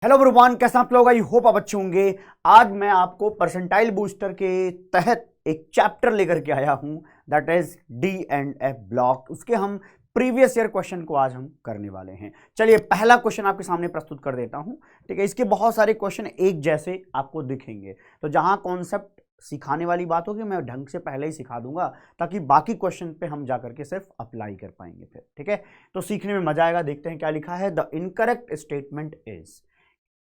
Hello everyone, कैसे आप लोग? आई होप आप अच्छे होंगे। आज मैं आपको परसेंटाइल बूस्टर के तहत एक चैप्टर लेकर के आया हूं, that is D and F block. उसके हम प्रीवियस ईयर क्वेश्चन को आज हम करने वाले हैं। चलिए पहला क्वेश्चन आपके सामने प्रस्तुत कर देता हूं। ठीक है, इसके बहुत सारे क्वेश्चन एक जैसे आपको दिखेंगे, तो जहां कॉन्सेप्ट सिखाने वाली बात होगी मैं ढंग से पहले ही सिखा दूंगा, ताकि बाकी क्वेश्चन पे हम जाकर के सिर्फ अप्लाई कर पाएंगे फिर। ठीक है, तो सीखने में मजा आएगा। देखते हैं क्या लिखा है। The incorrect statement is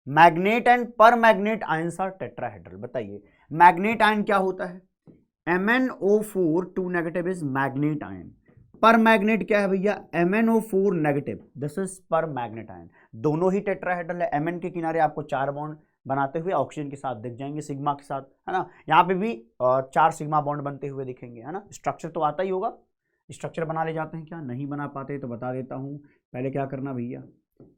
magnet and पर मैग्नेट आयंस आर टेट्राहेड्रल। बताइए मैग्नेट आयन क्या होता है? MnO4 2 negative is manganate ion. पर मैग्नेट क्या है भैया? MnO4 नेगेटिव, दिस इज पर मैग्नेट आयन। दोनों ही टेट्राहेड्रल है। Mn के किनारे आपको 4 बॉन्ड बनाते हुए ऑक्सीजन के साथ दिख जाएंगे, सिग्मा के साथ, है ना। यहाँ पे भी 4 सिग्मा बॉन्ड बनते हुए दिखेंगे, है ना। स्ट्रक्चर तो आता ही होगा। स्ट्रक्चर बना ले जाते हैं क्या? नहीं बना पाते तो बता देता हूँ। पहले क्या करना भैया,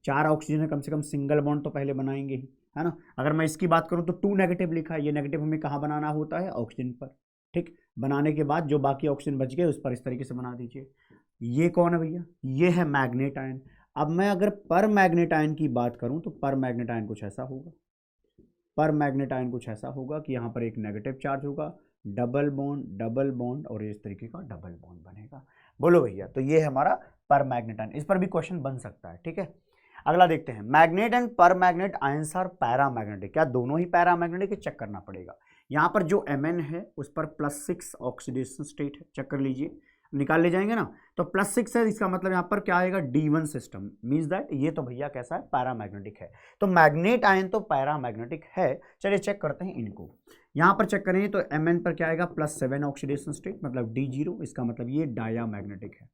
4 ऑक्सीजन है, कम से कम सिंगल बॉन्ड तो पहले बनाएंगे ही, है ना। अगर मैं इसकी बात करूं तो 2 नेगेटिव लिखा है, ये नेगेटिव हमें कहाँ बनाना होता है? ऑक्सीजन पर। ठीक, बनाने के बाद जो बाकी ऑक्सीजन बच गए उस पर इस तरीके से बना दीजिए। ये कौन है भैया? ये है मैग्नेट आयन। अब मैं अगर पर मैग्नेट आयन की बात करूं तो पर मैग्नेट आयन कुछ ऐसा होगा। पर मैग्नेट आयन कुछ ऐसा होगा कि यहाँ पर एक नेगेटिव चार्ज होगा, डबल बॉन्ड और इस तरीके का डबल बॉन्ड बनेगा। बोलो भैया, तो ये है हमारा पर मैग्नेट आयन। इस पर भी क्वेश्चन बन सकता है। ठीक है, अगला देखते हैं। मैग्नेट एंड पर मैग्नेट आयंस आर पैरामैग्नेटिक। क्या दोनों ही पैरामैग्नेटिक? चेक करना पड़ेगा। यहाँ पर जो Mn है उस पर +6 ऑक्सीडेशन स्टेट है, चेक कर लीजिए, निकाल ले जाएंगे ना। तो +6 है, इसका मतलब यहाँ पर क्या आएगा? D1 सिस्टम, मीन्स दैट ये तो भैया कैसा है? पैरामैग्नेटिक है। तो मैग्नेट आयन तो पैरामैग्नेटिक है। चलिए चेक करते हैं इनको। यहाँ पर चेक करेंगे तो Mn पर क्या आएगा? +7 ऑक्सीडेशन स्टेट, मतलब D0। इसका मतलब ये डायामैग्नेटिक है।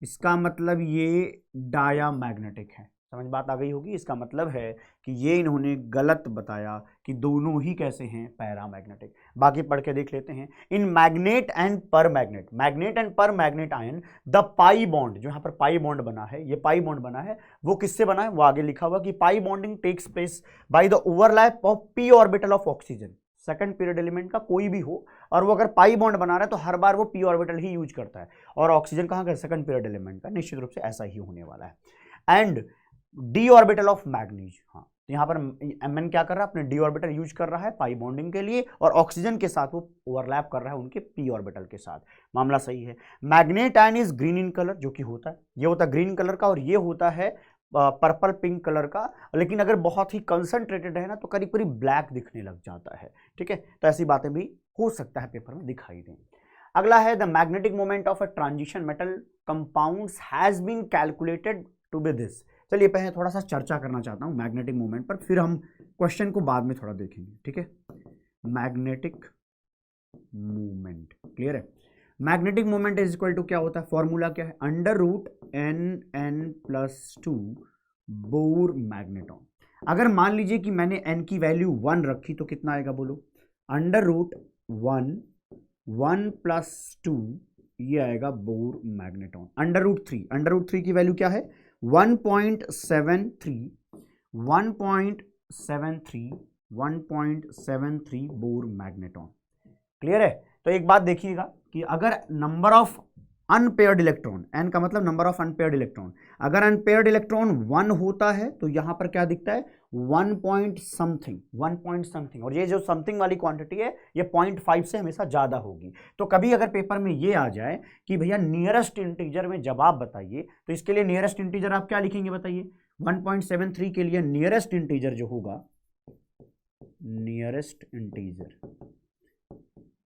इसका मतलब ये डायामैग्नेटिक है। समझ बात आ गई होगी। इसका मतलब है कि ये इन्होंने गलत बताया कि दोनों ही कैसे हैं? पैरामैग्नेटिक। बाकी पढ़ के देख लेते हैं। इन मैग्नेट एंड पर manganate ion the pi bond, जो यहाँ पर पाई बॉन्ड बना है, ये पाई बॉन्ड बना है, वो किससे बना है? वो आगे लिखा हुआ कि pi bonding takes place by the overlap of p orbital of oxygen. Second period element का कोई भी हो, और वो अगर पाई बॉन्ड बना रहा है तो हर बार वो p ऑर्बिटल ही यूज करता है। और ऑक्सीजन कहाँ का? सेकंड पीरियड एलिमेंट का। निश्चित रूप से ऐसा ही होने वाला है। And D orbital of manganese, हाँ, तो यहाँ पर Mn क्या कर रहा है? अपने डी ऑर्बिटल यूज कर रहा है पाई बॉन्डिंग के लिए, और ऑक्सीजन के साथ वो ओवरलैप कर रहा है उनके p ऑर्बिटल के साथ। मामला सही है। Manganate ion is green in colour, जो कि होता है, ये होता है ग्रीन कलर का, और ये होता है पर्पल पिंक कलर का। लेकिन अगर बहुत ही कंसंट्रेटेड है ना तो करीब करीब ब्लैक दिखने लग जाता है। ठीक है, तो ऐसी बातें भी हो सकता है पेपर में दिखाई दें। अगला है the magnetic moment of a transition metal compounds has been calculated to be this. चलिए पहले थोड़ा सा चर्चा करना चाहता हूं मैग्नेटिक मोमेंट पर, फिर हम क्वेश्चन को बाद में थोड़ा देखेंगे। ठीक है, मैग्नेटिक मूवमेंट क्लियर है। Magnetic moment is equal to क्या होता है? फॉर्मूला क्या है? √N+2 bore magneton. अगर मान लीजिए कि मैंने n की वैल्यू 1 रखी तो कितना आएगा? बोलो। √1 + 2 ये आएगा बोर मैग्नेटॉन। √3 की वैल्यू क्या है? 1.73 बोर मैग्नेटॉन। क्लियर है। तो एक बात देखिएगा कि अगर number of unpaired electron, n का मतलब नंबर ऑफ अनपेयर्ड इलेक्ट्रॉन, अगर अनपेयर्ड इलेक्ट्रॉन 1 होता है तो यहां पर क्या दिखता है? 1 पॉइंट समथिंग, और ये जो समथिंग वाली क्वांटिटी है ये 0.5 से हमेशा ज्यादा होगी। तो कभी अगर पेपर में ये आ जाए कि भैया नियरेस्ट इंटीजर में जवाब बताइए, तो इसके लिए नियरेस्ट इंटीजर आप क्या लिखेंगे बताइए? 1.73 के लिए नियरेस्ट इंटीजर जो होगा, नियरेस्ट इंटीजर,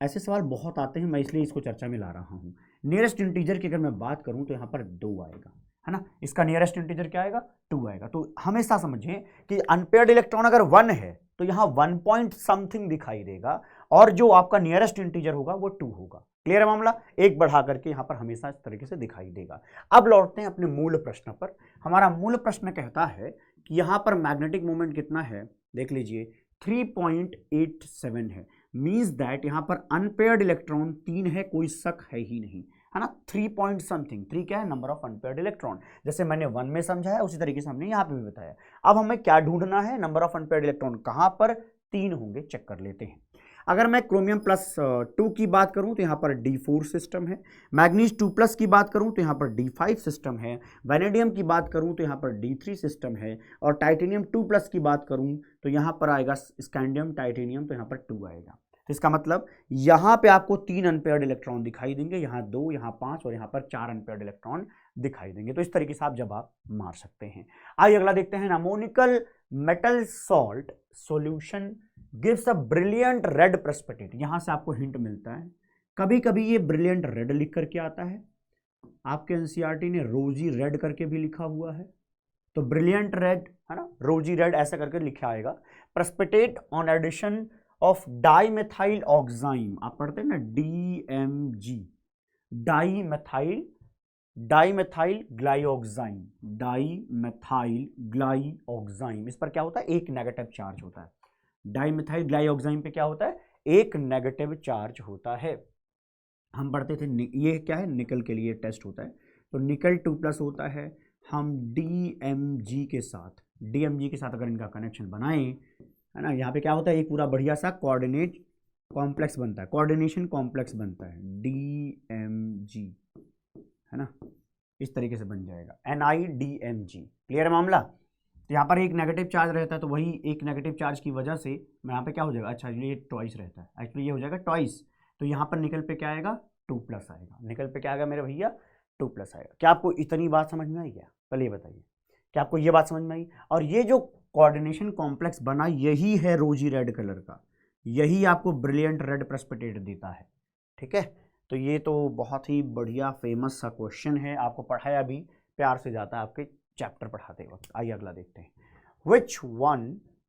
ऐसे सवाल बहुत आते हैं, मैं इसलिए इसको चर्चा में ला रहा हूं। नियरेस्ट इंटीजर की अगर मैं बात करूं तो यहां पर 2 आएगा, है ना। इसका नियरेस्ट इंटीजर क्या आएगा? 2 आएगा। तो हमेशा समझें कि अनपेयर्ड इलेक्ट्रॉन अगर 1 है तो यहां 1 पॉइंट समथिंग दिखाई देगा, और जो आपका नियरेस्ट इंटीजर होगा वो 2 होगा। क्लियर है मामला? एक बढ़ा करके यहां पर हमेशा इस तरीके से दिखाई देगा। अब लौटते हैं अपने मूल प्रश्न पर। हमारा मूल प्रश्न कहता है कि यहां पर मैग्नेटिक मोमेंट कितना है? देख लीजिए, 3.87 है। मीन्स दैट यहां पर अनपेयर्ड इलेक्ट्रॉन 3 है, कोई शक है ही नहीं, है ना। 3 पॉइंट समथिंग, 3 क्या है? Number of unpaired electron. जैसे मैंने 1 में समझाया उसी तरीके से हमने यहां पे भी बताया। अब हमें क्या ढूंढना है? नंबर ऑफ अनपेयर्ड इलेक्ट्रॉन कहां पर? 3 होंगे, चेक कर लेते हैं। अगर मैं क्रोमियम +2 की बात करूं तो यहाँ पर D4 सिस्टम है, मैग्नीज 2+ की बात करूं तो यहाँ पर D5 सिस्टम है, वैनेडियम की बात करूं तो यहाँ पर D3 सिस्टम है, और टाइटेनियम 2+ की बात करूं तो यहाँ पर आएगा स्कैंडियम टाइटेनियम, तो यहाँ पर 2 आएगा। तो इसका मतलब यहाँ पे आपको 3 अनपेयर्ड इलेक्ट्रॉन दिखाई देंगे, यहाँ 2, यहाँ 5 और यहाँ पर 4 अनपेयर्ड इलेक्ट्रॉन दिखाई देंगे। तो इस तरीके से आप जवाब मार सकते हैं। आइए अगला देखते हैं। Ammoniacal metal salt solution gives a brilliant red precipitate. यहां से आपको हिंट मिलता है, कभी कभी ये ब्रिलियंट रेड लिख करके आता है, आपके एनसीईआरटी ने रोजी रेड करके भी लिखा हुआ है, तो ब्रिलियंट रेड है ना, रोजी रेड ऐसा करके लिखा आएगा। Precipitate on addition of dimethyl oxime, आप पढ़ते हैं ना DMG, dimethyl glyoxime, dimethyl glyoxime, इस पर क्या होता है, एक नेगेटिव चार्ज होता है। डाईमेथाइल ग्लाइऑक्साइम पे क्या होता है, एक नेगेटिव चार्ज होता है। हम पढ़ते थे ये क्या है, निकल के लिए टेस्ट होता है, तो निकल 2+ होता है। हम DMG के साथ अगर इनका कनेक्शन बनाएं, है ना, यहाँ पे क्या होता है, एक पूरा बढ़िया सा कोऑर्डिनेट कॉम्प्लेक्स बनता है, कोऑर्डिनेशन कॉम्प्लेक्स बनता है, DMG, है ना, इस तरीके से बन जाएगा NiDMG। क्लियर है मामला। तो यहाँ पर एक नेगेटिव चार्ज रहता है, तो वही एक नेगेटिव चार्ज की वजह से यहाँ पे क्या हो जाएगा, अच्छा ये ट्वाइस रहता है, एक्चुअली ये हो जाएगा ट्वाइस, तो यहाँ पर निकल पे क्या आएगा, 2+ आएगा। निकल पे क्या आएगा मेरे भैया, 2+ आएगा। क्या आपको इतनी बात समझ में आई क्या, पहले ये बताइए, क्या आपको ये बात समझ में आई। और ये जो कोऑर्डिनेशन कॉम्प्लेक्स बना, यही है रोजी रेड कलर का, यही आपको ब्रिलियंट रेड प्रेसिपिटेट देता है। ठीक है, तो ये तो बहुत ही बढ़िया फेमस सा क्वेश्चन है, आपको पढ़ाया भी प्यार से जाता है आपके चैप्टर पढ़ाते वक्त। आइए अगला देखते हैं। Which one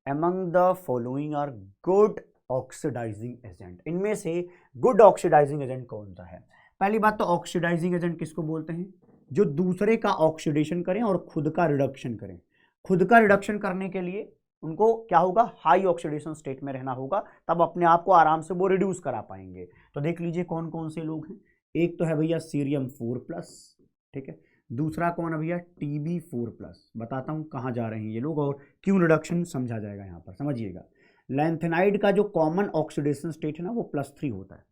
among the following are good oxidizing agent, इनमें से गुड ऑक्सीडाइजिंग एजेंट कौन सा है। पहली बात तो ऑक्सीडाइजिंग एजेंट किसको बोलते हैं, जो दूसरे का ऑक्सीडेशन करें और खुद का रिडक्शन करें। खुद का रिडक्शन करने के लिए उनको क्या होगा, हाई ऑक्सीडेशन स्टेट में रहना होगा, तब अपने आप को आराम से वो रिड्यूस करा पाएंगे। तो देख लीजिए कौन कौन से लोग हैं। एक तो है भैया सीरियम 4+, ठीक है। दूसरा कौन है भैया, Tb4+। बताता हूं कहां जा रहे हैं ये लोग और क्यों रिडक्शन समझा जाएगा यहां पर, समझिएगा। लैंथेनाइड का जो कॉमन ऑक्सीडेशन स्टेट है ना, वो +3 होता है।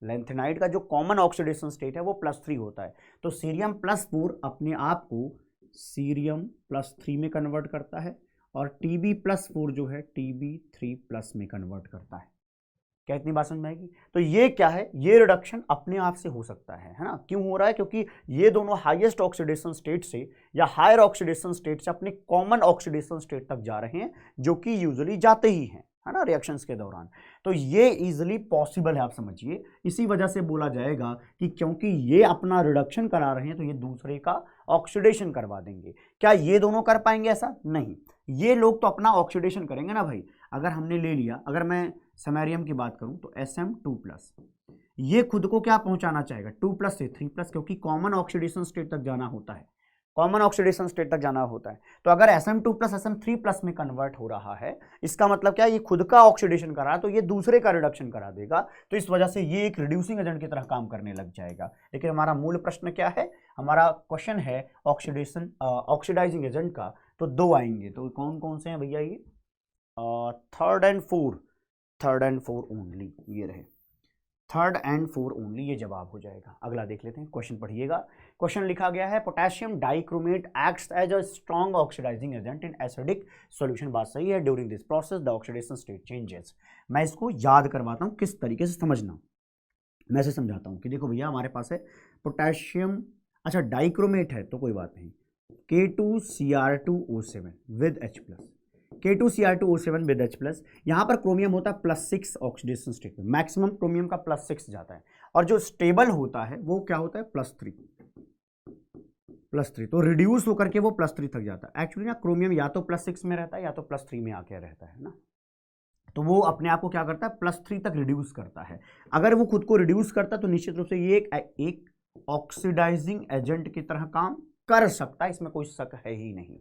लैंथेनाइड का जो कॉमन ऑक्सीडेशन स्टेट है वो +3 होता है। तो सीरियम +4 अपने आप को सीरियम +3 में कन्वर्ट करता है, और Tb+4 जो है Tb3+ में कन्वर्ट करता है। क्या इतनी बात समझ में आएगी। तो ये क्या है, ये रिडक्शन अपने आप से हो सकता है ना। क्यों हो रहा है, क्योंकि ये दोनों हाईएस्ट ऑक्सीडेशन स्टेट से या हायर ऑक्सीडेशन स्टेट से अपने कॉमन ऑक्सीडेशन स्टेट तक जा रहे हैं, जो कि यूजुअली जाते ही हैं, है ना, रिएक्शंस के दौरान। तो ये इजीली पॉसिबल है, आप समझिए। इसी वजह से बोला जाएगा कि क्योंकि ये अपना रिडक्शन करा रहे हैं, तो ये दूसरे का ऑक्सीडेशन करवा देंगे। क्या ये दोनों कर पाएंगे, ऐसा नहीं। ये लोग तो अपना ऑक्सीडेशन करेंगे ना भाई। अगर हमने ले लिया, अगर मैं समैरियम की बात करूं तो Sm2+, ये खुद को क्या पहुंचाना चाहेगा, 2+ से 3+, क्योंकि कॉमन ऑक्सीडेशन स्टेट तक जाना होता है, कॉमन ऑक्सीडेशन स्टेट तक जाना होता है। तो अगर Sm2+ Sm3+ में कन्वर्ट हो रहा है, इसका मतलब क्या, ये खुद का ऑक्सीडेशन करा, तो ये दूसरे का रिडक्शन करा देगा। तो इस वजह से ये एक रिड्यूसिंग एजेंट की तरह काम करने लग जाएगा। लेकिन हमारा मूल प्रश्न क्या है, हमारा क्वेश्चन है ऑक्सीडाइजिंग एजेंट का, तो 2 आएंगे। तो कौन कौन से हैं भैया, ये थर्ड एंड फोर ओनली, ये रहे 3rd and 4 ओनली, ये जवाब हो जाएगा। अगला देख लेते हैं, क्वेश्चन पढ़िएगा। क्वेश्चन लिखा गया है, potassium dichromate acts as a strong oxidizing agent in acidic solution. बात सही है। During this process the oxidation state changes. मैं इसको याद करवाता हूँ किस तरीके से समझना, मैं इसे समझाता हूँ कि देखो भैया, हमारे पास है पोटेशियम, अच्छा डाइक्रोमेट है तो कोई बात नहीं, K2Cr2O7 with H+, K2Cr2O7 with H+। यहाँ पर क्रोमियम होता है +6 ऑक्सीडेशन स्टेट में, मैक्सिमम क्रोमियम का +6 जाता है, और जो स्टेबल होता है वो क्या होता है, +3। तो रिड्यूस होकर के वो +3 तक जाता है। एक्चुअली ना क्रोमियम या तो +6 में रहता है या तो +3 में आके रहता है ना, तो वो अपने आप को क्या करता है, +3 तक रिड्यूस करता है। अगर वो खुद को रिड्यूस करता है तो निश्चित रूप से ये एक ऑक्सीडाइजिंग एजेंट की तरह काम कर सकता है, इसमें कोई शक है ही नहीं।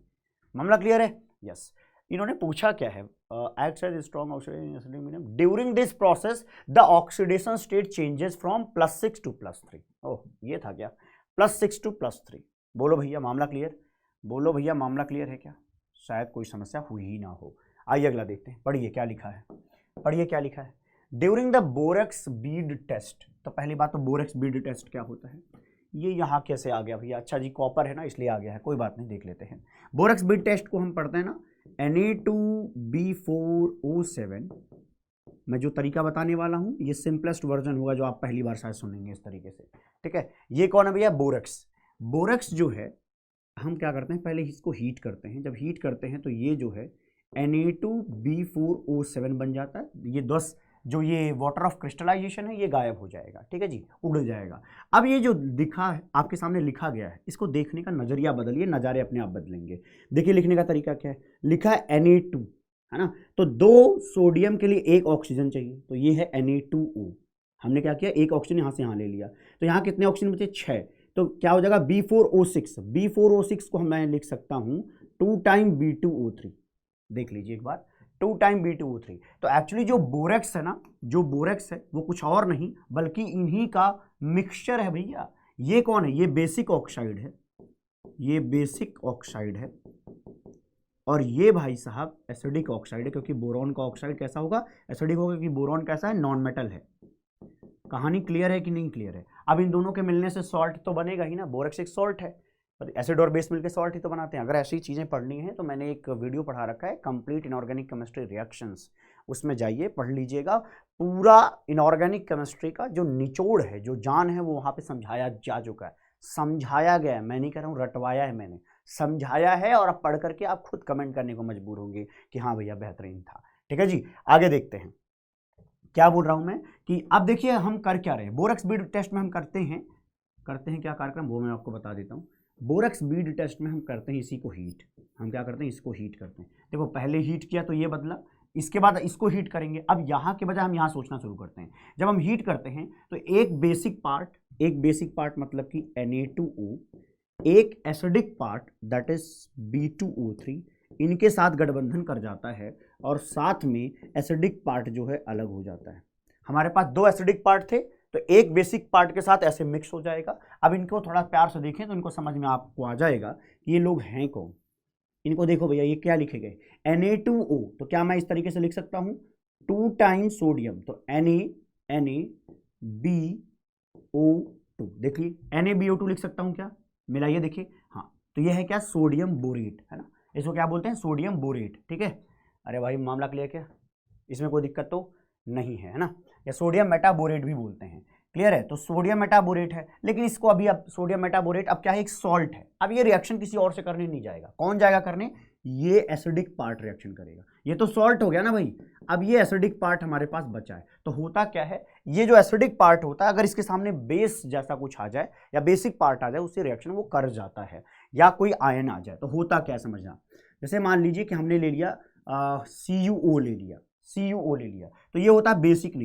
मामला क्लियर है। यस। इन्होंने पूछा क्या है, acts as strong oxidizing agent during this process the oxidation state changes from +6 to +3। ओह ये था क्या, +6 to +3। बोलो भैया मामला क्लियर, बोलो भैया मामला क्लियर है क्या, शायद कोई समस्या हुई ही ना हो। आइए अगला देखते हैं, पढ़िए क्या लिखा है, पढ़िए क्या लिखा है। During the borax bead test, तो पहली बात तो बोरेक्स बीड टेस्ट क्या होता है, ये यहाँ कैसे आ गया भैया, अच्छा जी कॉपर है ना इसलिए आ गया है, कोई बात नहीं देख लेते हैं। बोरेक्स बीड टेस्ट को हम पढ़ते हैं ना Na2B4O7, मैं जो तरीका बताने वाला हूँ ये सिंपलेस्ट वर्जन होगा जो आप पहली बार शायद सुनेंगे इस तरीके से, ठीक है। ये कौन है भैया, बोरेक्स। बोरेक्स जो है हम क्या करते हैं, पहले इसको हीट करते हैं, जब हीट करते हैं तो ये जो है Na2B4O7 बन जाता है, ये 10 जो ये वाटर ऑफ क्रिस्टलाइजेशन है ये गायब हो जाएगा, ठीक है जी, उड़ जाएगा। अब ये जो दिखा है आपके सामने लिखा गया है, इसको देखने का नजरिया बदलिए, नज़ारे अपने आप बदलेंगे। देखिए लिखने का तरीका क्या है, लिखा है Na2, है ना, तो 2 सोडियम के लिए 1 ऑक्सीजन चाहिए, तो ये है Na2O। हमने क्या किया, 1 ऑक्सीजन यहाँ से यहाँ ले लिया, तो यहाँ कितने ऑक्सीजन बचे, 6, तो क्या हो जाएगा B4O6। B4O6 को मैं लिख सकता हूँ 2 टाइम B2O3, देख लीजिए एक बार, 2 टाइम B2O3। तो एक्चुअली जो बोरेक्स है ना, जो बोरेक्स है वो कुछ और नहीं बल्कि इन्हीं का मिक्सचर है भैया। ये कौन है, ये बेसिक ऑक्साइड है, ये बेसिक ऑक्साइड है, और ये भाई साहब एसिडिक ऑक्साइड है, क्योंकि बोरॉन का ऑक्साइड कैसा होगा, एसिडिक होगा, क्योंकि बोरॉन कैसा है, नॉन मेटल है। कहानी क्लियर है कि नहीं क्लियर है। अब इन दोनों के मिलने से सॉल्ट तो बनेगा ही ना, बोरेक्स एक सॉल्ट है, एसिड और बेस मिलकर सॉल्ट ही तो बनाते हैं। अगर ऐसी चीज़ें पढ़नी है तो मैंने एक वीडियो पढ़ा रखा है, कंप्लीट इनऑर्गेनिक केमिस्ट्री रिएक्शंस, उसमें जाइए पढ़ लीजिएगा। पूरा इनऑर्गेनिक केमिस्ट्री का जो निचोड़ है, जो जान है, वो वहाँ पे समझाया जा चुका है, समझाया गया है। मैं नहीं कह रहा हूँ रटवाया है, मैंने समझाया है, और अब पढ़ करके आप खुद कमेंट करने को मजबूर होंगे कि हाँ भैया बेहतरीन था, ठीक है जी। आगे देखते हैं क्या बोल रहा हूँ मैं, कि अब देखिए हम कर क्या रहे हैं। बोरेक्स बीड टेस्ट में हम करते हैं क्या कार्यक्रम, वो मैं आपको बता देता हूँ। बोरेक्स बीड टेस्ट में हम करते हैं इसी को हीट, हम क्या करते हैं, इसको हीट करते हैं। देखो पहले हीट किया तो ये बदला, इसके बाद इसको हीट करेंगे। अब यहाँ के बजाय हम यहाँ सोचना शुरू करते हैं। जब हम हीट करते हैं तो एक बेसिक पार्ट मतलब कि Na2O, एक acidic part that is B2O3, इनके साथ गठबंधन कर जाता है, और साथ में एसिडिक पार्ट जो है अलग हो जाता है। हमारे पास 2 एसिडिक पार्ट थे, तो एक बेसिक पार्ट के साथ ऐसे मिक्स हो जाएगा। अब इनको थोड़ा प्यार से देखें तो इनको समझ में आपको आ जाएगा कि ये लोग हैं कौन। इनको देखो भैया, ये क्या लिखे गए, Na2O, तो क्या मैं इस तरीके से लिख सकता हूं 2 टाइम सोडियम, तो NaBO2, देखिए NaBO2 लिख सकता हूं क्या, मिलाइए देखिए, हाँ, तो ये है क्या, सोडियम बोरेट, है ना, इसको क्या बोलते हैं, सोडियम बोरेट, ठीक है। अरे भाई मामला क्लियर क्या, इसमें कोई दिक्कत तो नहीं है ना, या सोडियम मेटाबोरेट भी बोलते हैं, क्लियर है। तो सोडियम मेटाबोरेट है, लेकिन इसको अभी अब सोडियम मेटाबोरेट अब क्या है, एक सॉल्ट है। अब ये रिएक्शन किसी और से करने नहीं जाएगा, कौन जाएगा करने, ये एसिडिक पार्ट रिएक्शन करेगा। ये तो सॉल्ट हो गया ना भाई, अब ये एसिडिक पार्ट हमारे पास बचा है। तो होता क्या है, ये जो एसिडिक पार्ट होता है, अगर इसके सामने बेस जैसा कुछ आ जाए या बेसिक पार्ट आ जाए, उससे रिएक्शन वो कर जाता है, या कोई आयन आ जाए। तो होता क्या समझना, जैसे मान लीजिए कि हमने ले लिया CuO ले लिया, तो ये होता है बेसिक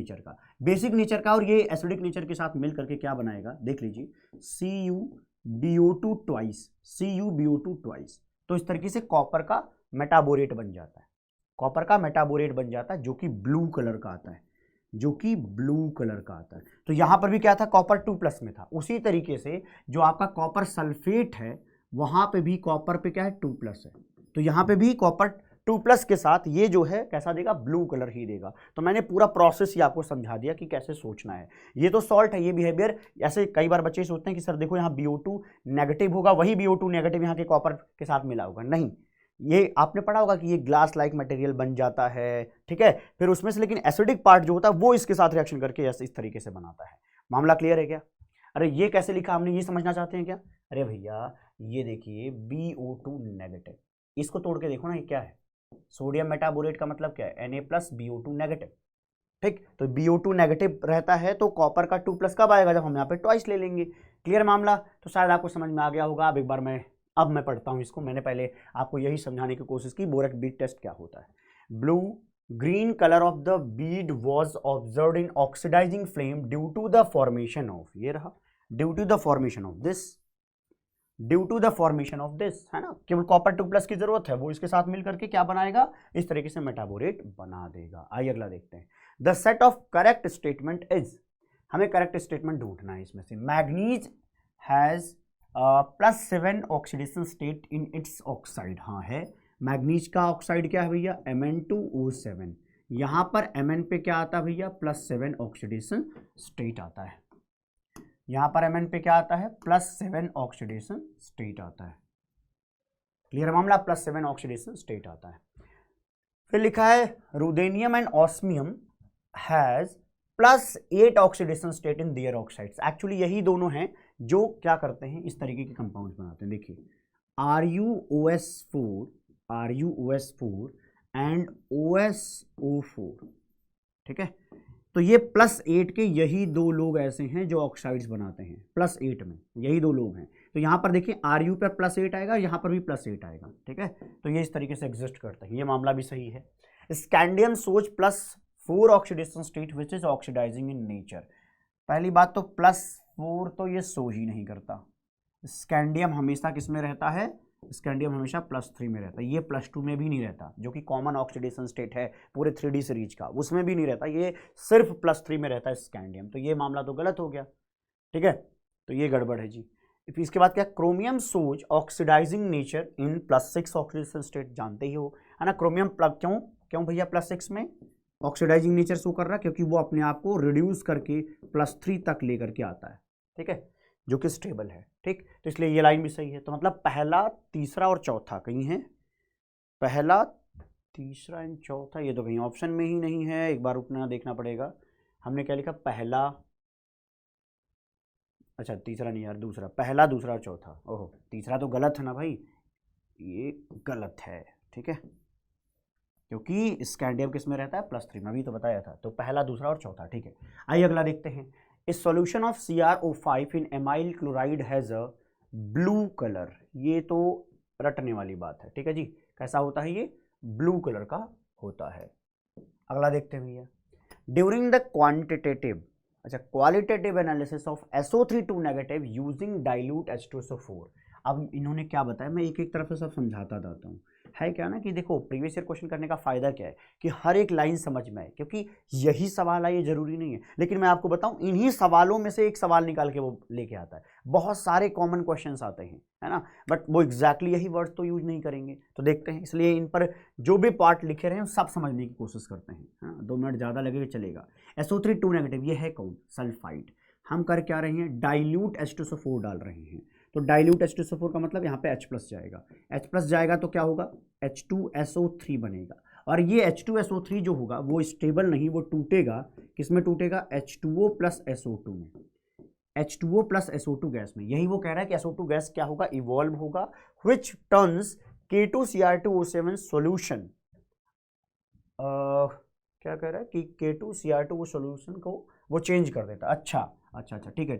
नेचर का, और ये एसिडिक नेचर के साथ मिल करके क्या बनाएगा, देख लीजिए, CuBO2 ट्वाइस। तो इस तरीके से कॉपर का मेटाबोरेट बन जाता है, जो कि ब्लू कलर का आता है, तो यहां पर भी क्या था, कॉपर 2+ में था। उसी तरीके से जो आपका कॉपर सल्फेट है, वहां पे भी कॉपर पे क्या है, 2+ है, तो यहां पे भी कॉपर 2+ के साथ ये जो है कैसा देगा, ब्लू कलर ही देगा। तो मैंने पूरा प्रोसेस ही आपको समझा दिया कि कैसे सोचना है। ये तो सॉल्ट है, ये बिहेवियर, ऐसे कई बार बच्चे सोचते हैं कि सर देखो यहाँ BO2 नेगेटिव होगा, वही BO2 नेगेटिव यहाँ के कॉपर के साथ मिला होगा, नहीं, ये आपने पढ़ा होगा कि ये ग्लास लाइक मटेरियल बन जाता है, ठीक है। फिर उसमें से लेकिन एसिडिक पार्ट जो होता है वो इसके साथ रिएक्शन करके इस तरीके से बनाता है। मामला क्लियर है क्या, अरे ये कैसे लिखा हमने, ये समझना चाहते हैं क्या, अरे भैया ये देखिए BO2 नेगेटिव, इसको तोड़ के देखो ना, ये क्या है, सोडियम मेटाबोरेट का मतलब क्या है, Na+BO2 नेगेटिव, ठीक। तो BO2 नेगेटिव रहता है, तो कॉपर का 2+ कब आएगा, जब हम यहाँ पे ट्वाइस ले लेंगे। क्लियर मामला, तो शायद आपको समझ में आ गया होगा। अब एक बार अब मैं पढ़ता हूँ इसको, मैंने पहले आपको यही समझाने की कोशिश की बोरेक्स बीड टेस्ट क्या होता है। Blue green color of the bead was observed in oxidizing flame due to the formation of, ये रहा, due to the formation of this, है ना, केवल कॉपर 2+ की जरूरत है, वो इसके साथ मिल करके क्या बनाएगा, इस तरीके से मेटाबोरेट बना देगा। आइए अगला देखते हैं। The set of correct statement is, हमें करेक्ट स्टेटमेंट ढूंढना है इसमें से। Manganese has +7 oxidation state in its oxide, हाँ है, मैग्नीज का ऑक्साइड क्या है भैया, Mn2O7, यहां पर Mn पे क्या आता है भैया, +7 ऑक्सीडेशन स्टेट आता है। यहां पर Mn पे क्या आता है, +7 ऑक्सीडेशन स्टेट आता है। क्लियर मामला, +7 ऑक्सीडेशन स्टेट आता है। फिर लिखा है ruthenium and osmium has +8 oxidation state in their oxides. Actually यही दोनों हैं जो क्या करते हैं, इस तरीके के कंपाउंड्स बनाते हैं। देखिए RuOS4 एंड OSO4, ठीक है। तो ये +8 के यही दो लोग ऐसे हैं जो ऑक्साइड्स बनाते हैं, +8 में यही दो लोग हैं। तो यहाँ पर देखिए Ru पर +8 आएगा, यहाँ पर भी +8 आएगा, ठीक है। तो ये इस तरीके से एग्जिस्ट करता है, ये मामला भी सही है। Scandium shows +4 oxidation state which is oxidizing in nature. पहली बात तो +4 तो ये सो ही नहीं करता। स्कैंडियम हमेशा किस में रहता है, स्कैंडियम हमेशा +3 में रहता है। ये +2 में भी नहीं रहता, जो कि कॉमन ऑक्सीडेशन स्टेट है पूरे 3D सीरीज का, उसमें भी नहीं रहता, ये सिर्फ +3 में रहता है स्कैंडियम। तो ये मामला तो गलत हो गया, ठीक है। तो ये गड़बड़ है जी। फिर इसके बाद क्या, chromium shows oxidizing nature in +6 oxidation state, जानते ही हो है ना। क्रोमियम क्यों भैया +6 में ऑक्सीडाइजिंग नेचर शो कर रहा है, क्योंकि वो अपने आप को रिड्यूस करके +3 तक लेकर के आता है, ठीक है, जो कि स्टेबल है, ठीक। तो इसलिए ये लाइन भी सही है। तो मतलब पहला, तीसरा और चौथा कहीं है, पहला, तीसरा एंड चौथा, ये तो कहीं ऑप्शन में ही नहीं है। एक बार रुकना, देखना पड़ेगा। हमने क्या लिखा, पहला, अच्छा तीसरा नहीं यार, दूसरा, पहला, दूसरा और चौथा। ओहो, तीसरा तो गलत है ना भाई, ये गलत है, ठीक है, क्योंकि स्कैंडियम किस में रहता है, +3 में, अभी तो बताया था। तो पहला, दूसरा और चौथा, ठीक है। आइए अगला देखते हैं। A solution of CrO5 in amyl chloride has a blue color। ये तो रटने वाली बात है, ठीक है जी। कैसा होता है ये, ब्लू कलर का होता है। अगला देखते हैं भैया। During the qualitative analysis of SO3 negative using dilute H2SO4। अब इन्होंने क्या बताया, मैं एक एक तरफ से सब समझाता जाता हूँ। है क्या ना कि देखो, प्रीवियस ईयर क्वेश्चन करने का फायदा क्या है कि हर एक लाइन समझ में आए, क्योंकि यही सवाल है, ये जरूरी नहीं है। लेकिन मैं आपको बताऊं, इन्हीं सवालों में से एक सवाल निकाल के वो लेके आता है। बहुत सारे कॉमन क्वेश्चंस आते हैं, है ना, बट वो एग्जैक्टली यही वर्ड तो यूज नहीं करेंगे। तो देखते हैं, इसलिए इन पर जो भी पार्ट लिखे रहे हैं सब समझने की कोशिश करते हैं। हाँ, 2 मिनट ज़्यादा लगेगा, चलेगा। SO3 नेगेटिव, ये है कौन, सल्फाइड। हम कर क्या रहे हैं, डाइल्यूट H2SO4 डाल रहे हैं। तो डाइल्यूट H2SO4 का मतलब यहाँ पे H+ जाएगा, H+ जाएगा तो क्या होगा, H2SO3 बनेगा। और ये H2SO3 जो होगा वो स्टेबल नहीं, वो टूटेगा, किस में टूटेगा, H2O + SO2 में, H2O + SO2 गैस में। यही वो कह रहा है कि SO2 गैस क्या होगा, इवॉल्व होगा, which turns K2Cr2O7 सॉल्यूशन, क्या कह रहा है कि K2Cr2 सॉल्यूशन को वो चेंज कर देता। अच्छा, ठीक है।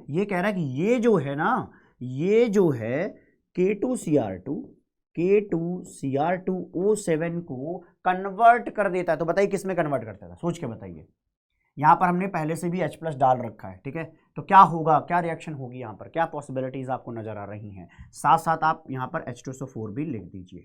ये कह रहा है कि ये जो है ना, ये जो है K2Cr2O7 को कन्वर्ट कर देता है। तो बताइए किस में कन्वर्ट करता था, सोच के बताइए। यहाँ पर हमने पहले से भी H+ डाल रखा है, ठीक है। तो क्या होगा, क्या रिएक्शन होगी, यहाँ पर क्या पॉसिबिलिटीज आपको नजर आ रही हैं। साथ साथ आप यहाँ पर H2SO4 भी लिख दीजिए।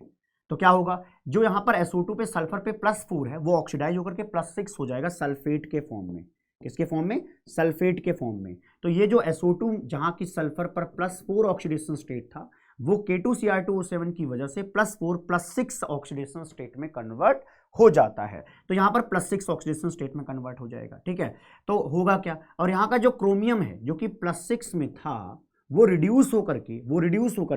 तो क्या होगा, जो यहाँ पर SO2 पे सल्फर पे +4 है, वो ऑक्सीडाइज होकर के +6 हो जाएगा सल्फेट के फॉर्म में। किसके फॉर्म में, सल्फेट के फॉर्म में। तो ये जो SO2 जहाँ की सल्फर पर +4 ऑक्सीडेशन स्टेट था, वो K2Cr2O7 की वजह से +4 +6 ऑक्सीडेशन स्टेट में कन्वर्ट हो जाता है। तो यहाँ पर +6 ऑक्सीडेशन स्टेट में कन्वर्ट हो जाएगा, ठीक है। तो होगा क्या, और यहाँ का जो क्रोमियम है जो कि +6 में था, वो रिड्यूस होकर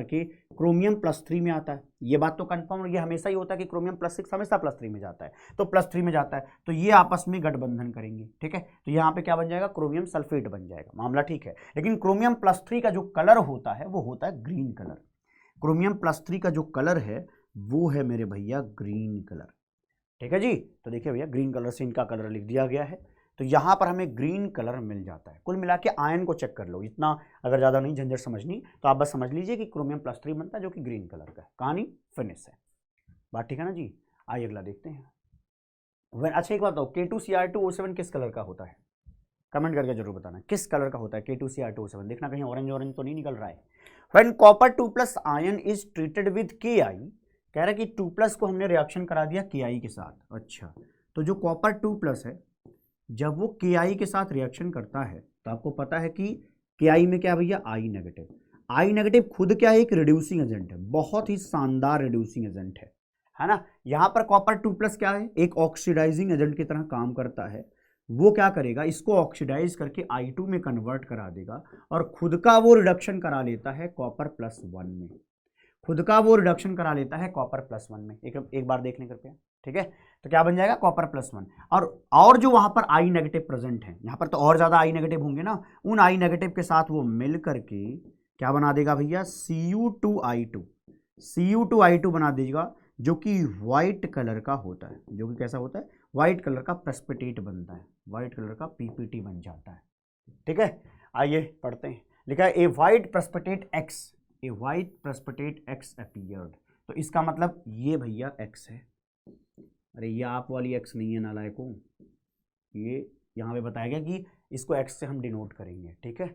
के क्रोमियम +3 में आता है। ये बात तो कंफर्म, ये हमेशा ही होता है कि क्रोमियम +6 हमेशा +3 में जाता है। तो +3 में जाता है, तो ये आपस में गठबंधन करेंगे, ठीक है। तो यहाँ पे क्या बन जाएगा, क्रोमियम सल्फेट बन जाएगा, मामला ठीक है। लेकिन क्रोमियम +3 का जो कलर होता है वो होता है ग्रीन कलर। क्रोमियम +3 का जो कलर है वो है मेरे भैया ग्रीन कलर, ठीक है जी। तो देखिए भैया, ग्रीन कलर से इनका कलर लिख दिया गया है। तो यहाँ पर हमें ग्रीन कलर मिल जाता है। कुल मिला के आयन को चेक कर लो, इतना अगर ज़्यादा नहीं झंझट समझनी, तो आप बस समझ लीजिए कि क्रोमियम +3 बनता है जो कि ग्रीन कलर का है। कहानी फिनिश है, बात ठीक है ना जी। आइए अगला देखते हैं। अच्छा एक बात बताओ, K2Cr2O7 किस कलर का होता है, कमेंट करके जरूर बताना किस कलर का होता है K2Cr2O7। देखना कहीं ऑरेंज तो नहीं निकल रहा है। When copper 2+ ion is treated with Ki, कह रहा है कि 2+ को हमने रिएक्शन करा दिया Ki के साथ। अच्छा, तो जो कॉपर 2+ है, जब वो Ki के साथ रिएक्शन करता है, तो आपको पता है कि Ki में क्या भैया, I नेगेटिव। I नेगेटिव खुद क्या है, एक रिड्यूसिंग एजेंट है, बहुत ही शानदार रिड्यूसिंग एजेंट है। है ना। यहाँ पर कॉपर 2+ क्या है, एक ऑक्सीडाइजिंग एजेंट की तरह काम करता है। वो क्या करेगा, इसको ऑक्सीडाइज करके I2 में कन्वर्ट करा देगा और खुद का वो रिडक्शन करा लेता है कॉपर +1 में, खुद का वो रिडक्शन करा लेता है कॉपर +1 में। एक बार देख लें कृपया, ठीक है। तो क्या बन जाएगा, कॉपर +1। और जो वहां पर I नेगेटिव प्रेजेंट है, यहाँ पर तो और ज्यादा I नेगेटिव होंगे ना, उन I नेगेटिव के साथ वो मिल करके क्या बना देगा भैया, Cu2I2 बना देगा, जो कि व्हाइट कलर का होता है, जो कि कैसा होता है, व्हाइट कलर का प्रेसिपिटेट बनता है, व्हाइट कलर का PPT बन जाता है, ठीक है। आइए पढ़ते हैं, लिखा है a white precipitate x appeared. तो इसका मतलब ये भैया एक्स है, अरे ये आप वाली एक्स नहीं है नालायकों, ये यहाँ पे बताया गया कि इसको एक्स से हम डिनोट करेंगे, ठीक है।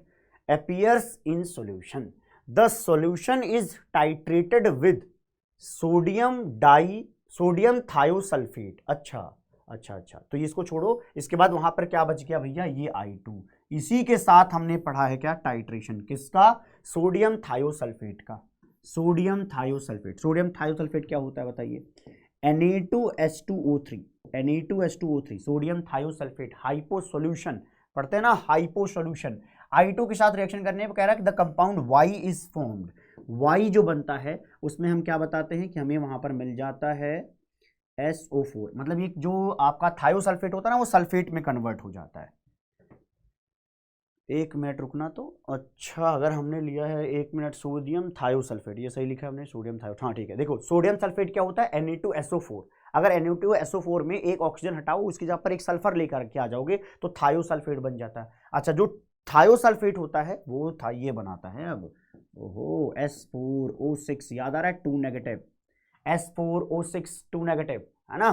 Appears in solution, the solution is titrated with sodium thiosulphate. अच्छा, तो ये इसको छोड़ो, इसके बाद वहां पर क्या बच गया भैया, ये I2। इसी के साथ हमने पढ़ा है क्या, टाइट्रेशन किसका, सोडियम थायोसल्फेट का। सोडियम थायोसल्फेट क्या होता है बताइए, Na2S2O3 sodium thiosulphate, hypo solution पढ़ते हैं ना, हाइपो सॉल्यूशन। I2 के साथ रिएक्शन करने पर कह रहा है कि the compound Y is formed, Y जो बनता है उसमें हम क्या बताते हैं कि हमें वहां पर मिल जाता है SO4, मतलब ये जो आपका थायोसल्फेट होता है ना, वो सल्फेट में कन्वर्ट हो जाता है। एक मिनट रुकना तो, अच्छा अगर हमने लिया है, एक मिनट, सोडियम थायोसल्फेट, ये सही लिखा है हमने, सोडियम थायो, हाँ ठीक है। देखो सोडियम सल्फेट क्या होता है, Na2SO4। अगर Na2SO4 में एक ऑक्सीजन हटाओ, उसकी जगह पर एक सल्फर लेकर के आ जाओगे तो थायोसल्फेट बन जाता है। अच्छा, जो थायोसल्फेट होता है वो ये बनाता है, अब ओहो S4O6, याद आ रहा है, 2 नेगेटिव, S4O6 2 नेगेटिव, है ना।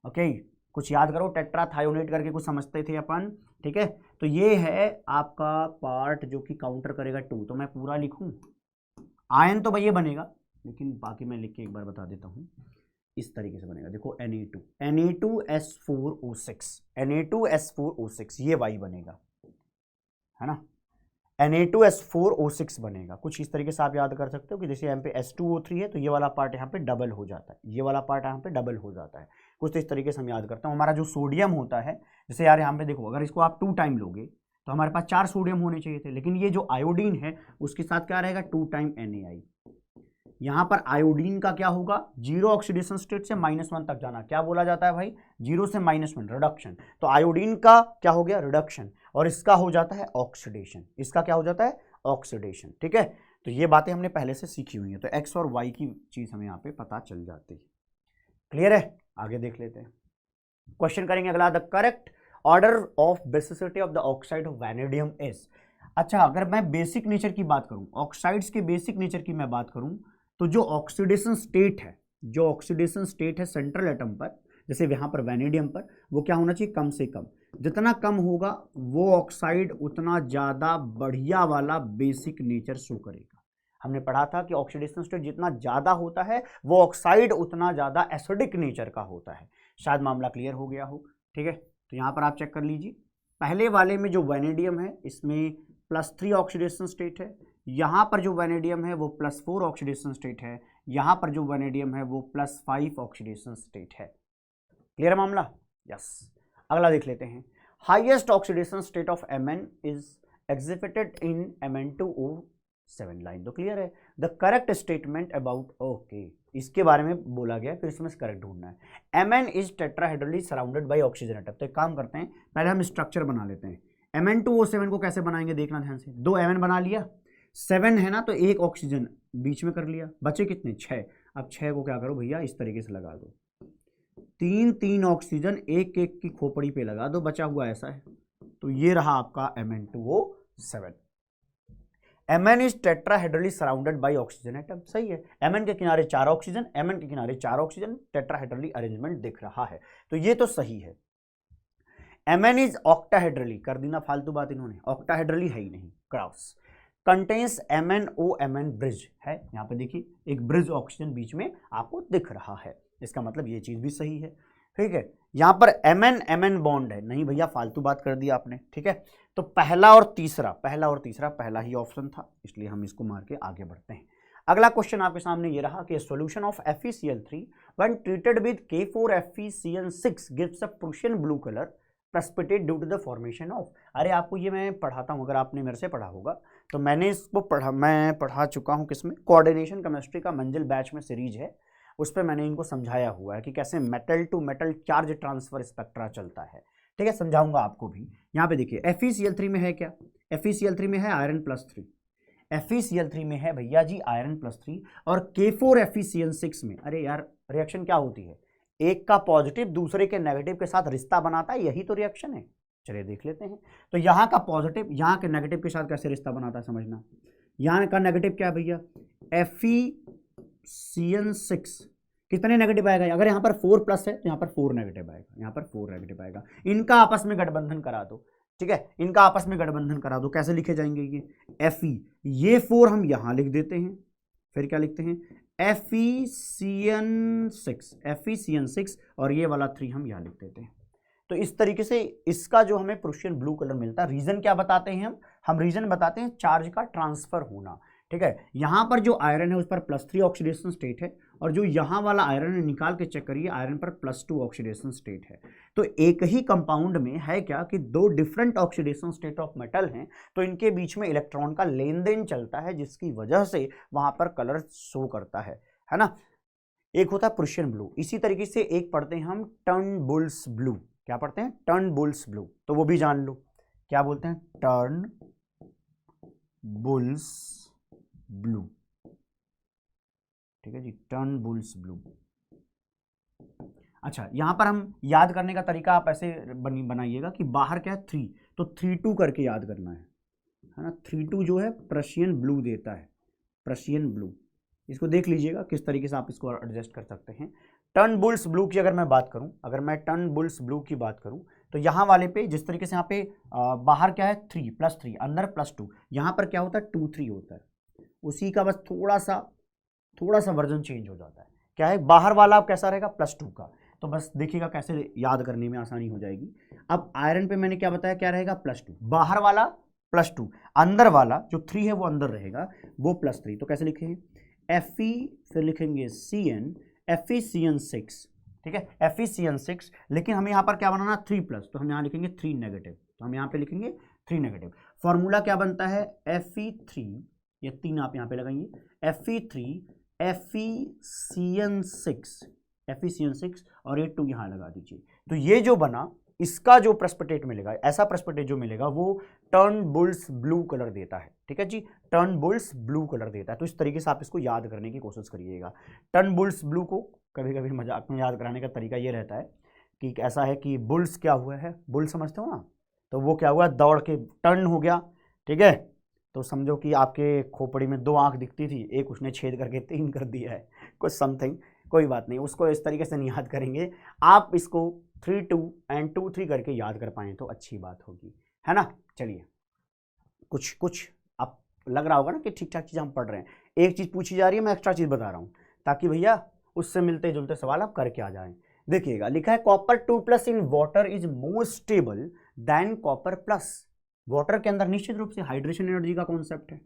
ओके, कुछ याद करो, टेट्राथायोनेट करके कुछ समझते थे अपन, ठीक है। तो ये है आपका पार्ट जो कि काउंटर करेगा 2। तो मैं पूरा लिखूं, आयन तो भैया बनेगा, लेकिन बाकी मैं लिख के एक बार बता देता हूं, इस तरीके से बनेगा। देखो Na2S4O6 ये Y बनेगा, है ना, Na2S4O6 बनेगा। कुछ इस तरीके से आप याद कर सकते हो कि जैसे यहाँ पे S2O3 है तो ये वाला पार्ट यहाँ पे डबल हो जाता है, ये वाला पार्ट यहाँ पे डबल हो जाता है। कुछ तो इस तरीके से हम याद करते हैं। हमारा जो सोडियम होता है, जैसे यार यहाँ पे देखो, अगर इसको आप 2 टाइम लोगे तो हमारे पास 4 सोडियम होने चाहिए थे, लेकिन ये जो आयोडीन है उसके साथ क्या रहेगा, 2 टाइम Na। यहाँ पर आयोडीन का क्या होगा, 0 ऑक्सीडेशन स्टेट से -1 तक जाना, क्या बोला जाता है भाई, 0 से -1 रिडक्शन। तो आयोडीन का क्या हो गया, रिडक्शन, और इसका हो जाता है ऑक्सीडेशन, इसका क्या हो जाता है, ऑक्सीडेशन, ठीक है। तो ये बातें हमने पहले से सीखी हुई है, तो एक्स और वाई की चीज हमें यहाँ पे पता चल जाती है। क्लियर है, आगे देख लेते हैं, क्वेश्चन करेंगे अगला, the correct order of basicity of the oxide of vanadium is. अच्छा, अगर मैं बेसिक नेचर की बात करूं, ऑक्साइड्स के बेसिक नेचर की मैं बात करूं, तो जो ऑक्सीडेशन स्टेट है सेंट्रल एटम पर, जैसे यहाँ पर वैनेडियम पर, वो क्या होना चाहिए, कम से कम। जितना कम होगा वो ऑक्साइड उतना ज़्यादा बढ़िया वाला बेसिक नेचर शो करेगा। हमने पढ़ा था कि ऑक्सीडेशन स्टेट जितना ज़्यादा होता है वो ऑक्साइड उतना ज़्यादा एसिडिक नेचर का होता है। शायद मामला क्लियर हो गया हो, ठीक है। तो यहाँ पर आप चेक कर लीजिए, पहले वाले में जो वैनेडियम है इसमें +3 ऑक्सीडेशन स्टेट है, यहाँ पर जो वैनेडियम है वो +4 ऑक्सीडेशन स्टेट है, यहाँ पर जो वैनेडियम है वो +5 ऑक्सीडेशन स्टेट है। क्लियर मामला, यस। अगला देख लेते हैं, highest oxidation state of Mn is exhibited in Mn2O7 line. तो क्लियर है, the correct statement about, okay, इसके बारे में बोला गया, फिर इसमें करेक्ट ढूंढना है। Mn is tetrahedrally surrounded by oxygen atom. तो एक काम करते हैं, पहले हम स्ट्रक्चर बना लेते हैं। Mn2O7 को कैसे बनाएंगे देखना ध्यान से, 2 Mn बना लिया, 7 है ना, तो एक ऑक्सीजन बीच में कर लिया, बचे कितने, 6। अब 6 को क्या करो भैया, इस तरीके से लगा दो, 3 ऑक्सीजन एक एक की खोपड़ी पे लगा दो, बचा हुआ ऐसा है। तो ये रहा आपका Mn2O7। Mn is tetrahedrally surrounded by oxygen atom, सही है। Mn के किनारे 4 ऑक्सीजन, Mn के किनारे 4 ऑक्सीजन, टेट्राहेड्रली अरेंजमेंट दिख रहा है, तो ये तो सही है। Mn इज ऑक्टाहेड्रली, कर दी ना फालतू बात इन्होंने, ऑक्टाहेड्रली है ही नहीं, क्रॉस कंटेन्स MnO-Mn ब्रिज है, यहाँ पे देखिए एक ब्रिज ऑक्सीजन बीच में आपको दिख रहा है, इसका मतलब ये चीज भी सही है, ठीक है। यहाँ पर Mn बॉन्ड है, नहीं भैया फालतू बात कर दी आपने, ठीक है। तो पहला और तीसरा पहला ही ऑप्शन था, इसलिए हम इसको मार के आगे बढ़ते हैं। अगला क्वेश्चन आपके सामने ये रहा कि solution of FeCl3 when treated with K4FeCN6 gives a Prussian blue colour precipitate due to the formation of. अरे आपको ये मैं पढ़ाता हूँ, अगर आपने मेरे से पढ़ा होगा तो मैंने इसको मैं पढ़ा चुका हूँ किसमें, कोऑर्डिनेशन केमिस्ट्री का मंजिल बैच में सीरीज है, उस पर मैंने इनको समझाया हुआ है कि कैसे metal to metal charge transfer spectra चलता है। ठीक है, समझाऊंगा आपको भी। यहाँ पे देखिए FeCl3 में है क्या, FeCl3 में है आयरन +3, FeCl3 में है भैया जी आयरन +3, और K4FeCN6 में, अरे यार रिएक्शन क्या होती है, एक का पॉजिटिव दूसरे के नेगेटिव के साथ रिश्ता बनाता है, यही तो रिएक्शन है। चलिए देख लेते हैं। तो यहाँ का पॉजिटिव यहाँ के नेगेटिव के साथ कैसे रिश्ता बनाता है समझना। यहाँ का नेगेटिव क्या है भैया, FeCN6 कितने नेगेटिव आएगा, अगर यहाँ पर 4+ है तो यहाँ पर 4 नेगेटिव आएगा, यहाँ पर 4 नेगेटिव आएगा। इनका आपस में गठबंधन करा दो, ठीक है, इनका आपस में गठबंधन करा दो। कैसे लिखे जाएंगे ये Fe, ये 4 हम यहाँ लिख देते हैं, फिर क्या लिखते हैं FeCN6 और ये वाला 3 हम यहाँ लिख देते हैं। तो इस तरीके से इसका जो हमें प्रूशियन ब्लू कलर मिलता है। रीजन क्या बताते हैं हम रीजन बताते हैं चार्ज का ट्रांसफर होना। ठीक है, यहाँ पर जो आयरन है उस पर +3 ऑक्सीडेशन स्टेट है, और जो यहाँ वाला आयरन है निकाल के चेक करिए, आयरन पर +2 ऑक्सीडेशन स्टेट है। तो एक ही कंपाउंड में है क्या कि 2 different oxidation state of metal हैं, तो इनके बीच में इलेक्ट्रॉन का लेन देन चलता है, जिसकी वजह से वहां पर कलर शो करता है ना। एक होता है प्रूशियन ब्लू, इसी तरीके से एक पढ़ते हैं हम टर्नबुल्स ब्लू। क्या पढ़ते हैं, टर्नबुल्स ब्लू, तो वो भी जान लो क्या बोलते हैं, टर्नबुल्स ब्लू। ठीक है जी, टर्नबुल्स ब्लू। अच्छा, यहां पर हम याद करने का तरीका आप ऐसे बनाइएगा कि बाहर क्या है 3, तो 3-2 करके याद करना है ना। 3-2 जो है प्रशियन ब्लू देता है, प्रशियन ब्लू। इसको देख लीजिएगा किस तरीके से आप इसको एडजस्ट कर सकते हैं। टर्नबुल्स ब्लू की अगर मैं बात करूं, अगर मैं टर्नबुल्स ब्लू की बात करूं, तो यहाँ वाले पे जिस तरीके से यहाँ पे बाहर क्या है 3 +3, अंदर +2, यहाँ पर क्या होता है 2-3 होता है, उसी का बस थोड़ा सा वर्जन चेंज हो जाता है। क्या है, बाहर वाला अब कैसा रहेगा +2 का, तो बस देखिएगा कैसे याद करने में आसानी हो जाएगी। अब आयरन पे मैंने क्या बताया, क्या रहेगा +2, बाहर वाला +2, अंदर वाला जो 3 है वो अंदर रहेगा, वो +3। तो कैसे लिखेंगे Fe, फिर लिखेंगे Cn, FeCN6। ठीक है, FeCN6, लेकिन हमें यहाँ पर क्या बनाना 3+, तो हम यहाँ लिखेंगे 3 नेगेटिव, तो हम यहाँ पे लिखेंगे 3 नेगेटिव। फॉर्मूला क्या बनता है Fe3, ये 3 आप यहाँ पे लगाएंगे, Fe3 FeCN6 और ये 2 यहाँ लगा दीजिए। तो ये जो बना, इसका जो प्रेसिपिटेट मिलेगा, ऐसा प्रेसिपिटेट जो मिलेगा वो टर्नबुल्स ब्लू कलर देता है। ठीक है जी, टर्नबुल्स ब्लू कलर देता है। तो इस तरीके से आप इसको याद करने की कोशिश करिएगा। टर्नबुल्स ब्लू को कभी कभी मजाक में याद कराने का तरीका ये रहता है कि ऐसा है कि बुल्स क्या हुआ है, बुल समझते हो ना, तो वो क्या हुआ, दौड़ के टर्न हो गया। ठीक है, तो समझो कि आपके खोपड़ी में 2 आंख दिखती थी, एक उसने छेद करके 3 कर दिया है, कुछ समथिंग, कोई बात नहीं, उसको इस तरीके से नहीं याद करेंगे आप, इसको 3-2 एंड 2-3 करके याद कर पाएँ तो अच्छी बात होगी, है ना। चलिए, कुछ अब लग रहा होगा ना कि ठीक ठाक चीज़ हम पढ़ रहे हैं। एक चीज़ पूछी जा रही है, मैं एक्स्ट्रा चीज़ बता रहा हूँ, ताकि भैया उससे मिलते जुलते सवाल आप करके आ जाएं। देखिएगा, लिखा है copper 2+ in water is more stable than copper plus. Water के अंदर निश्चित रूप से हाइड्रेशन एनर्जी का कॉन्सेप्ट है।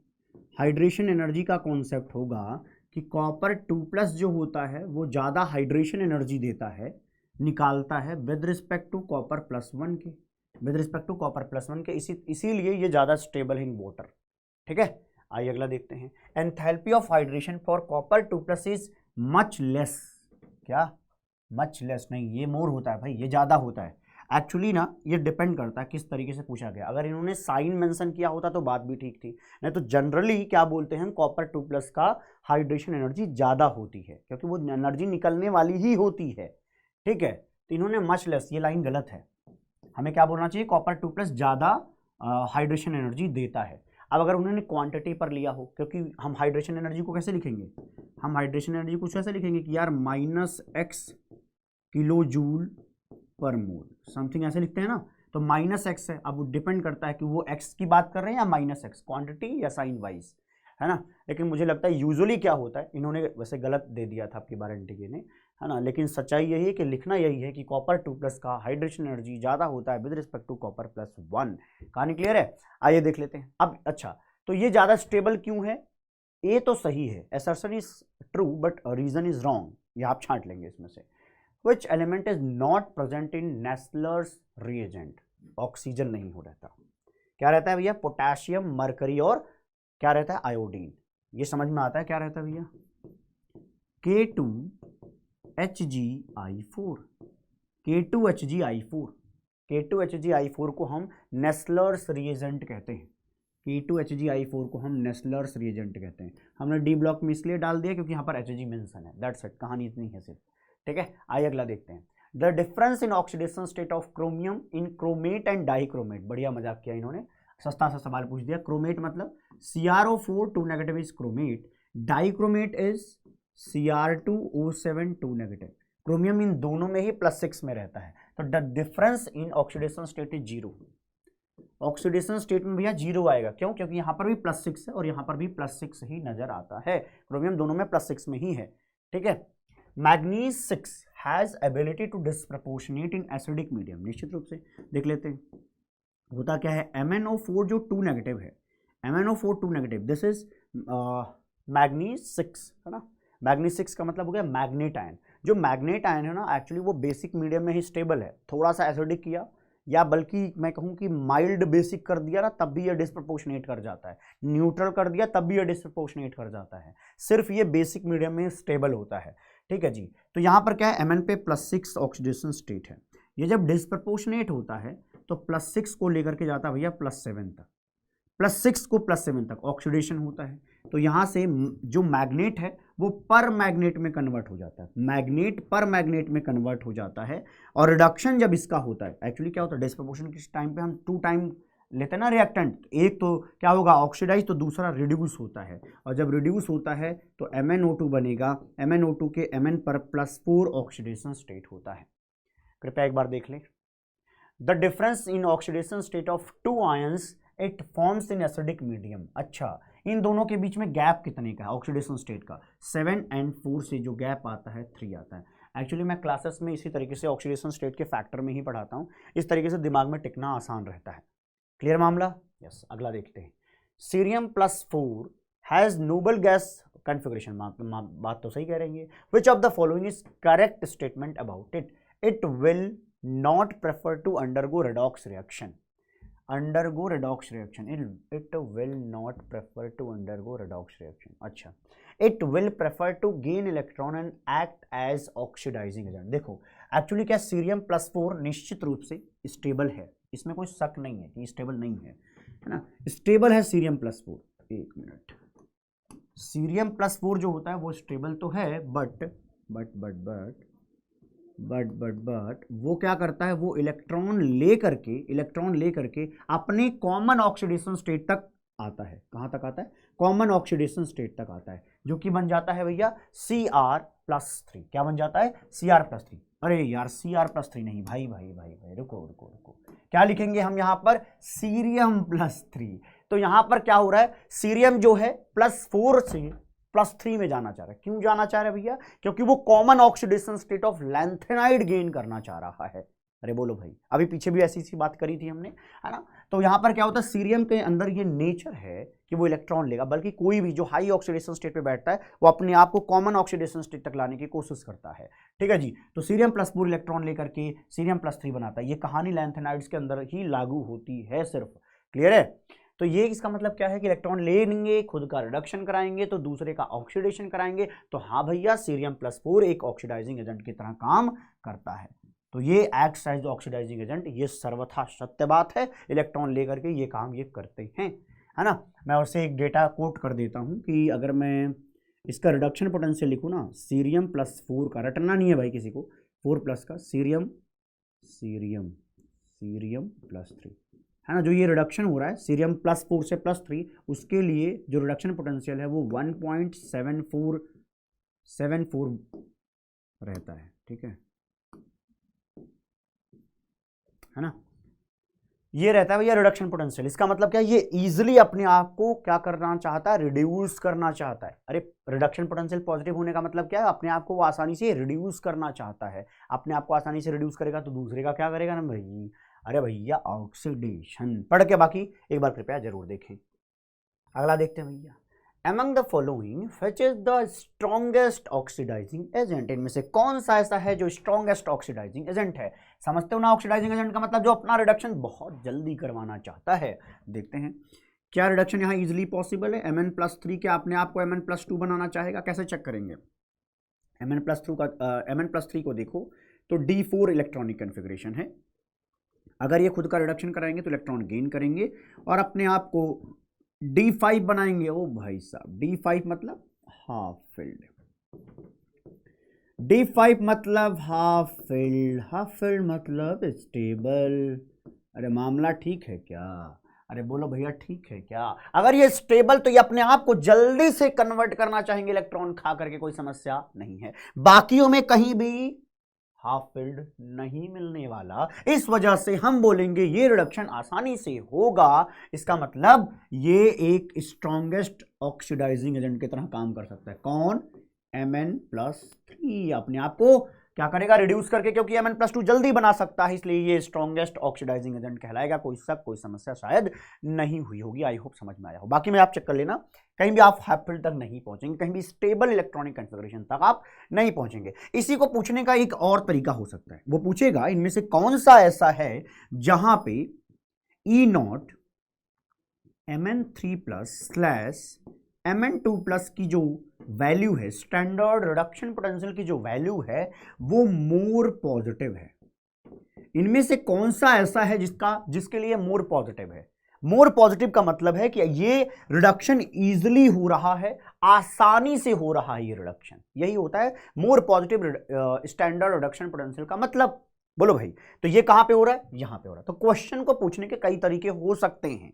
हाइड्रेशन एनर्जी का कॉन्सेप्ट होगा कि कॉपर 2+ जो होता है वो ज़्यादा हाइड्रेशन एनर्जी देता है, निकालता है विद रिस्पेक्ट टू कॉपर +1 के, विद रिस्पेक्ट टू कॉपर +1 के, इसीलिए ये ज़्यादा स्टेबल है इन वाटर। ठीक है, आइए अगला देखते हैं। Enthalpy of hydration for copper 2+ is much less. क्या, मच लेस नहीं, ये मोर होता है भाई, ये ज़्यादा होता है। एक्चुअली ना ये डिपेंड करता है किस तरीके से पूछा गया। अगर इन्होंने साइन मेंशन किया होता तो बात भी ठीक थी, नहीं तो जनरली क्या बोलते हैं, कॉपर 2+ का हाइड्रेशन एनर्जी ज़्यादा होती है, क्योंकि वो एनर्जी निकलने वाली ही होती है। ठीक है, तो इन्होंने मच लेस, ये लाइन गलत है, हमें क्या बोलना चाहिए, कॉपर 2+ ज़्यादा हाइड्रेशन एनर्जी देता है। अब अगर उन्होंने क्वांटिटी पर लिया हो, क्योंकि हम हाइड्रेशन एनर्जी को कैसे लिखेंगे, हम हाइड्रेशन एनर्जी को कैसे लिखेंगे कि यार -x किलो जूल पर मोल, समथिंग ऐसे लिखते हैं ना, तो -x है। अब वो डिपेंड करता है कि वो x की बात कर रहे हैं या -x, क्वांटिटी या साइन वाइज, है ना। लेकिन मुझे लगता है यूजुअली क्या होता है, इन्होंने वैसे गलत दे दिया था आपकी वारंटी ने, है ना, लेकिन सच्चाई यही है कि लिखना यही है कि कॉपर 2+ का हाइड्रेशन एनर्जी ज़्यादा होता है विद रिस्पेक्ट टू कॉपर +1। कहानी क्लियर है, आइए देख लेते हैं अब। अच्छा, तो ये ज़्यादा स्टेबल क्यों है, ए तो सही है, assertion is true but reason is wrong, ये आप छांट लेंगे इसमें से। Which element is not present in Nestler's reagent? Oxygen नहीं हो रहता, क्या रहता है भैया? पोटेशियम, मरकरी और क्या रहता है? आयोडीन। ये समझ में आता है क्या रहता है भैया? K2HgI4, K2HgI4, K2HgI4 को हम नेस्लर्स रिएजेंट कहते हैं, K2HgI4 को हम नेस्लर्स रिएजेंट कहते हैं। हमने डी ब्लॉक में इसलिए डाल दिया क्योंकि यहाँ पर Hg मेंशन है, दैट्स इट, कहानी इतनी है सिर्फ, ठीक है। आइए अगला देखते हैं। The difference in oxidation state of chromium in chromate and dichromate. बढ़िया मजाक किया इन्होंने, सस्ता सा सवाल पूछ दिया। क्रोमेट मतलब CrO4 2 negative is chromate, dichromate is Cr2O7 2 negative. Chromium इन दोनों में ही +6 में रहता है, तो the difference in oxidation state is 0। Oxidation state में भैया 0 आएगा, क्यों? क्योंकि यहाँ पर भी +6 है और यहाँ पर भी +6 ही नजर आता है, क्रोमियम दोनों में +6 में ही है, ठीक है। Manganese 6 has ability to disproportionate in acidic medium. निश्चित रूप से देख लेते हैं होता क्या है। MnO4 जो 2 नेगेटिव है, MnO4 2 negative, this is manganese 6, है ना। मैग्नीज 6 का मतलब हो गया मैग्नेट आयन। जो मैग्नेट आयन है ना, एक्चुअली वो बेसिक मीडियम में ही स्टेबल है, थोड़ा सा एसिडिक किया या बल्कि मैं कहूँ कि माइल्ड बेसिक कर दिया ना, तब भी ये डिस्प्रपोर्शनेट कर जाता है, न्यूट्रल कर दिया तब भी ये डिस्प्रपोर्शनेट कर जाता है, सिर्फ ये बेसिक मीडियम में स्टेबल होता है, ठीक है जी। तो यहाँ पर क्या है, Mn पे +6 ऑक्सीडेशन स्टेट है, ये जब डिस्प्रपोर्शनेट होता है तो +6 को लेकर के जाता है भैया +7 तक, +6 को +7 तक ऑक्सीडेशन होता है। तो यहाँ से जो मैग्नेट है वो पर मैग्नेट में कन्वर्ट हो जाता है, मैग्नेट पर मैग्नेट में कन्वर्ट हो जाता है। और रिडक्शन जब इसका होता है, एक्चुअली क्या होता है, डिस्प्रपोर्शन किस टाइम पे हम 2 टाइम लेते हैं ना रिएक्टेंट, एक तो क्या होगा ऑक्सीडाइज, तो दूसरा रिड्यूस होता है, और जब रिड्यूस होता है तो MnO2 बनेगा, MnO2 के Mn पर +4 ऑक्सीडेशन स्टेट होता है। कृपया एक बार देख लें। The difference in oxidation state of 2 ions it forms in acidic medium. अच्छा, इन दोनों के बीच में गैप कितने का है ऑक्सीडेशन स्टेट का? 7 और 4 से जो गैप आता है 3 आता है। एक्चुअली मैं क्लासेस में इसी तरीके से ऑक्सीडेशन स्टेट के फैक्टर में ही पढ़ाता हूँ, इस तरीके से दिमाग में टिकना आसान रहता है। क्लियर मामला? यस। अगला देखते हैं। Cerium +4 has noble gas configuration. बात तो सही कह रही है। Which of the following is correct statement about it? It will not prefer to undergo redox reaction. Undergo redox reaction, it will not prefer to undergo redox reaction. अच्छा, it will prefer to gain electron and act as oxidising agent. देखो actually क्या, cerium +4 निश्चित रूप से stable है, इसमें कोई शक नहीं है कि स्टेबल नहीं है, है ना, स्टेबल है सीरियम +4। एक मिनट, सीरियम +4 जो होता है वो स्टेबल तो है, बट वो क्या करता है, वो इलेक्ट्रॉन ले करके अपने कॉमन ऑक्सीडेशन स्टेट तक आता है। कहाँ तक आता है? कॉमन ऑक्सीडेशन स्टेट तक आता है, जो कि बन जाता है भैया Cr+3। क्या बन जाता है? Cr+3। अरे यार Cr+3 नहीं, भाई रुको, क्या लिखेंगे हम यहाँ पर? सीरियम +3। तो यहाँ पर क्या हो रहा है, सीरियम जो है +4 से +3 में जाना चाह रहा है। क्यों जाना चाह रहा है भैया? क्योंकि वो common oxidation state of lanthanide gain करना चाह रहा है। अरे बोलो भाई, अभी पीछे भी ऐसी सी बात करी थी हमने, है ना। तो यहाँ पर क्या होता है, सीरियम के अंदर ये नेचर है कि वो इलेक्ट्रॉन लेगा, बल्कि कोई भी जो हाई ऑक्सीडेशन स्टेट पे बैठता है वो अपने आप को कॉमन ऑक्सीडेशन स्टेट तक लाने की कोशिश करता है, ठीक है जी। तो सीरियम +4 इलेक्ट्रॉन लेकर के सीरियम +3 बनाता है। ये कहानी लैंथेनाइड्स के अंदर ही लागू होती है सिर्फ। क्लियर है? तो ये इसका मतलब क्या है कि इलेक्ट्रॉन लेंगे, खुद का रिडक्शन कराएंगे तो दूसरे का ऑक्सीडेशन कराएंगे। तो हाँ भैया, सीरियम +4 एक ऑक्सीडाइजिंग एजेंट की तरह काम करता है। तो ये एक्ट्स एज ऑक्सीडाइजिंग एजेंट, ये सर्वथा सत्य बात है। इलेक्ट्रॉन लेकर के ये काम ये करते हैं, है ना। मैं और से एक डेटा कोट कर देता हूँ कि अगर मैं इसका रिडक्शन पोटेंशियल लिखूँ ना, सीरियम +4 का, रटना नहीं है भाई किसी को, 4+ का सीरियम +3, है ना। जो ये रिडक्शन हो रहा है सीरियम +4 से +3, उसके लिए जो रिडक्शन पोटेंशियल है वो 1.74 रहता है, ठीक है ना। ये रहता है भैया रिडक्शन पोटेंशियल। इसका मतलब क्या है, ये इजीली अपने आप को क्या करना चाहता है, रिड्यूस करना चाहता है। अरे रिडक्शन पोटेंशियल पॉजिटिव होने का मतलब क्या है, अपने आप को वो आसानी से रिड्यूस करना चाहता है। अपने आप को आसानी से रिड्यूस करेगा तो दूसरे का क्या करेगा ना भाई, अरे भैया ऑक्सीडेशन। पढ़ के बाकी एक बार कृपया जरूर देखें। अगला देखते हैं भैया। Among the following, which is the strongest oxidizing agent? इनमें से कौन सा ऐसा है जो strongest oxidizing agent है? समझते हो ना, ऑक्सीडाइजिंग एजेंट का मतलब जो अपना रिडक्शन बहुत जल्दी करवाना चाहता है। देखते हैं क्या रिडक्शन यहाँ इजिली पॉसिबल है। Mn+3 के अपने आप को Mn+2 बनाना चाहेगा, कैसे चेक करेंगे? Mn+3 को देखो तो D4 इलेक्ट्रॉनिक कन्फिग्रेशन है। अगर ये खुद का रिडक्शन कराएंगे तो इलेक्ट्रॉन गेन करेंगे और अपने आप को D5 बनाएंगे। ओ भाई साहब, D5 मतलब हाफ फिल्ड, D5 मतलब हाफ फिल्ड, हाफ फिल्ड मतलब स्टेबल। अरे मामला ठीक है क्या? अरे बोलो भैया ठीक है क्या? अगर ये स्टेबल तो ये अपने आप को जल्दी से कन्वर्ट करना चाहेंगे इलेक्ट्रॉन खा करके, कोई समस्या नहीं है। बाकियों में कहीं भी हाफ फिल्ड नहीं मिलने वाला, इस वजह से हम बोलेंगे ये रिडक्शन आसानी से होगा। इसका मतलब ये एक स्ट्रॉन्गेस्ट ऑक्सीडाइजिंग एजेंट की तरह काम कर सकता है। कौन? Mn+3 अपने आप को क्या करेगा? रिड्यूस करके, क्योंकि Mn+2 जल्दी बना सकता है, इसलिए ये स्ट्रॉन्गेस्ट ऑक्सीडाइजिंग एजेंट कहलाएगा। कोई समस्या शायद नहीं हुई होगी। आई होप समझ में आया हो। बाकी में आप चेक कर लेना, कहीं भी आप हाफ फिल्ड तक नहीं पहुंचेंगे, कहीं भी स्टेबल इलेक्ट्रॉनिक कन्फिगरेशन तक आप नहीं पहुंचेंगे। इसी को पूछने का एक और तरीका हो सकता है, वो पूछेगा इनमें से कौन सा ऐसा है जहां पे E0 Mn3+/Mn2+ की जो वैल्यू है, स्टैंडर्ड रिडक्शन पोटेंशियल की जो वैल्यू है वो मोर पॉजिटिव है। इनमें से कौन सा ऐसा है जिसके लिए मोर पॉजिटिव है? मोर पॉजिटिव का मतलब है कि ये रिडक्शन इजीली हो रहा है, आसानी से हो रहा है ये रिडक्शन। यही होता है more positive standard reduction potential का मतलब। बोलो भाई, तो ये कहां पे हो रहा है? यहां पे हो रहा है। तो क्वेश्चन को पूछने के कई तरीके हो सकते हैं,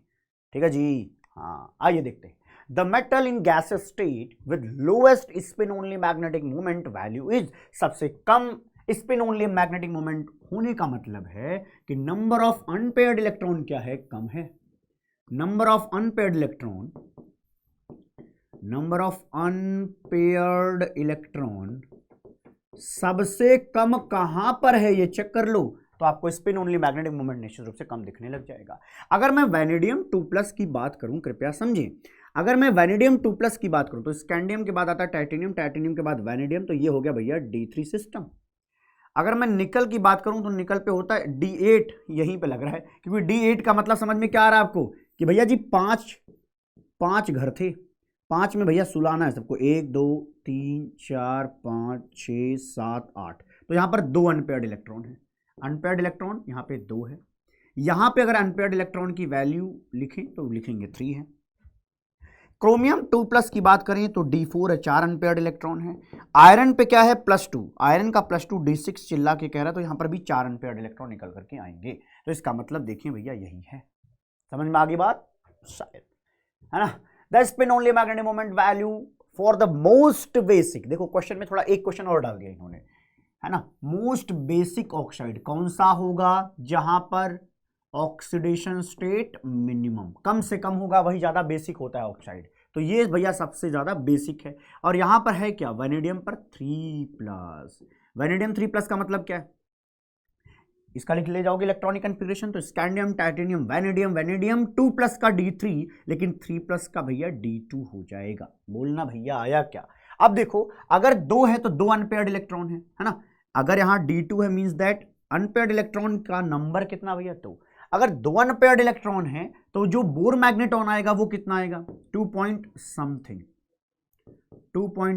ठीक है जी। हाँ, आइए देखते हैं। The metal in gaseous state with lowest spin only magnetic moment value is, सबसे कम स्पिन ओनली मैग्नेटिक मोमेंट होने का मतलब है कि नंबर ऑफ अनपेयर्ड इलेक्ट्रॉन क्या है? कम है। नंबर ऑफ अनपेयर्ड इलेक्ट्रॉन सबसे कम कहां पर है ये चेक कर लो, तो आपको स्पिन ओनली मैग्नेटिक मोमेंट निश्चित रूप से कम दिखने लग जाएगा। अगर मैं वैनेडियम 2+ की बात करूं, कृपया समझें, अगर मैं वैनेडियम 2+ की बात करूं तो स्कैंडियम के बाद आता है टाइटेनियम, टाइटेनियम के बाद वैनेडियम, तो ये हो गया भैया D3 सिस्टम। अगर मैं निकल की बात करूं तो निकल पे होता है D8, यहीं पे लग रहा है, क्योंकि D8 का मतलब समझ में क्या आ रहा है आपको कि भैया जी पांच घर थे, 5 में भैया सुलाना है सबको, 1 2 3 4 5 6 7 8, तो यहां पर 2 अनपेयर्ड इलेक्ट्रॉन है। अनपेयर्ड इलेक्ट्रॉन यहां पे 2 है। यहां पे अगर अनपेयर्ड इलेक्ट्रॉन की वैल्यू लिखें तो लिखेंगे 3 है। क्रोमियम 2+ की बात करें तो D4 है, 4 अनपेयर्ड इलेक्ट्रॉन है। आयरन पे क्या है? +2, आयरन का +2 D6 चिल्ला के कह रहा है, तो यहां पर भी 4 अनपेयर्ड इलेक्ट्रॉन निकल करके आएंगे। तो इसका मतलब देखिए भैया यही है। समझ में आ गई बात शायद, है ना? The spin only magnetic moment value for the most basic, देखो क्वेश्चन में थोड़ा एक क्वेश्चन और डाल दिया इन्होंने, है ना? मोस्ट बेसिक ऑक्साइड कौन सा होगा? जहां पर ऑक्सीडेशन स्टेट मिनिमम, कम से कम होगा वही ज्यादा बेसिक होता है ऑक्साइड। तो ये भैया सबसे ज्यादा बेसिक है। और यहां पर है क्या? वैनेडियम पर 3+। वैनेडियम 3+ का मतलब क्या है? इसका लिख ले जाओगे इलेक्ट्रॉनिक कन्फिग्रेशन, तो स्कैंडियम, टाइटेनियम, वैनेडियम, वैनेडियम 2+ का D3, लेकिन 3+ का भैया D2 हो जाएगा। बोलना भैया आया क्या? अब देखो, अगर 2 है तो 2 अनपेयर्ड इलेक्ट्रॉन है ना? अगर यहां D2 है मींस दैट अनपेयर्ड इलेक्ट्रॉन का नंबर कितना भैया? 2। अगर 2 अनपेयर्ड इलेक्ट्रॉन है तो जो बोर मैग्नेटॉन आएगा वो कितना आएगा? 2 पॉइंट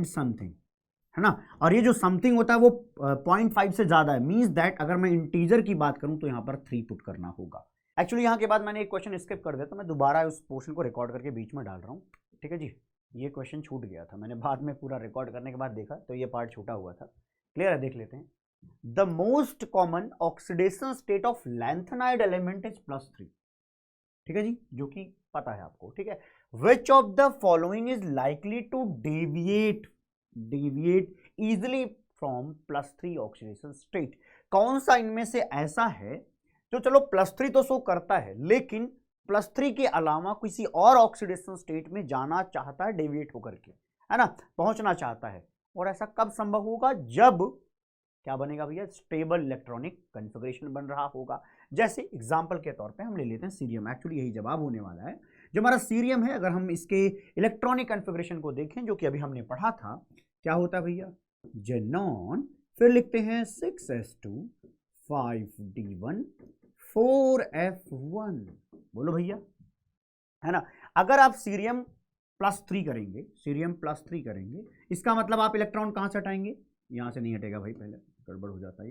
समथिंग, है ना? और ये जो समथिंग होता है वो 0.5 से ज्यादा है, मींस दैट अगर मैं इंटीजर की बात करूं तो यहां पर 3 पुट करना होगा। एक्चुअली यहां के बाद मैंने एक क्वेश्चन स्किप कर दिया, तो मैं दोबारा उस पोर्शन को रिकॉर्ड करके बीच में डाल रहा हूं, ठीक है जी। ये क्वेश्चन छूट गया था, मैंने बाद में पूरा रिकॉर्ड करने के बाद देखा तो ये पार्ट छूटा हुआ था। क्लियर है? देख लेते हैं। The most common oxidation state of lanthanide element is +3, ठीक है जी, जो कि पता है आपको, ठीक है। Which of the following is likely to deviate easily from +3 oxidation state? कौन सा इनमें से ऐसा है जो चलो +3 तो शो करता है, लेकिन +3 के अलावा किसी और ऑक्सीडेशन स्टेट में जाना चाहता है, डेविएट होकर के, है ना, पहुंचना चाहता है। और ऐसा कब संभव होगा? जब क्या बनेगा भैया? स्टेबल इलेक्ट्रॉनिक कन्फिगरेशन बन रहा होगा। जैसे एग्जांपल के तौर पे हम ले लेते हैं सीरियम, एक्चुअली यही जवाब होने वाला है। जो हमारा सीरियम है, अगर हम इसके इलेक्ट्रॉनिक कॉन्फ़िगरेशन को देखें जो कि अभी हमने पढ़ा था, क्या होता है भैया, जेनॉन, फिर लिखते हैं 6s2 5d1 4f1। बोलो भैया, है ना। अगर आप सीरियम +3 करेंगे, सीरियम +3 करेंगे, इसका मतलब आप इलेक्ट्रॉन कहां से हटाएंगे, यहां से नहीं हटेगा भाई, पहले गड़बड़ हो जाता है।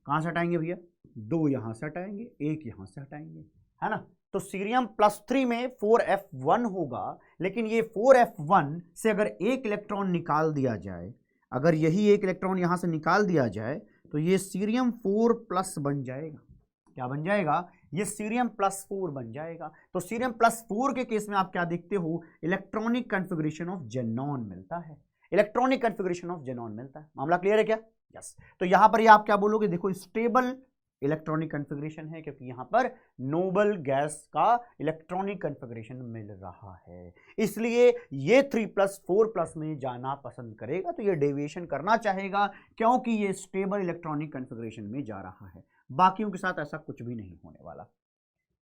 कहां से हटाएंगे भैया, 2 यहां से हटाएंगे, 1 यहां से हटाएंगे, है ना। तो सीरियम +3 में 4f1 होगा, लेकिन ये 4f1 से अगर एक इलेक्ट्रॉन निकाल दिया जाए, अगर यही एक इलेक्ट्रॉन यहां से निकाल दिया जाए तो ये सीरियम 4+ बन जाएगा। क्या बन जाएगा, ये सीरियम +4 बन जाएगा। तो सीरियम +4 के केस में आप क्या देखते हो, इलेक्ट्रॉनिक कॉन्फ़िगरेशन ऑफ जेनॉन मिलता है, इलेक्ट्रॉनिक कॉन्फ़िगरेशन ऑफ जेनॉन मिलता है। मामला क्लियर है क्या, यस। तो यहां पर ये आप क्या बोलोगे, देखो स्टेबल इलेक्ट्रॉनिक कॉन्फ़िगरेशन है, क्योंकि यहां पर नोबल गैस का इलेक्ट्रॉनिक कॉन्फ़िगरेशन मिल रहा है, इसलिए ये 3+4+ में जाना पसंद करेगा। तो ये डेविएशन करना चाहेगा क्योंकि ये स्टेबल इलेक्ट्रॉनिक कॉन्फ़िगरेशन में जा रहा है, बाकियों के साथ ऐसा कुछ भी नहीं होने वाला।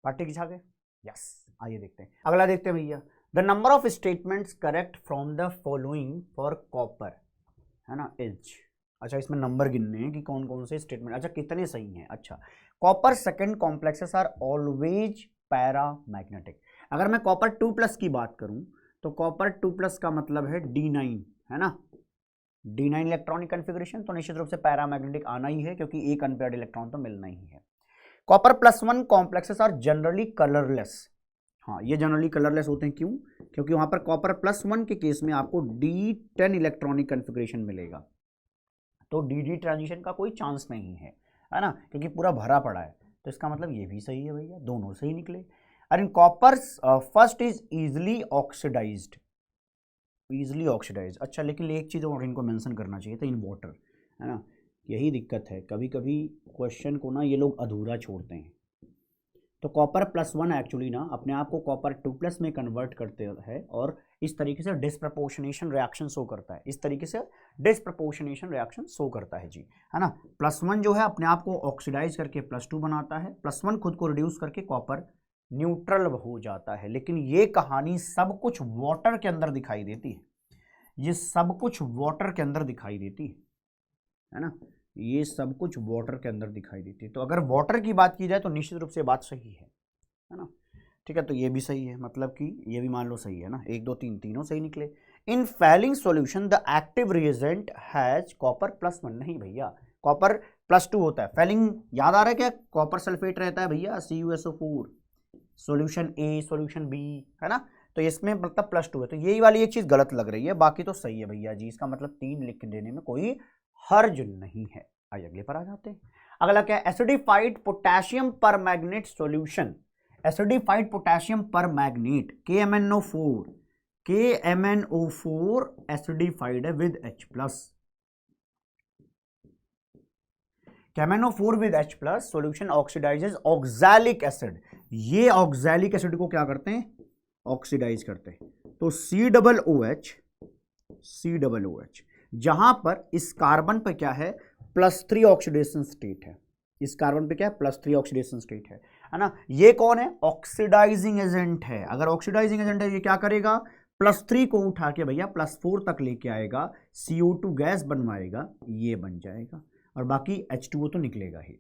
पार्टी की छागे, यस। आइए देखते हैं, अगला देखते हैं भैया, the number of statements correct from the following for copper, है ना, इज। अच्छा, इसमें नंबर गिनने हैं कि कौन कौन से स्टेटमेंट, अच्छा कितने सही हैं। अच्छा, copper second complexes are always paramagnetic. अगर मैं कॉपर 2+ की बात करूं तो कॉपर 2+ का मतलब है D9, है ना, D9 इलेक्ट्रॉनिक कॉन्फ़िगरेशन, तो निश्चित रूप से पैरामैग्नेटिक आना ही है, क्योंकि एक अनपेयर्ड इलेक्ट्रॉन तो मिलना ही है। Copper +1 complexes are generally colourless. हाँ, ये जनरली कलरलेस होते हैं, क्यों, क्योंकि वहां पर कॉपर +1 के केस में आपको D10 इलेक्ट्रॉनिक कॉन्फ़िगरेशन मिलेगा, तो DD ट्रांजिशन का कोई चांस नहीं है ना, क्योंकि पूरा भरा पड़ा है। तो इसका मतलब ये भी सही है भैया, दोनों सही निकले। और इन copper first is easily oxidized, easily oxidize. अच्छा, लेकिन एक चीज़ और इनको मेंशन करना चाहिए था, इन वाटर, है ना। यही दिक्कत है, कभी कभी क्वेश्चन को ना ये लोग अधूरा छोड़ते हैं। तो कॉपर +1 एक्चुअली ना अपने आप को कॉपर 2+ में कन्वर्ट करते हैं, और इस तरीके से डिस्प्रपोर्शनेशन रिएक्शन शो करता है, इस तरीके से डिस्प्रपोर्शनेशन रिएक्शन शो करता है जी, है ना। +1 जो है अपने आप को ऑक्सीडाइज करके +2 बनाता है, +1 खुद को रिड्यूस करके कॉपर न्यूट्रल हो जाता है। लेकिन ये कहानी सब कुछ वाटर के अंदर दिखाई देती है, ये सब कुछ वाटर के अंदर दिखाई देती है ना, ये सब कुछ वाटर के अंदर दिखाई देती है। तो अगर वाटर की बात की जाए तो निश्चित रूप से बात सही है ना। ठीक है, तो ये भी सही है, मतलब कि ये भी मान लो सही है ना, 1 2 3 तीनों सही निकले। In Fehling solution the active reagent has copper +1, नहीं भैया, कॉपर +2 होता है। फैलिंग याद आ रहा है क्या, कॉपर सल्फेट रहता है भैया, CuSO4, solution A, solution B, है ना। तो इसमें मतलब +2 है, तो यही वाली एक चीज गलत लग रही है, बाकी तो सही है भैया जी। इसका मतलब 3 लिख देने में कोई हर्ज नहीं है। आइए अगले पर आ जाते हैं। अगला क्या है, acidified potassium permanganate solution, acidified potassium permanganate KMnO4, KMnO4 acidified है with H+, KMnO4 with H+, solution oxidises oxalic acid. ये ऑक्सैलिक एसिड को क्या करते हैं, ऑक्सीडाइज करते हैं। तो COOH, जहां पर इस कार्बन पर क्या है, +3 ऑक्सीडेशन स्टेट है, इस कार्बन पे क्या है, +3 ऑक्सीडेशन स्टेट है ना। ये कौन है, ऑक्सीडाइजिंग एजेंट है। अगर ऑक्सीडाइजिंग एजेंट है, ये क्या करेगा, +3 को उठा के भैया +4 तक लेके आएगा, CO2 गैस बनवाएगा, ये बन जाएगा, और बाकी H2O तो निकलेगा ही।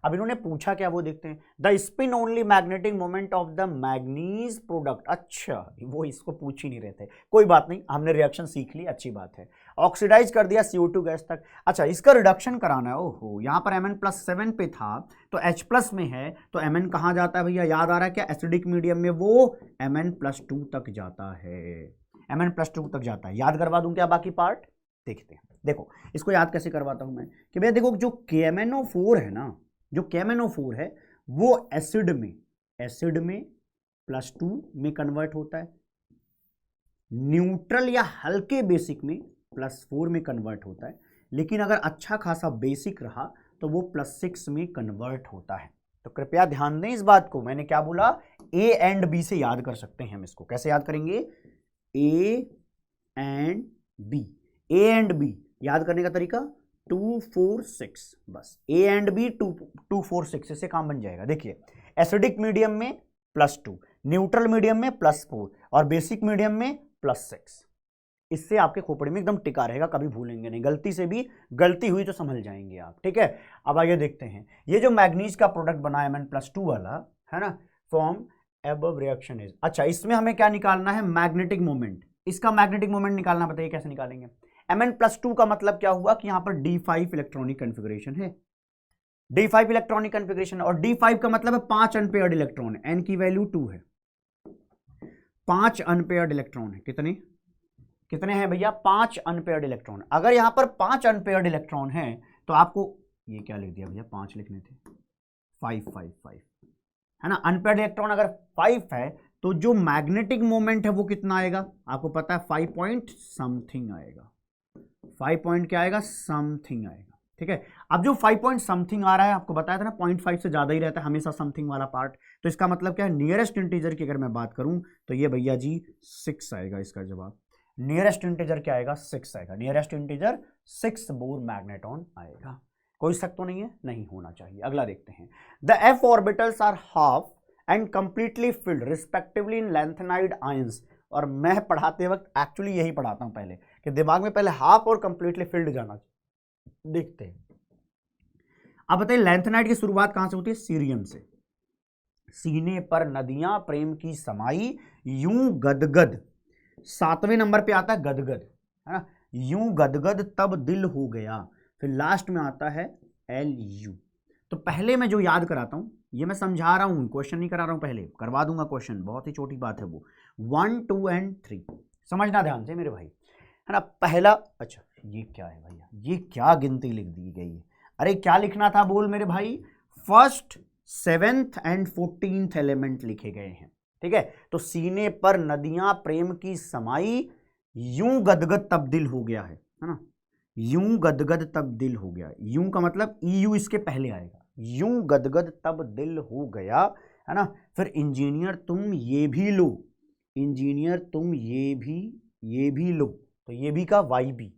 अब इन्होंने पूछा क्या, वो देखते हैं। The spin only magnetic moment of the manganese product. अच्छा, वो इसको पूछ ही नहीं रहे थे, कोई बात नहीं, हमने रिएक्शन सीख ली, अच्छी बात है। ऑक्सीडाइज कर दिया CO2 गैस तक। अच्छा, इसका रिडक्शन कराना है, ओहो, यहाँ पर Mn+7 पे था तो H+ में है, तो Mn कहाँ जाता है भैया, याद आ रहा है क्या, एसिडिक मीडियम में वो Mn+2 तक जाता है, Mn+2 तक जाता है। याद करवा दूं क्या बाकी पार्ट, देखते हैं। देखो इसको याद कैसे करवाता हूं मैं, कि भैया देखो जो KMnO4 है ना, जो KMnO4 है वो एसिड में +2 में कन्वर्ट होता है, न्यूट्रल या हल्के बेसिक में +4 में कन्वर्ट होता है, लेकिन अगर अच्छा खासा बेसिक रहा तो वो +6 में कन्वर्ट होता है। तो कृपया ध्यान दें इस बात को, मैंने क्या बोला, A एंड B से याद कर सकते हैं हम इसको। कैसे याद करेंगे, A एंड B याद करने का तरीका 2 4 6, बस A एंड B 2 4 6 से काम बन जाएगा। देखिए एसिडिक मीडियम में +2, न्यूट्रल मीडियम में +4 और बेसिक मीडियम में +6। इससे आपके खोपड़ी में एकदम टिका रहेगा, कभी भूलेंगे नहीं, गलती से भी गलती हुई तो संभल जाएंगे आप, ठीक है। अब आइए देखते हैं, ये जो मैग्नीज का प्रोडक्ट बना Mn+2 वाला है ना, फॉर्म एबव रिएक्शन इज, अच्छा इसमें हमें क्या निकालना है, मैग्नेटिक मोमेंट। इसका मैग्नेटिक मोमेंट निकालना, बताइए कैसे निकालेंगे। Mn+2 का मतलब क्या हुआ कि यहां पर D5 इलेक्ट्रॉनिक कन्फिग्रेशन है, D5 इलेक्ट्रॉनिक कन्फिग्रेशन, और D5 का मतलब है 5 अनपेयर्ड इलेक्ट्रॉन, N की वैल्यू 2 है, 5 अनपेयर्ड इलेक्ट्रॉन है, कितने हैं भैया, 5 अनपेयर्ड इलेक्ट्रॉन। अगर यहां पर 5 अनपेयर्ड इलेक्ट्रॉन हैं तो आपको ये क्या लिख दिया भैया, 5 लिखने थे, 5 5 5 है ना। अनपेयर्ड इलेक्ट्रॉन अगर 5 है तो जो मैग्नेटिक मोमेंट है वो कितना आएगा, आपको पता है 5 पॉइंट समथिंग आएगा, 5 पॉइंट क्या आएगा, समथिंग आएगा, ठीक है। अब जो 5 पॉइंट समथिंग आ रहा है, आपको बताया था ना 0.5 से ज्यादा ही रहता है हमेशा समथिंग वाला पार्ट, तो इसका मतलब क्या है, नियरेस्ट इंटीजर की अगर मैं बात करूं तो ये भैया जी 6 आएगा इसका जवाब। नियरेस्ट इंटीजर क्या आएगा, 6 आएगा, नियरेस्ट इंटीजर 6 बोर मैग्नेटॉन आएगा। कोई शक तो नहीं है, नहीं होना चाहिए। अगला देखते हैं, the f orbitals are half and completely filled respectively in lanthanide ions. और मैं पढ़ाते वक्त एक्चुअली यही पढ़ाता हूं पहले, कि दिमाग में पहले हाफ और कंप्लीटली फिल्ड जाना चाहिए। देखते हैं, अब बताइए लैंथेनाइड की शुरुआत कहां से होती है, सीरियम से। सीने पर नदियां प्रेम की समाई यूं गदगद, 7वें नंबर पे आता है गदगद, है ना, यूं गदगद तब दिल हो गया, फिर लास्ट में आता है LU। तो पहले मैं जो याद कराता हूं, ये मैं समझा रहा हूं, क्वेश्चन नहीं करा रहा हूं, पहले करवा दूंगा क्वेश्चन, बहुत ही छोटी बात है वो। 1 2 एंड 3 समझना ध्यान से मेरे भाई, है ना। पहला, अच्छा ये क्या है भैया, ये क्या गिनती लिख दी गई है, अरे क्या लिखना था बोल मेरे भाई, first 7th and 14th element लिखे गए हैं, ठीक है। तो सीने पर नदियां प्रेम की समाई यूं गदगद तब दिल हो गया है ना, यूं गदगद तब दिल हो गया, यूं का मतलब EU इसके पहले आएगा, यूं गदगद तब दिल हो गया, है ना। फिर इंजीनियर तुम ये भी लो, इंजीनियर तुम ये भी लो, तो ये भी का YB,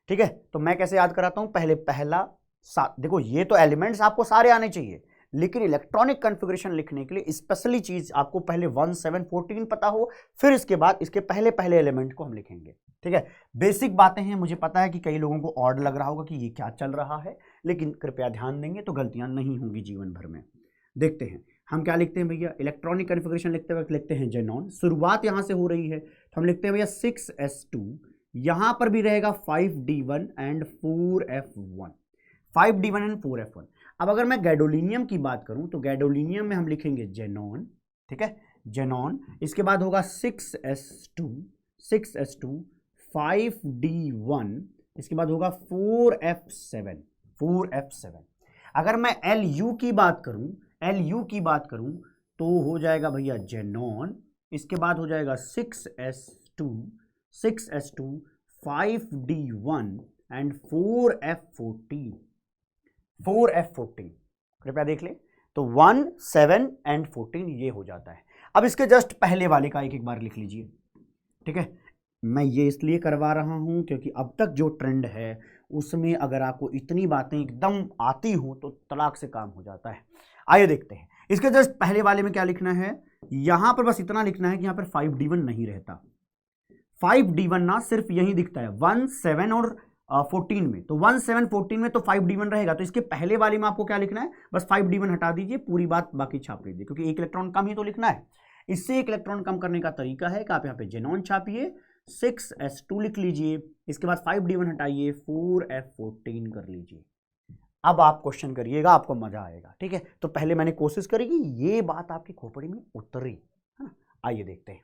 ठीक है। तो मैं कैसे याद कराता हूं, पहले पहला देखो ये तो एलिमेंट्स आपको सारे आने चाहिए, लेकिन इलेक्ट्रॉनिक कॉन्फ़िगरेशन लिखने के लिए स्पेशली चीज आपको पहले 1 7 14 पता हो, फिर इसके बाद इसके पहले पहले एलिमेंट को हम लिखेंगे, ठीक है। बेसिक बातें हैं, मुझे पता है कि कई लोगों को ऑड लग रहा होगा कि ये क्या चल रहा है, लेकिन कृपया ध्यान देंगे तो गलतियां नहीं होंगी जीवन भर में। देखते हैं हम क्या लिखते हैं भैया, इलेक्ट्रॉनिक कॉन्फ़िगरेशन लिखते वक्त लिखते हैं जेनॉन, शुरुआत यहां से हो रही है तो हम लिखते हैं भैया 6s2, यहां पर भी रहेगा 5d1 and 4f1, 5d1 and 4f1। अब अगर मैं गैडोलिनियम की बात करूं तो गैडोलिनियम में हम लिखेंगे जेनॉन, ठीक है, जेनॉन, इसके बाद होगा 6s2, 5d1, इसके बाद होगा 4f7, 4f7। अगर मैं LU की बात करूं, LU की बात करूं तो हो जाएगा भैया जेनॉन, इसके बाद हो जाएगा 6s2, 5d1 and 4f14, 4f14, कृपया देख ले, तो 1 7 एंड 14 ये हो जाता है। अब इसके जस्ट पहले वाले का एक एक बार लिख लीजिए, ठीक है। मैं ये इसलिए करवा रहा हूं क्योंकि अब तक जो ट्रेंड है उसमें अगर आपको इतनी बातें एकदम आती हो तो तलाक से काम हो जाता है। आइए देखते हैं, इसके जस्ट पहले वाले में क्या लिखना है, यहां पर बस इतना लिखना है कि यहां पर 5d1 नहीं रहता, 5d1 ना सिर्फ यही दिखता है 1 7 और 14 में, तो 1 7 14 में तो 5d1 रहेगा, तो इसके पहले वाले में आपको क्या लिखना है, बस 5d1 हटा दीजिए, पूरी बात बाकी छाप लीजिए, क्योंकि एक इलेक्ट्रॉन कम ही तो लिखना है। इससे एक इलेक्ट्रॉन कम करने का तरीका है कि आप यहाँ पे जेनॉन छापिए, 6s2 लिख लीजिए, इसके बाद 5d1 हटाइए, 4f14 कर लीजिए। अब आप क्वेश्चन करिएगा, आपको मजा आएगा, ठीक है। तो पहले मैंने कोशिश करी कि ये बात आपकी खोपड़ी में उतरी, है ना। आइए देखते हैं,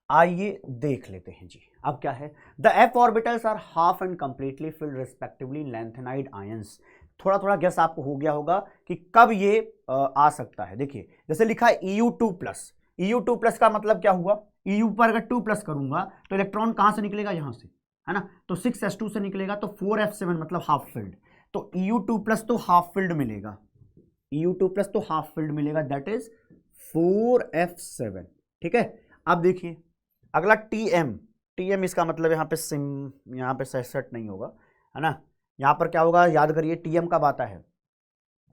आइए देख लेते हैं जी। अब क्या है, the f orbitals are half and completely filled respectively lanthanide ions. थोड़ा थोड़ा गेस आपको हो गया होगा कि कब ये आ सकता है। देखिए जैसे लिखा है EU2+, EU2+ का मतलब क्या हुआ, EU पर अगर 2+ करूंगा तो इलेक्ट्रॉन कहां से निकलेगा, यहां से, है ना, तो 6s2 से निकलेगा, तो 4f7 मतलब हाफ फिल्ड, तो EU2+ तो हाफ फिल्ड मिलेगा, EU2+ तो हाफ फिल्ड मिलेगा, दैट इज 4f7, ठीक है। अब देखिए अगला TM, इसका मतलब यहाँ पे यहाँ पे सेट नहीं होगा, है ना। यहाँ पर क्या होगा, याद करिए TM कब आता है,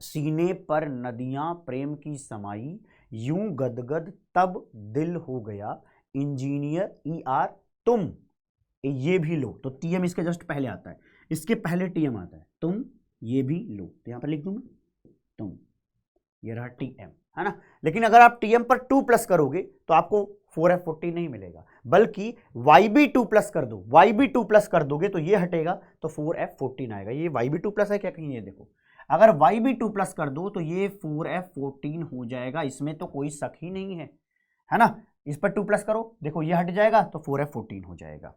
सीने पर नदियां प्रेम की समाई यूं गदगद तब दिल हो गया इंजीनियर ER तुम, ये भी लो। तो TM इसके जस्ट पहले आता है, इसके पहले TM आता है, तुम ये भी लो। तो यहां पर लिख दूं मैं तुम, ये रहा TM, है ना। लेकिन अगर आप TM पर 2 प्लस करोगे तो आपको 4F14 नहीं मिलेगा, बल्कि YB2 प्लस कर दो, YB2 प्लस कर दोगे तो ये हटेगा तो 4F14 आएगा। ये YB2 प्लस है क्या कहीं, ये देखो, अगर YB2 प्लस कर दो तो ये 4F14 हो जाएगा, इसमें तो कोई शक ही नहीं है ना। इस पर 2 प्लस करो, देखो ये हट जाएगा तो 4F14 हो जाएगा।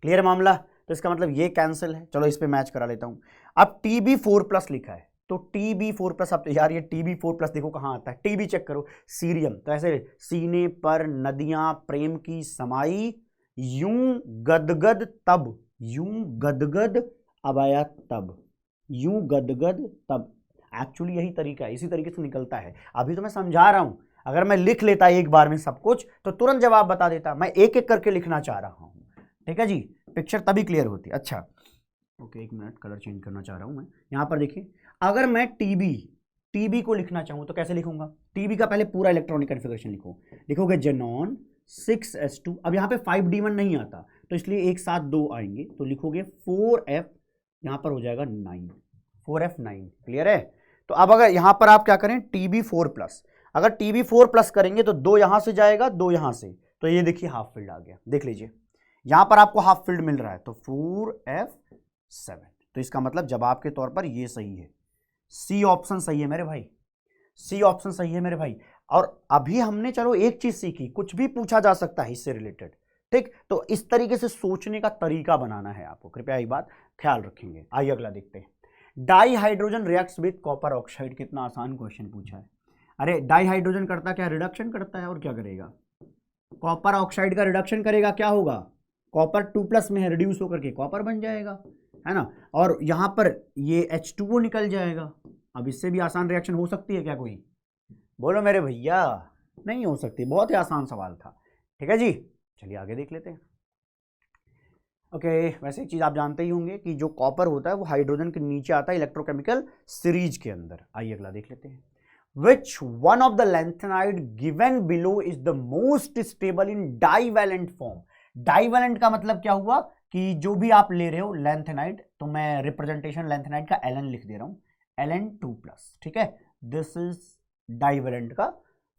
क्लियर मामला। तो इसका मतलब ये कैंसिल है। चलो इस पे मैच करा लेता हूं। अब TB4 प्लस लिखा है तो TB4 प्लस, अब तो यार ये TB4 प्लस देखो कहां आता है, TB चेक करो, सीरियम। तो ऐसे सीने पर नदियां प्रेम की समाई, यूं गदगद तब, यूं गदगद, अब आया तब, यूं गदगद तब। एक्चुअली यही तरीका है, इसी तरीके से निकलता है। अभी तो मैं समझा रहा हूं, अगर मैं लिख लेता एक बार में सब कुछ तो तुरंत जवाब बता देता। मैं एक एक करके लिखना चाह रहा हूं, ठीक है जी, पिक्चर तभी क्लियर होती। अच्छा ओके, एक मिनट, कलर चेंज करना चाह रहा हूं मैं। यहां पर देखिए, अगर मैं TB को लिखना चाहूं तो कैसे लिखूंगा? TB का पहले पूरा इलेक्ट्रॉनिक कॉन्फ़िगरेशन लिखो, लिखोगे जेनॉन 6s2। अब यहां पे 5D1 नहीं आता तो इसलिए एक साथ 2 आएंगे, तो लिखोगे 4F, यहां पर हो जाएगा 9, 4F9। क्लियर है। तो अब अगर यहां पर आप क्या करें, TB4 प्लस, अगर TB4 प्लस करेंगे तो 2 यहां से जाएगा, 2 यहां से, तो ये देखिए हाफ फील्ड आ गया। देख लीजिए यहां पर आपको हाफ फील्ड मिल रहा है, तो 4F7। तो इसका मतलब जवाब के तौर पर ये सही है, सी ऑप्शन सही है मेरे भाई, सी ऑप्शन सही है मेरे भाई। और अभी हमने चलो एक चीज सीखी, कुछ भी पूछा जा सकता है इससे रिलेटेड, ठीक। तो इस तरीके से सोचने का तरीका बनाना है आपको, कृपया ये बात ख्याल रखेंगे। आइए अगला देखते हैं। Di hydrogen reacts with copper oxide. कितना आसान क्वेश्चन पूछा है। अरे डाई हाइड्रोजन करता क्या, रिडक्शन करता है, और क्या करेगा, कॉपर ऑक्साइड का रिडक्शन करेगा। क्या होगा, कॉपर 2 प्लस में है, रिड्यूस होकर के कॉपर बन जाएगा, है ना। और यहां पर ये H2O निकल जाएगा। अब इससे भी आसान रिएक्शन हो सकती है क्या कोई, बोलो मेरे भैया? नहीं हो सकती, बहुत ही आसान सवाल था, ठीक है जी। चलिए आगे देख लेते हैं। ओके, वैसे एक चीज आप जानते ही होंगे कि जो कॉपर होता है वो हाइड्रोजन के नीचे आता है इलेक्ट्रोकेमिकल सीरीज के अंदर। आइए अगला देख लेते हैं। Which one of the lanthanide given below is the most stable in divalent form? Divalent का मतलब क्या हुआ कि जो भी आप ले रहे हो लैंथेनाइड, तो मैं रिप्रेजेंटेशन लैंथेनाइड का Ln लिख दे रहा हूं, Ln2+, ठीक है। दिस इज डाइवेलेंट का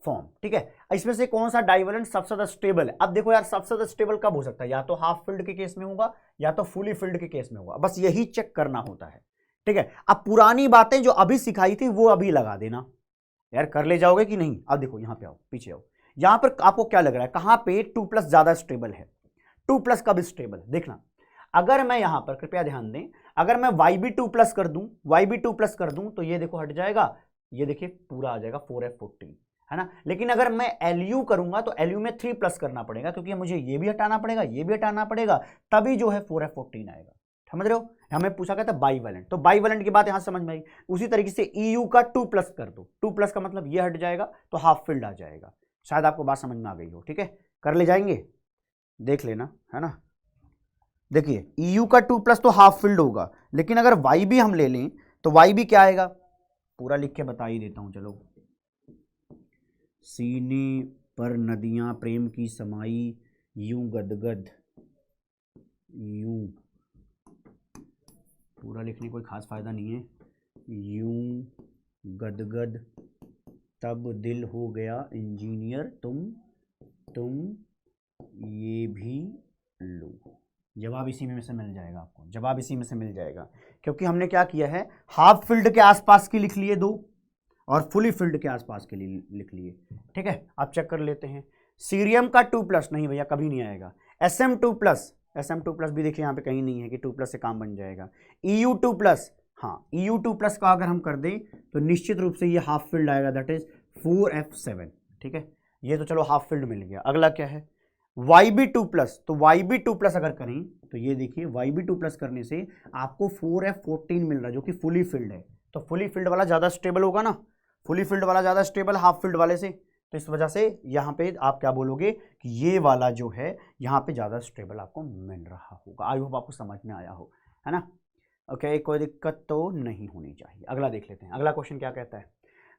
फॉर्म, ठीक है। इसमें से कौन सा डाइवेलेंट सबसे ज्यादा स्टेबल है? अब देखो यार, सबसे ज्यादा स्टेबल कब हो सकता है, या तो हाफ फिल्ड के केस में होगा या तो फुली फिल्ड के केस में होगा, बस यही चेक करना होता है, ठीक है। अब पुरानी बातें जो अभी सिखाई थी वो अभी लगा देना यार, कर ले जाओगे कि नहीं। अब देखो यहां पे आओ, पीछे आओ, यहां पर आपको क्या लग रहा है, कहां पे 2+ ज्यादा स्टेबल है? 2+ कब स्टेबल है देखना। अगर मैं यहां पर, कृपया ध्यान दें, अगर मैं YB2+ कर दूं, YB2+ कर दूं तो ये देखो हट जाएगा, ये देखिए पूरा आ जाएगा 4F14, है ना। लेकिन अगर मैं LU करूंगा तो LU में 3+ करना पड़ेगा, क्योंकि मुझे ये भी हटाना पड़ेगा, ये भी हटाना पड़ेगा, तभी जो है 4F14 आएगा। समझ रहे हो। हमें पूछा गया था बाईवेलेंट, तो बाईवेलेंट की बात यहां समझ में आई। उसी तरीके से EU का 2+ कर दो, 2+ का मतलब ये हट जाएगा तो हाफ फील्ड आ जाएगा। शायद आपको बात समझ में आ गई हो, ठीक है। कर ले जाएंगे, देख लेना, है ना। देखिए EU का 2+ तो हाफ फील्ड होगा, लेकिन अगर YB हम ले लें तो YB क्या आएगा, पूरा लिख के बता ही देता हूं चलो। सीने पर नदियां प्रेम की समाई, यूं गदगद, यूं, पूरा लिखने कोई खास फायदा नहीं है, यूं गदगद तब दिल हो गया इंजीनियर तुम ये भी लो। जवाब इसी में से मिल जाएगा आपको, जवाब इसी में से मिल जाएगा, क्योंकि हमने क्या किया है, हाफ फील्ड के आसपास की लिख लिए 2 और फुली फील्ड के आसपास के लिए लिख लिए, ठीक है। आप चेक कर लेते हैं। सीरियम का 2+ नहीं भैया, कभी नहीं आएगा। SM2+ भी देखिए यहाँ पे कहीं नहीं है कि 2+ से काम बन जाएगा। EU2+, हाँ EU2+ का अगर हम कर दें तो निश्चित रूप से ये हाफ फील्ड आएगा, दैट इज 4F7, ठीक है। ये तो चलो हाफ फील्ड मिल गया। अगला क्या है, YB2+, तो YB2+ अगर करें तो ये देखिए YB2+ करने से आपको 4F14 मिल रहा है, जो कि फुली फील्ड है। तो फुली फील्ड वाला ज्यादा स्टेबल होगा ना, फुली फील्ड वाला ज्यादा स्टेबल हाफ फील्ड वाले से, तो इस वजह से यहाँ पे आप क्या बोलोगे कि ये वाला जो है यहाँ पे ज्यादा स्टेबल आपको मिल रहा होगा। आई होप आपको समझ में आया हो, है ना। ओके, कोई दिक्कत तो नहीं होनी चाहिए। अगला देख लेते हैं। अगला क्वेश्चन क्या कहता है,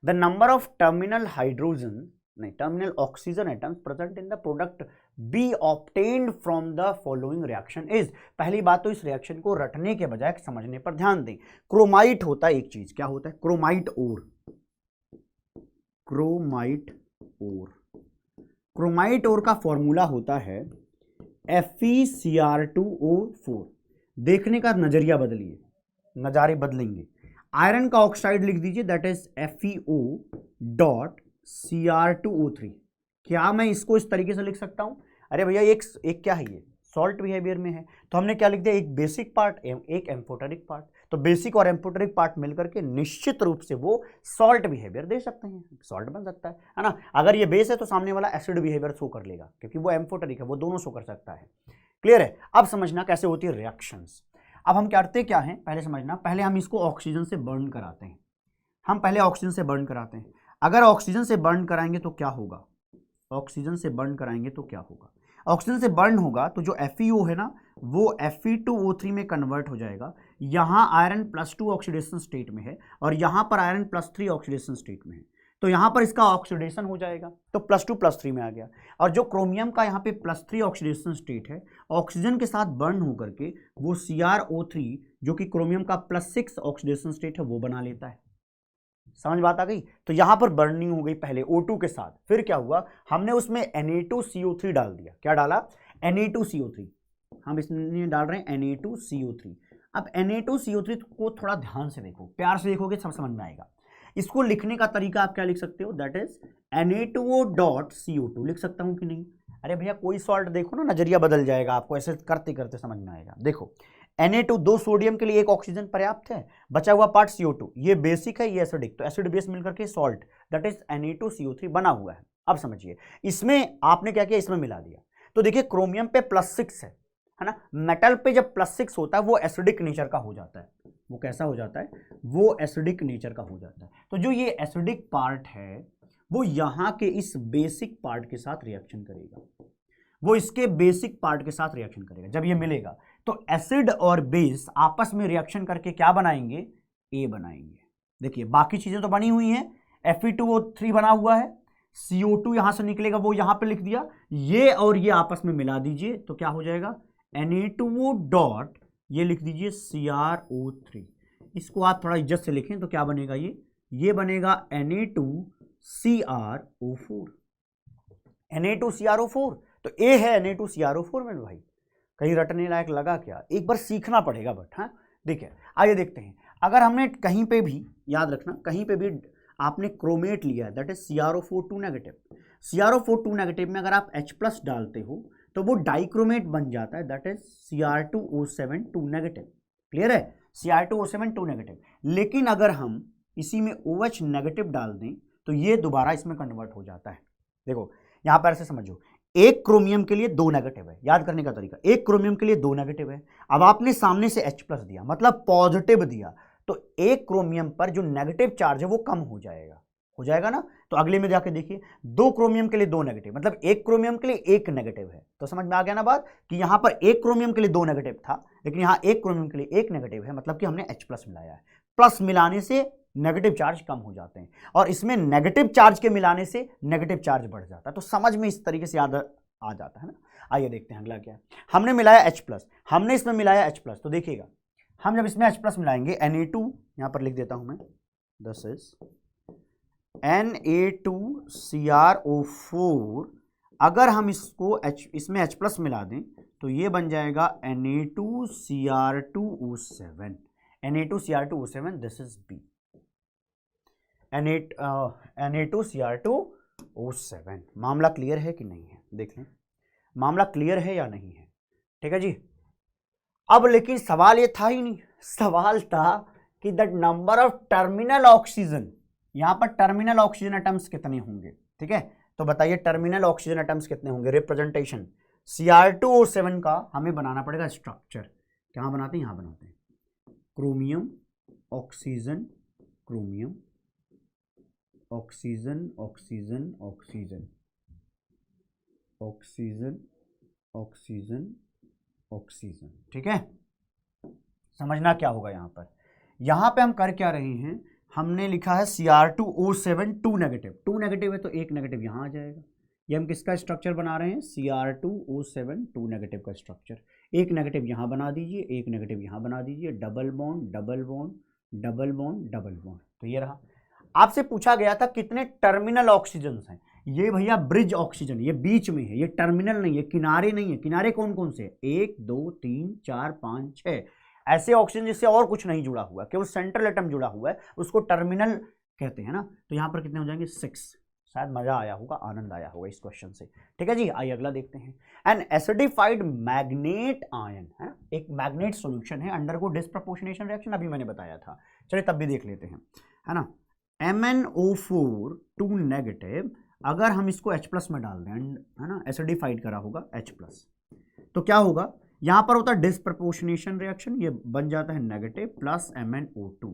the number of terminal hydrogen नहीं, terminal oxygen atoms present in the product B obtained from the following reaction is. पहली बात तो इस रिएक्शन को रटने के बजाय समझने पर ध्यान दें। क्रोमाइट होता है एक चीज, क्या होता है? क्रोमाइट ओर। क्रोमाइट ओर, क्रोमाइट ओर का फॉर्मूला होता है FeCr2O4। देखने का नजरिया बदलिए, नजारे बदलेंगे। आयरन का ऑक्साइड लिख दीजिए, दैट इज FeO.Cr2O3। क्या मैं इसको इस तरीके से लिख सकता हूं? अरे भैया एक क्या है, ये सॉल्ट बिहेवियर में है, तो हमने क्या लिख दिया? एक बेसिक पार्ट, एक एम्फोटेरिक पार्ट। तो बेसिक और एम्फोटेरिक पार्ट मिलकर के निश्चित रूप से वो सॉल्ट बिहेवियर दे सकते हैं, सॉल्ट बन सकता है ना। अगर ये बेस है तो सामने वाला एसिड बिहेवियर शो कर लेगा, क्योंकि वो एम्फोटेरिक है, वो दोनों शो कर सकता है। क्लियर है? अब समझना कैसे होती है रिएक्शंस। अब हम करते क्या हैं, पहले समझना। पहले हम इसको ऑक्सीजन से बर्न कराते हैं। हम पहले ऑक्सीजन से बर्न कराते हैं। अगर ऑक्सीजन से बर्न कराएंगे तो क्या होगा? ऑक्सीजन से बर्न कराएंगे तो क्या होगा? ऑक्सीजन से बर्न होगा तो जो FeO है ना, वो Fe2O3 में कन्वर्ट हो जाएगा। यहां आयरन +2 ऑक्सीडेशन स्टेट में है और यहां पर आयरन +3 ऑक्सीडेशन स्टेट में है, तो यहां पर इसका ऑक्सीडेशन हो जाएगा, तो +2 +3 में आ गया। और जो क्रोमियम का यहां पे +3 ऑक्सीडेशन स्टेट है, ऑक्सीजन के साथ बर्न होकर के वो CrO3 जो कि क्रोमियम का +6 ऑक्सीडेशन स्टेट है वो बना लेता है। समझ बात आ गई? तो यहां पर बर्निंग हो गई पहले O2 के साथ, फिर क्या हुआ? हमने उसमें Na2CO3 डाल दिया। क्या डाला? Na2CO3। हम इसमें डाल रहे हैं Na2CO3। अब Na2CO3 को थोड़ा ध्यान से देखो, प्यार से देखोगे सब समझ में आएगा। इसको लिखने का तरीका आप क्या लिख सकते हो? दैट इज Na2O.CO2 लिख सकता हूं कि नहीं? अरे भैया कोई सॉल्ट देखो ना, नजरिया बदल जाएगा आपको, ऐसे करते करते समझ में आएगा। देखो Na2 दो सोडियम के लिए एक ऑक्सीजन पर्याप्त है, बचा हुआ पार्ट CO2, ये बेसिक है, ये एसिडिक, तो एसिड बेस मिलकर के सॉल्ट दैट इज Na2CO3 बना हुआ है। अब समझिए, इसमें आपने क्या किया? इसमें मिला दिया। तो देखिए क्रोमियम पे +6 है ना। मेटल पे जब +6 होता है वो एसिडिक नेचर का हो जाता है। वो कैसा हो जाता है? वो एसिडिक नेचर का हो जाता है। तो जो ये एसिडिक पार्ट है वो यहां के इस बेसिक पार्ट के साथ रिएक्शन करेगा, वो इसके बेसिक पार्ट के साथ रिएक्शन करेगा। जब ये मिलेगा तो एसिड और बेस आपस में रिएक्शन करके क्या बनाएंगे? A बनाएंगे। देखिए बाकी चीजें तो बनी हुई हैं, Fe2O3 बना हुआ है, CO2 यहां से निकलेगा, वो यहां पे लिख दिया। ये और ये आपस में मिला दीजिए तो क्या हो जाएगा? Na2O डॉट, ये लिख दीजिए CrO3। इसको आप थोड़ा इज्जत से लिखें तो क्या बनेगा? ये बनेगा Na2CrO4। Na2CrO4, तो A है Na2CrO4 में भाई। कहीं रटने लायक लगा क्या? एक बार सीखना पड़ेगा बट। हाँ देखिए, आइए देखते हैं। अगर हमने कहीं पे भी, याद रखना, कहीं पे भी आपने क्रोमेट लिया है, that is CrO4 2 negative, CrO4 2 negative में अगर आप H+ डालते हो तो वो डाइक्रोमेट बन जाता है, that is Cr2O7 2 negative. Clear है? Cr2O7 2 negative. लेकिन अगर हम इसी में OH नेगेटिव डाल दें तो ये दोबारा इसमें कन्वर्ट हो जाता है। देखो यहां पर ऐसे समझो, एक क्रोमियम के लिए 2 नेगेटिव है, याद करने का तरीका, एक क्रोमियम के लिए 2 नेगेटिव है। अब आपने सामने से H+ दिया, मतलब पॉजिटिव दिया, तो एक क्रोमियम पर जो नेगेटिव चार्ज है वो कम हो जाएगा ना। तो अगले में जाके देखिए, 2 क्रोमियम के लिए 2 नेगेटिव, मतलब एक क्रोमियम के लिए 1 नेगेटिव है। तो समझ में आ गया ना बात, कि यहां पर एक क्रोमियम के लिए 2 नेगेटिव था, लेकिन यहां एक क्रोमियम के लिए 1 नेगेटिव है, मतलब कि हमने H+ मिलाया है। प्लस मिलाने से नेगेटिव चार्ज कम हो जाते हैं, और इसमें नेगेटिव चार्ज के मिलाने से नेगेटिव चार्ज बढ़ जाता है। तो समझ में इस तरीके से याद आ जाता है ना। आइए देखते हैं अगला क्या है। हमने मिलाया H+, हमने इसमें मिलाया H+, तो देखिएगा हम जब इसमें H+ मिलाएंगे, Na2 यहां पर लिख देता हूं मैं, दिस इज Na2CrO4। अगर हम इसको इसमें H+ मिला दें तो ये बन जाएगा Na2Cr2O7। Na2Cr2O7, this is B। Na2Cr2O7। मामला क्लियर है कि नहीं है? देख लें मामला क्लियर है या नहीं है। ठीक है जी। अब लेकिन सवाल ये था ही नहीं, सवाल था कि the number of terminal oxygen, यहां पर टर्मिनल ऑक्सीजन एटम्स कितने होंगे। ठीक है, तो बताइए टर्मिनल ऑक्सीजन एटम्स कितने होंगे। रिप्रेजेंटेशन Cr2O7 का हमें बनाना पड़ेगा स्ट्रक्चर। कहां बनाते हैं? यहां बनाते हैं, chromium oxygen chromium oxygen oxygen oxygen oxygen oxygen oxygen. ठीक है, समझना क्या होगा यहां पे हम कर क्या रहे हैं हमने लिखा है Cr2O7 2 नेगेटिव, 2 नेगेटिव है तो एक नेगेटिव यहाँ आ जाएगा। ये हम किसका स्ट्रक्चर बना रहे हैं? Cr2O7 2 नेगेटिव का स्ट्रक्चर। एक नेगेटिव यहाँ बना दीजिए, एक नेगेटिव यहाँ बना दीजिए, double bond double bond double bond double bond. तो ये रहा। आपसे पूछा गया था कितने टर्मिनल ऑक्सीजन हैं। ये भैया ब्रिज ऑक्सीजन, ये बीच में है, ये टर्मिनल नहीं है, किनारे नहीं है। किनारे कौन कौन से? 1 2 3 4 5 6 ऐसे ऑक्सीजन जिससे और कुछ नहीं जुड़ा हुआ, केवल सेंट्रल एटम जुड़ा हुआ है, उसको टर्मिनल कहते हैं ना। तो यहाँ पर कितने हो जाएंगे? 6। शायद मजा आया होगा, आनंद आया होगा इस क्वेश्चन से। ठीक है जी, आइए अगला देखते हैं। एन एसिडिफाइड मैग्नेट आयन है, एक मैग्नेट सॉल्यूशन है, अंडरगो डिस्प्रपोर्शनेशन रिएक्शन, अभी मैंने बताया था। चलिए तब भी देख लेते हैं, है ना। MnO4 2 नेगेटिव, अगर हम इसको H+ में डाल दें, है ना, एसिडिफाइड करा होगा H+, तो क्या होगा? यहां पर होता है डिस्प्रपोर्शनेशन रिएक्शन, ये बन जाता है नेगेटिव प्लस MnO2।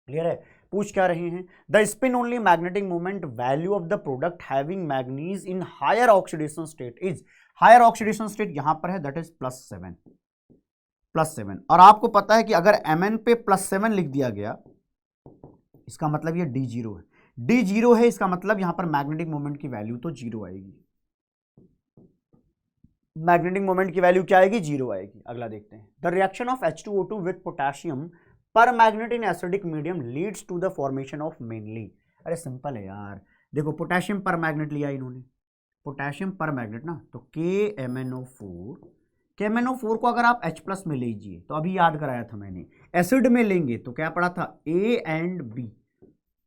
क्लियर है? पूछ क्या रहे हैं? The spin only magnetic moment value of the product having manganese in higher oxidation state is, higher oxidation state यहां पर है, दैट इज +7। और आपको पता है कि अगर Mn पे +7 लिख दिया गया, इसका मतलब ये D0 है। D0 है, इसका मतलब यहां पर मैग्नेटिक मोमेंट की वैल्यू तो 0 आएगी। मैग्नेटिक मोमेंट की वैल्यू क्या आएगी? 0 आएगी। अगला देखते हैं। The reaction of H2O2 with potassium permanganate in acidic medium leads to the formation of mainly, अरे सिंपल है यार, देखो पोटेशियम पर मैग्नेट लिया इन्होंने, पोटेशियम पर मैग्नेट ना, तो KMnO4 को अगर आप H+ में लीजिए, तो अभी याद कराया था मैंने, एसिड में लेंगे तो क्या पढ़ा था? A and B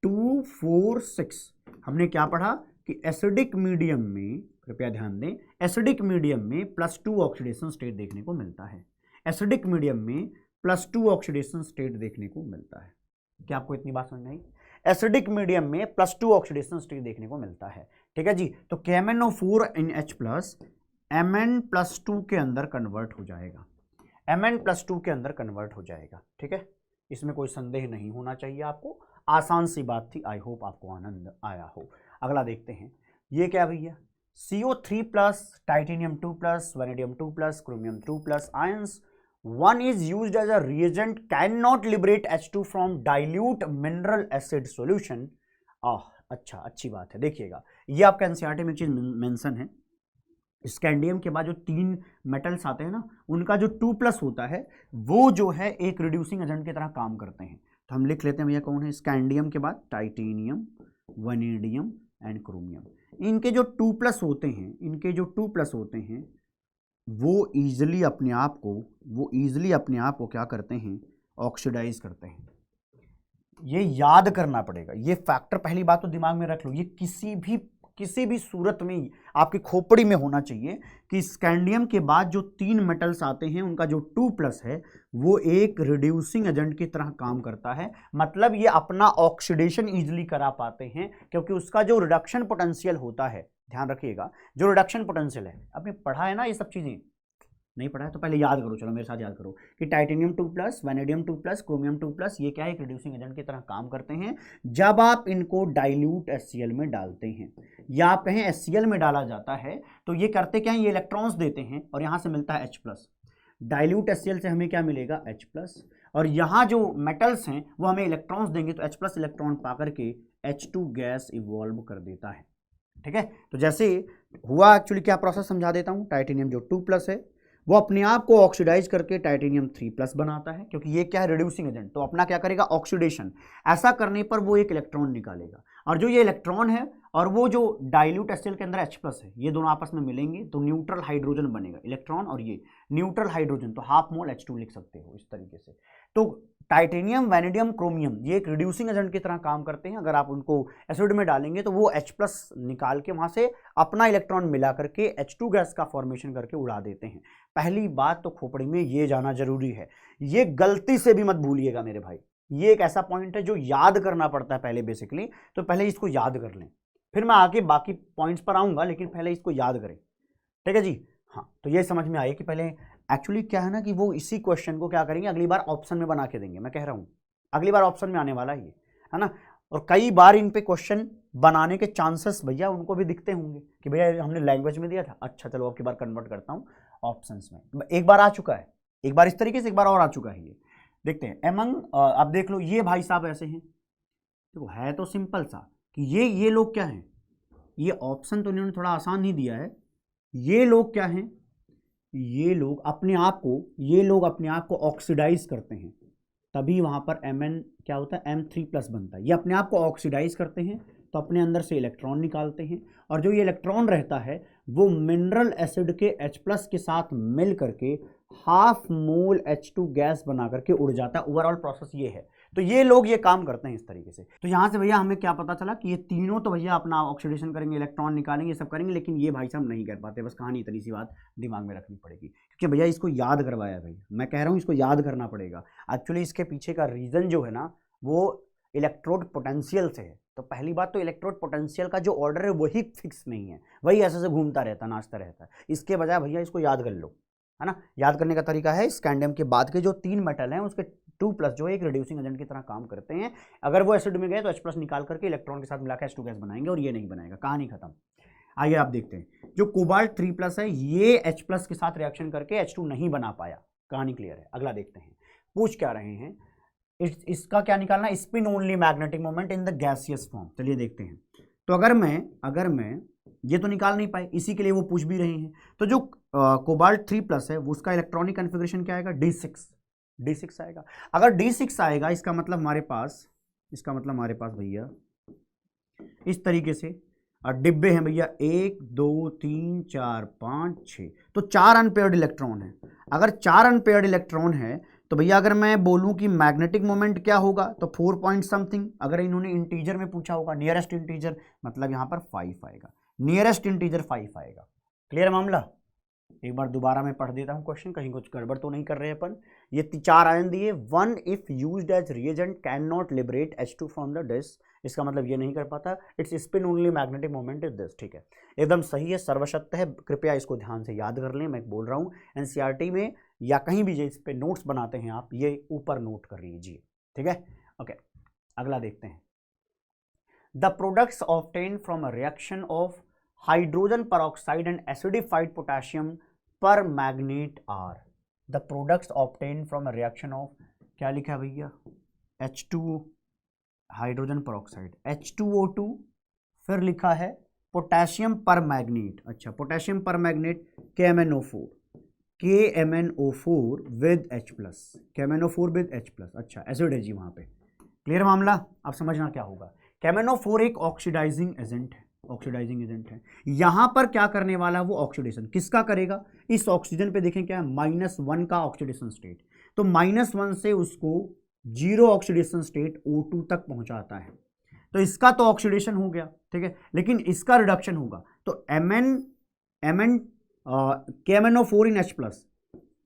2 4 6। हमने क्या पढ़ा कि एसिडिक मीडियम में, कृपया ध्यान दें, एसिडिक मीडियम में +2 ऑक्सीडेशन स्टेट देखने को मिलता है। एसिडिक मीडियम में +2 ऑक्सीडेशन स्टेट देखने को मिलता है। क्या आपको इतनी बात समझ में आई? एसिडिक मीडियम में +2 ऑक्सीडेशन स्टेट देखने को मिलता है। ठीक है जी, तो KMnO4 इन H+ Mn+2 के अंदर कन्वर्ट हो जाएगा, Mn+2 के अंदर कन्वर्ट हो जाएगा। ठीक है, इसमें कोई संदेह नहीं होना चाहिए आपको, आसान सी बात थी। आई होप आपको आनंद आया हो। अगला देखते हैं, ये क्या भैया? CO3+, titanium 2+, vanadium 2+, chromium 2+ ions, one is used as a reagent, cannot liberate H2 from dilute mineral acid solution। अच्छा, अच्छी बात है। देखिएगा, ये आपका एनसीईआरटी में चीज मेंशन है, स्कैंडियम के बाद जो 3 मेटल्स आते हैं ना, उनका जो 2+ होता है, वो जो है एक रिड्यूसिंग एजेंट की तरह काम करते हैं। तो हम लिख लेते हैं भैया कौन है? स्कैंडियम के बाद टाइटेनियम, वैनेडियम एंड क्रोमियम। इनके जो 2+ होते हैं, वो ईजिली अपने आप को क्या करते हैं? ऑक्सीडाइज करते हैं। ये याद करना पड़ेगा, ये फैक्टर पहली बात तो दिमाग में रख लो। ये किसी भी सूरत में आपकी खोपड़ी में होना चाहिए कि स्कैंडियम के बाद जो 3 मेटल्स आते हैं, उनका जो 2+ है, वो एक रिड्यूसिंग एजेंट की तरह काम करता है। मतलब ये अपना ऑक्सीडेशन ईजिली करा पाते हैं, क्योंकि उसका जो रिडक्शन पोटेंशियल होता है, ध्यान रखिएगा, जो रिडक्शन पोटेंशियल है, आपने पढ़ा है ना ये सब चीजें? नहीं पढ़ा है तो पहले याद करो, चलो मेरे साथ याद करो कि टाइटेनियम 2+, वैनेडियम 2+, क्रोमियम 2+, ये क्या है? एक रिड्यूसिंग एजेंट की तरह काम करते हैं जब आप इनको डाइल्यूट HCl में डालते हैं, या आप कहें HCl में डाला जाता है, तो ये करते क्या है? ये इलेक्ट्रॉन्स देते हैं और यहां से मिलता है H+। डाइल्यूट HCl से हमें क्या मिलेगा? H+। और यहाँ जो मेटल्स हैं वो हमें इलेक्ट्रॉन्स देंगे, तो H+ इलेक्ट्रॉन पा करके H2 गैस इवॉल्व कर देता है। ठीक है, तो जैसे हुआ एक्चुअली क्या प्रोसेस समझा देता हूं। टाइटेनियम जो 2+ है, वो अपने आप को ऑक्सीडाइज करके टाइटेनियम 3+ बनाता है, क्योंकि ये क्या है? Reducing agent. तो अपना क्या करेगा? ऑक्सीडेशन। ऐसा करने पर वो एक इलेक्ट्रॉन निकालेगा, और जो ये इलेक्ट्रॉन है और वो जो डाइल्यूट HCl के अंदर H+ है, ये दोनों आपस में मिलेंगे तो न्यूट्रल हाइड्रोजन बनेगा, इलेक्ट्रॉन और ये न्यूट्रल हाइड्रोजन, तो ½ मोल H2 लिख सकते हो इस तरीके से। तो टाइटेनियम, वैनेडियम, क्रोमियम ये एक रिड्यूसिंग एजेंट की तरह काम करते हैं। अगर आप उनको एसिड में डालेंगे तो वो H+ निकाल के वहां से अपना इलेक्ट्रॉन मिला करके H2 गैस का फॉर्मेशन करके उड़ा देते हैं। पहली बात तो खोपड़ी में ये जाना जरूरी है, ये गलती से भी मत भूलिएगा मेरे भाई। ये एक ऐसा पॉइंट है जो याद करना पड़ता है पहले बेसिकली, तो पहले इसको याद कर लें, फिर मैं आगे बाकी पॉइंट्स पर आऊंगा, लेकिन पहले इसको याद करें। ठीक है जी, हाँ, तो ये समझ में आया कि पहले एक्चुअली क्या है ना कि वो इसी क्वेश्चन को क्या करेंगे, अगली बार ऑप्शन में बना के देंगे। मैं कह रहा हूँ अगली बार ऑप्शन में आने वाला है ना। और कई बार इन पे क्वेश्चन बनाने के चांसेस भैया उनको भी दिखते होंगे कि भैया हमने लैंग्वेज में दिया था, अच्छा चलो अब की बार कन्वर्ट करता हूँ ऑप्शंस में। एक बार आ चुका है, एक बार इस तरीके से, एक बार और आ चुका है। ये देखते हैं एमंग, आप देख लो ये भाई साहब ऐसे हैं, देखो है तो सिंपल सा कि ये लोग क्या हैं, ये ऑप्शन तो इन्होंने थोड़ा आसान ही दिया है। ये लोग क्या हैं, ये लोग अपने आप को ऑक्सीडाइज करते हैं, तभी वहां पर Mn क्या होता है, M3+ बनता है। ये अपने आप को ऑक्सीडाइज करते हैं तो अपने अंदर से इलेक्ट्रॉन निकालते हैं, और जो ये इलेक्ट्रॉन रहता है वो मिनरल एसिड के H+ के साथ मिल करके ½ मोल H2 गैस बना करके उड़ जाता है। ओवरऑल प्रोसेस ये है। तो ये लोग ये काम करते हैं इस तरीके से। तो यहाँ से भैया हमें क्या पता चला कि ये तीनों तो भैया अपना ऑक्सीडेशन करेंगे, इलेक्ट्रॉन निकालेंगे, ये सब करेंगे, लेकिन ये भाई साहब नहीं कर पाते। बस कहानी इतनी सी बात दिमाग में रखनी पड़ेगी, क्योंकि भैया इसको याद करवाया भैया, मैं कह रहा हूँ इसको याद करना पड़ेगा। एक्चुअली इसके पीछे का रीज़न जो है ना वो इलेक्ट्रोड पोटेंशियल से है। तो पहली बात तो इलेक्ट्रोड पोटेंशियल का जो ऑर्डर है वही फिक्स नहीं है, वही ऐसे से घूमता रहता, नाचता रहता है। इसके बजाय भैया इसको याद कर लो, है ना। याद करने का तरीका है स्कैंडियम के बाद के जो 3 मेटल हैं उसके 2+ जो एक रिड्यूसिंग एजेंट की तरह काम करते हैं। अगर वो एसिड में गए तो H+ निकाल करके इलेक्ट्रॉन के साथ मिलाकर H2 गैस बनाएंगे, और ये नहीं बनाएगा, कहानी खत्म। आइए आप देखते हैं, जो कोबाल्ट 3+ है ये H+ के साथ रिएक्शन करके H2 नहीं बना पाया, कहानी क्लियर है। अगला देखते हैं, पूछ क्या रहे हैं, इसका क्या निकालना है, spin only magnetic moment in the gaseous form. चलिए देखते हैं। तो अगर मैं ये तो निकाल नहीं पाए, इसी के लिए वो पूछ भी रहे हैं। तो जो कोबाल्ट 3+ है उसका इलेक्ट्रॉनिक कन्फिग्रेशन क्या आएगा, D6 आएगा। अगर D6 आएगा इसका मतलब हमारे पास भैया इस तरीके से डिब्बे हैं भैया, 1 2 3 4 5 6, तो 4 अनपेयर्ड इलेक्ट्रॉन है। अगर 4 अनपेयर्ड इलेक्ट्रॉन है तो भैया अगर मैं बोलूं कि मैग्नेटिक मोमेंट क्या होगा तो 4 पॉइंट समथिंग। अगर इन्होंने इंटीजर में पूछा होगा, नियरेस्ट इंटीजर, मतलब यहां पर 5 आएगा, नियरेस्ट इंटीजर 5 आएगा। क्लियर मामला। एक बार दोबारा मैं पढ़ देता हूं क्वेश्चन, कहीं कुछ गड़बड़ तो नहीं कर रहे अपन। ये 4 आयन दिए, 1 if used as reagent can not liberate H2 from the disc, इसका मतलब ये नहीं कर पाता, it's spin only magnetic moment is this. ठीक है, एकदम सही है, सर्वशक्त है। कृपया इसको ध्यान से याद कर लें, मैं बोल रहा हूँ NCERT में या कहीं भी इस पे नोट्स बनाते हैं आप, ये ऊपर नोट कर लीजिए, ठीक है। ओके, अगला देखते हैं। The products obtained from a reaction of hydrogen peroxide and acidified potassium permanganate are. The products obtained from a reaction of, क्या लिखा है भैया, H2 हाइड्रोजन peroxide, H2O2, फिर लिखा है पोटेशियम पर मैग्नेट। अच्छा, पोटेशियम पर magnet KMnO4 with H+, KMnO4 with H+। अच्छा, एसिड है जी वहां पे। क्लियर मामला। अब समझना क्या होगा, KMnO4 एक ऑक्सीडाइजिंग एजेंट है, यहां पर क्या करने वाला वो ऑक्सीडेशन किसका करेगा, इस ऑक्सीजन पे देखें क्या है, -1 का ऑक्सीडेशन स्टेट, तो -1 से उसको 0 ऑक्सीडेशन स्टेट O2 तक पहुंचाता है। तो इसका तो ऑक्सीडेशन हो गया, ठीक है, लेकिन इसका रिडक्शन होगा, तो KMnO4 इन H+,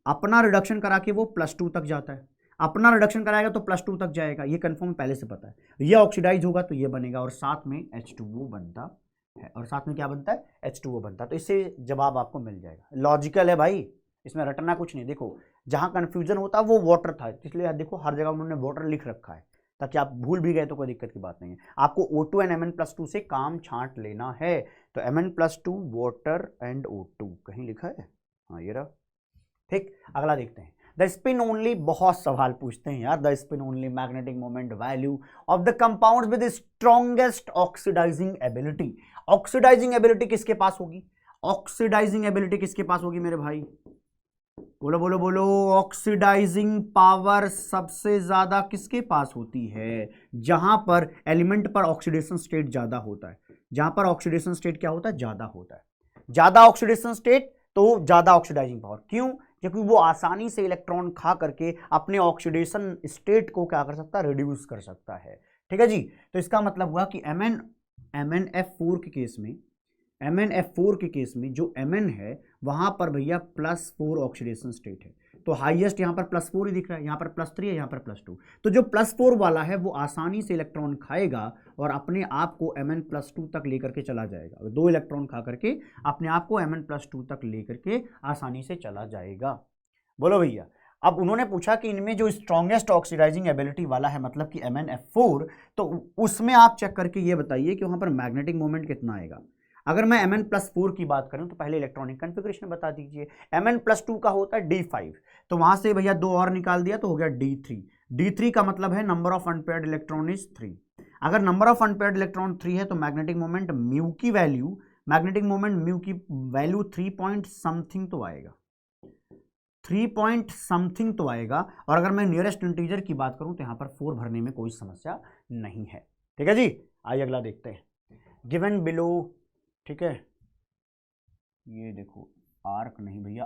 अपना रिडक्शन करा के वो +2 तक जाता है, अपना रिडक्शन कराएगा तो +2 तक जाएगा, ये कंफर्म पहले से पता है। ये ऑक्सीडाइज होगा तो ये बनेगा, और साथ में H2O बनता है, और साथ में क्या बनता है, H2O बनता है। तो इससे जवाब आपको मिल जाएगा। लॉजिकल है भाई, इसमें रटना कुछ नहीं। देखो जहां कंफ्यूजन होता है वो वाटर था, इसलिए देखो हर जगह उन्होंने वाटर लिख रखा है, ताकि आप भूल भी गए तो कोई दिक्कत की बात नहीं है। आपको O2 एंड Mn+2 से काम छांट लेना है, तो Mn+2 वाटर एंड O2 कहीं लिखा है, हाँ ये रहा, ठीक। अगला देखते हैं, द स्पिन ओनली, बहुत सवाल पूछते हैं यार, the spin only magnetic moment value of the compounds with strongest oxidizing ability. Oxidizing ability किसके पास होगी, ऑक्सीडाइजिंग एबिलिटी किसके पास होगी मेरे भाई, बोलो बोलो बोलो। ऑक्सीडाइजिंग पावर सबसे ज्यादा किसके पास होती है, जहां पर एलिमेंट पर ऑक्सीडेशन स्टेट ज्यादा होता है, जहां पर ऑक्सीडेशन स्टेट क्या होता है, ज्यादा होता है। ज्यादा ऑक्सीडेशन स्टेट तो ज्यादा ऑक्सीडाइजिंग पावर, क्यों, क्योंकि वो आसानी से इलेक्ट्रॉन खा करके अपने ऑक्सीडेशन स्टेट को क्या कर सकता है, रिड्यूस कर सकता है, ठीक है जी। तो इसका मतलब हुआ कि MnF4 के केस में जो Mn है वहां पर भैया +4 ऑक्सीडेशन स्टेट है, तो हाईएस्ट यहां पर +4 ही दिख रहा है, यहां पर +3 है, यहां पर +2, तो जो +4 वाला है वो आसानी से इलेक्ट्रॉन खाएगा और अपने आप को Mn+2 तक लेकर के चला जाएगा। 2 इलेक्ट्रॉन खा करके अपने आप को Mn+2 तक लेकर के आसानी से चला जाएगा। बोलो भैया। अब उन्होंने पूछा कि इनमें जो स्ट्रॉन्गेस्ट ऑक्सीडाइजिंग एबिलिटी वाला है, मतलब कि MnF4, तो उसमें आप चेक करके ये बताइए कि वहां पर मैग्नेटिक मोमेंट कितना आएगा। अगर मैं Mn+4 की बात करूं तो पहले इलेक्ट्रॉनिक कन्फिग्रेशन बता दीजिए। Mn+2 का होता है D5, तो वहां से भैया 2 और निकाल दिया तो हो गया D3। D3 का मतलब है number of unpaired electron is 3। अगर नंबर ऑफ अनपेयर्ड इलेक्ट्रॉन 3 है तो मैग्नेटिक मोमेंट म्यू की वैल्यू 3 पॉइंट समथिंग तो आएगा, 3 पॉइंट समथिंग तो आएगा। और अगर मैं नियरेस्ट इंटीजर की बात करूं तो यहां पर 4 भरने में कोई समस्या नहीं है। ठीक है जी, आइए अगला देखते हैं। गिवन बिलो, ठीक है, ये देखो आर्क नहीं भैया,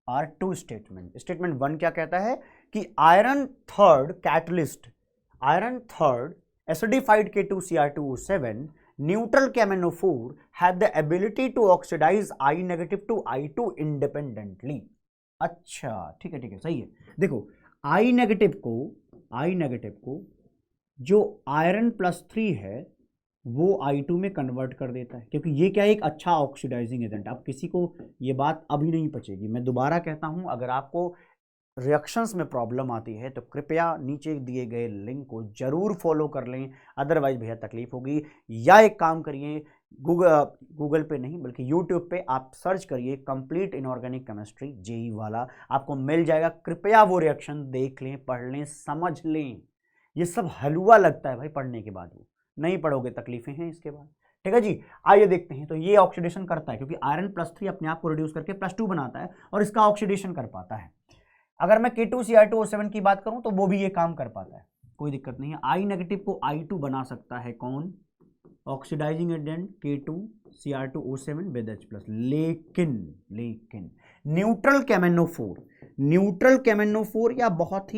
R2 स्टेटमेंट। स्टेटमेंट 1 क्या कहता है कि iron third catalyst, iron third acidified K2Cr2O7 neutral KMnO4 had the ability to oxidize I negative to I2 independently। अच्छा ठीक है, सही है। देखो I नेगेटिव को जो आयरन +3 है वो I2 में कन्वर्ट कर देता है, क्योंकि ये क्या है, एक अच्छा ऑक्सीडाइजिंग एजेंट। अब किसी को ये बात अभी नहीं पचेगी, मैं दोबारा कहता हूं, अगर आपको रिएक्शंस में प्रॉब्लम आती है तो कृपया नीचे दिए गए लिंक को जरूर फॉलो कर लें, अदरवाइज भैया तकलीफ होगी। या एक काम करिए, गूगल पे नहीं बल्कि यूट्यूब पे आप सर्च करिए कंप्लीट इनऑर्गेनिक केमिस्ट्री जेई वाला, आपको मिल जाएगा। कृपया वो रिएक्शन देख लें, पढ़ लें, समझ लें। ये सब हलवा लगता है भाई पढ़ने के बाद, वो नहीं पढ़ोगे तकलीफें हैं इसके बाद। ठीक है जी, आइए देखते हैं। तो ये ऑक्सीडेशन करता है क्योंकि आयरन +3 अपने आप को रिड्यूस करके +2 बनाता है और इसका ऑक्सीडेशन कर पाता है। अगर मैं K2Cr2O7 की बात करूं तो वो भी ये काम कर पाता है, कोई दिक्कत नहीं है। I नेगेटिव को I2 बना सकता है कौन, oxidizing agent K2Cr2O7 with H+। लेकिन न्यूट्रल KMnO4 या बहुत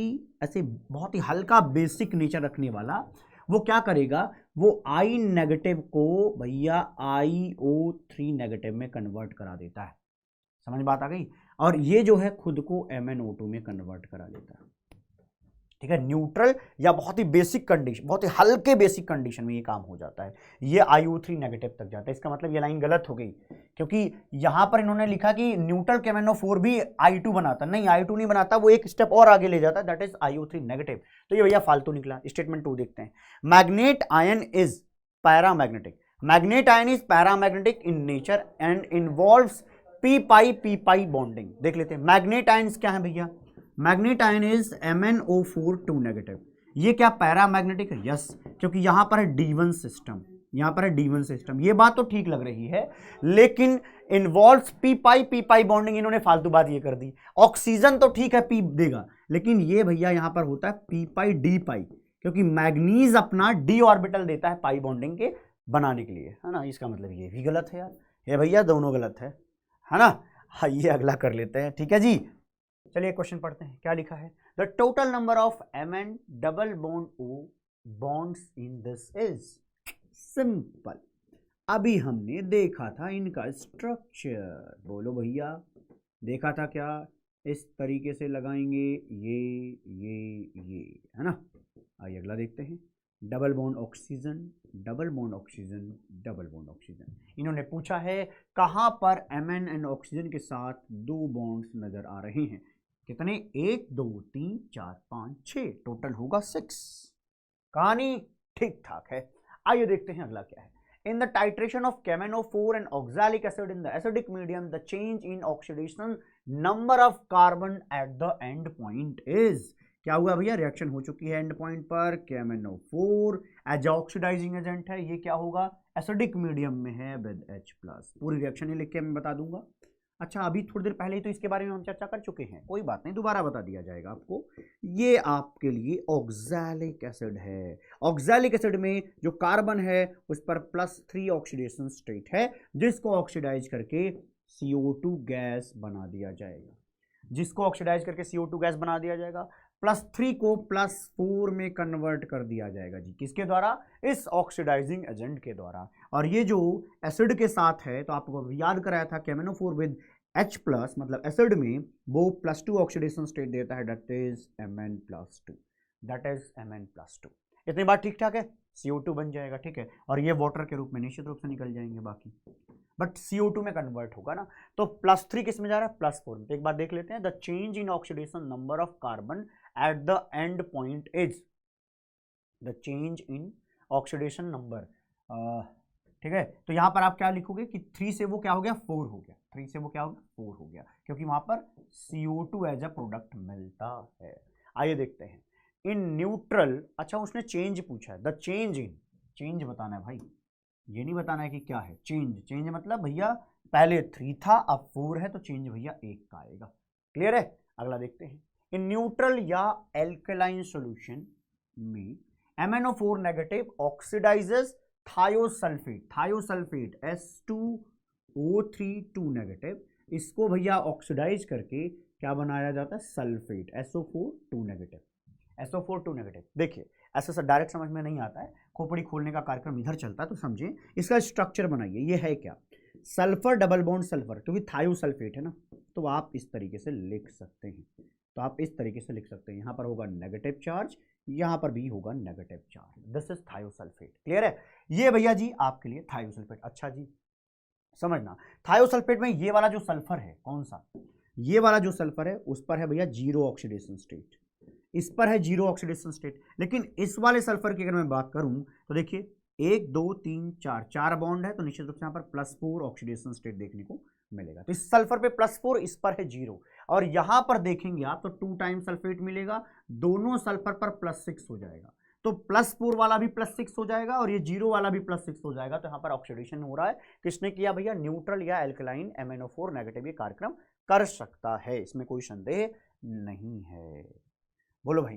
ही हल्का बेसिक नेचर रखने वाला, वो क्या करेगा, वो I नेगेटिव को भैया IO3 नेगेटिव में कन्वर्ट करा देता है। समझ बात आ गई। और ये जो है खुद को MnO2 में कन्वर्ट करा देता है। ठीक है, न्यूट्रल या बहुत ही बेसिक कंडीशन, बहुत ही हल्के बेसिक कंडीशन में ये काम हो जाता है, ये IO3 नेगेटिव तक जाता है। इसका मतलब ये लाइन गलत हो गई, क्योंकि यहां पर इन्होंने लिखा कि न्यूट्रल KMnO4 भी I2 बनाता, नहीं I2 नहीं बनाता, वो एक स्टेप और आगे ले जाता है, दैट इज IO3 नेगेटिव। तो ये भैया फालतू निकला। स्टेटमेंट 2 देखते हैं। Manganate ion is paramagnetic, manganate ion is paramagnetic in nature and involves p-pi bonding. देख लेते हैं मैग्नेट आयंस क्या है भैया। Manganate ion is MnO4 2 negative. ये क्या पैरामैग्नेटिक है? यस, क्योंकि यहां पर है D1 सिस्टम, यहां पर है D1 सिस्टम। ये बात तो ठीक लग रही है, लेकिन इन्वॉल्व्स p-pi बॉन्डिंग, इन्होंने फालतू बात ये कर दी। ऑक्सीजन तो ठीक है p देगा, लेकिन ये भैया यहां पर होता है p-pi d-pi, क्योंकि मैग्नीज अपना d ऑर्बिटल देता है पाई बॉन्डिंग के बनाने के लिए, है ना। इसका मतलब ये भी गलत है यार, ये भैया दोनों गलत है ना। हाँ, ये अगला कर लेते हैं। ठीक है जी, चलिए क्वेश्चन पढ़ते हैं। क्या लिखा है, the total number of Mn double bond O bonds in this is. Simple, अभी हमने देखा था इनका स्ट्रक्चर, बोलो भैया, देखा था क्या, इस तरीके से लगाएंगे, ये है ना। आइए अगला देखते हैं। Double bond oxygen, double bond oxygen, double bond oxygen. इन्होंने पूछा है कहां पर Mn एंड ऑक्सीजन के साथ 2 बॉन्ड्स नजर आ रहे हैं। कितने, 1 2 3 4 5 6, टोटल होगा 6। कहानी ठीक ठाक है। आइए देखते हैं अगला क्या है। In the titration of KMnO4 and oxalic acid in the acidic medium, the change in oxidation number of carbon at the end point is। क्या हुआ भैया, रिएक्शन हो चुकी है एंड पॉइंट पर। KMnO4 एज ऑक्सीडाइजिंग एजेंट है, ये क्या होगा, एसिडिक मीडियम में है विद H+। पूरी रिएक्शन ही लिख के मैं बता दूंगा। अच्छा, अभी थोड़ी देर पहले ही तो इसके बारे में हम चर्चा कर चुके हैं, कोई बात नहीं, दोबारा बता दिया जाएगा आपको। ये आपके लिए ऑक्सैलिक एसिड है। ऑक्सैलिक एसिड में जो कार्बन है उस पर +3 ऑक्सीडेशन स्टेट है, जिसको ऑक्सीडाइज करके CO2 गैस बना दिया जाएगा, जिसको ऑक्सीडाइज करके CO2 गैस बना दिया जाएगा। +3 को +4 में कन्वर्ट कर दिया जाएगा जी, किसके द्वारा, इस ऑक्सीडाइजिंग एजेंट के द्वारा। और ये जो एसिड के साथ है, तो आपको याद कराया था KMnO4 विद H+, मतलब एसिड में वो +2 ऑक्सीडेशन स्टेट देता है, that is Mn+2, that is Mn+2। इतनी बात ठीक ठाक है, CO2 बन जाएगा, ठीक है। और ये वाटर के रूप में निश्चित रूप से निकल जाएंगे बाकी, बट CO2 में कन्वर्ट होगा ना। तो +3 किस में जा रहा है, +4 में। तो एक बात देख लेते हैं, the change in oxidation number of carbon at the end point is, the change in oxidation number, ठीक है। तो यहां पर आप क्या लिखोगे कि 3 से वो क्या हो गया 4 हो गया, 3 से वो क्या हो गया 4 हो गया, क्योंकि वहां पर CO2 एज अ प्रोडक्ट मिलता है। आइए देखते हैं इन न्यूट्रल, अच्छा उसने चेंज पूछा है, द चेंज इन, चेंज बताना है भाई, ये नहीं बताना है कि क्या है चेंज। चेंज मतलब भैया पहले 3 था अब 4 है, तो चेंज भैया 1 का आएगा। क्लियर है। अगला देखते हैं इन न्यूट्रल या एल्कलाइन सॉल्यूशन में MnO4 negative oxidises thiosulphate, thiosulphate H2O3 2 negative, इसको भैया ऑक्सीडाइज करके क्या बनाया जाता है sulphate SO4 2 negative, SO4 2 negative. देखिए ऐसा डायरेक्ट समझ में नहीं आता है, खोपड़ी खोलने का कार्यक्रम इधर चलता है, तो समझिए इसका स्ट्रक्चर बनाइए। ये है क्या, सल्फर डबल बॉन्ड सल्फर, क्योंकि थायोसल्फेट है ना, तो आप इस तरीके से लिख सकते हैं, तो आप इस तरीके से लिख सकते हैं, यहां पर होगा नेगेटिव चार्ज, यहां पर भी होगा negative charge, this is thiosulphate. Clear है। ये भैया जी आपके लिए थायोसल्फेट। अच्छा जी समझना, थायोसल्फेट में ये वाला जो सल्फर है कौन सा, ये वाला जो सल्फर है उस पर है भैया जीरो ऑक्सीडेशन स्टेट, इस पर है जीरो ऑक्सीडेशन स्टेट। लेकिन इस वाले सल्फर की अगर मैं बात करूं तो देखिए 1 2 3 4 4 बॉन्ड है, तो निश्चित रूप से यहाँ पर +4 ऑक्सीडेशन स्टेट देखने को मिलेगा। तो इस सल्फर पे +4, इस पर है 0, और यहां पर देखेंगे आप तो 2 टाइम सल्फेट मिलेगा, दोनों सल्फर पर +6 हो जाएगा, तो +4 वाला भी +6 हो जाएगा और ये 0 वाला भी +6 हो जाएगा। तो यहाँ पर ऑक्सीडेशन हो रहा है, किसने किया भैया, न्यूट्रल या एल्कलाइन MnO4 नेगेटिव ये कार्यक्रम कर सकता है, इसमें कोई संदेह नहीं है। बोलो भाई,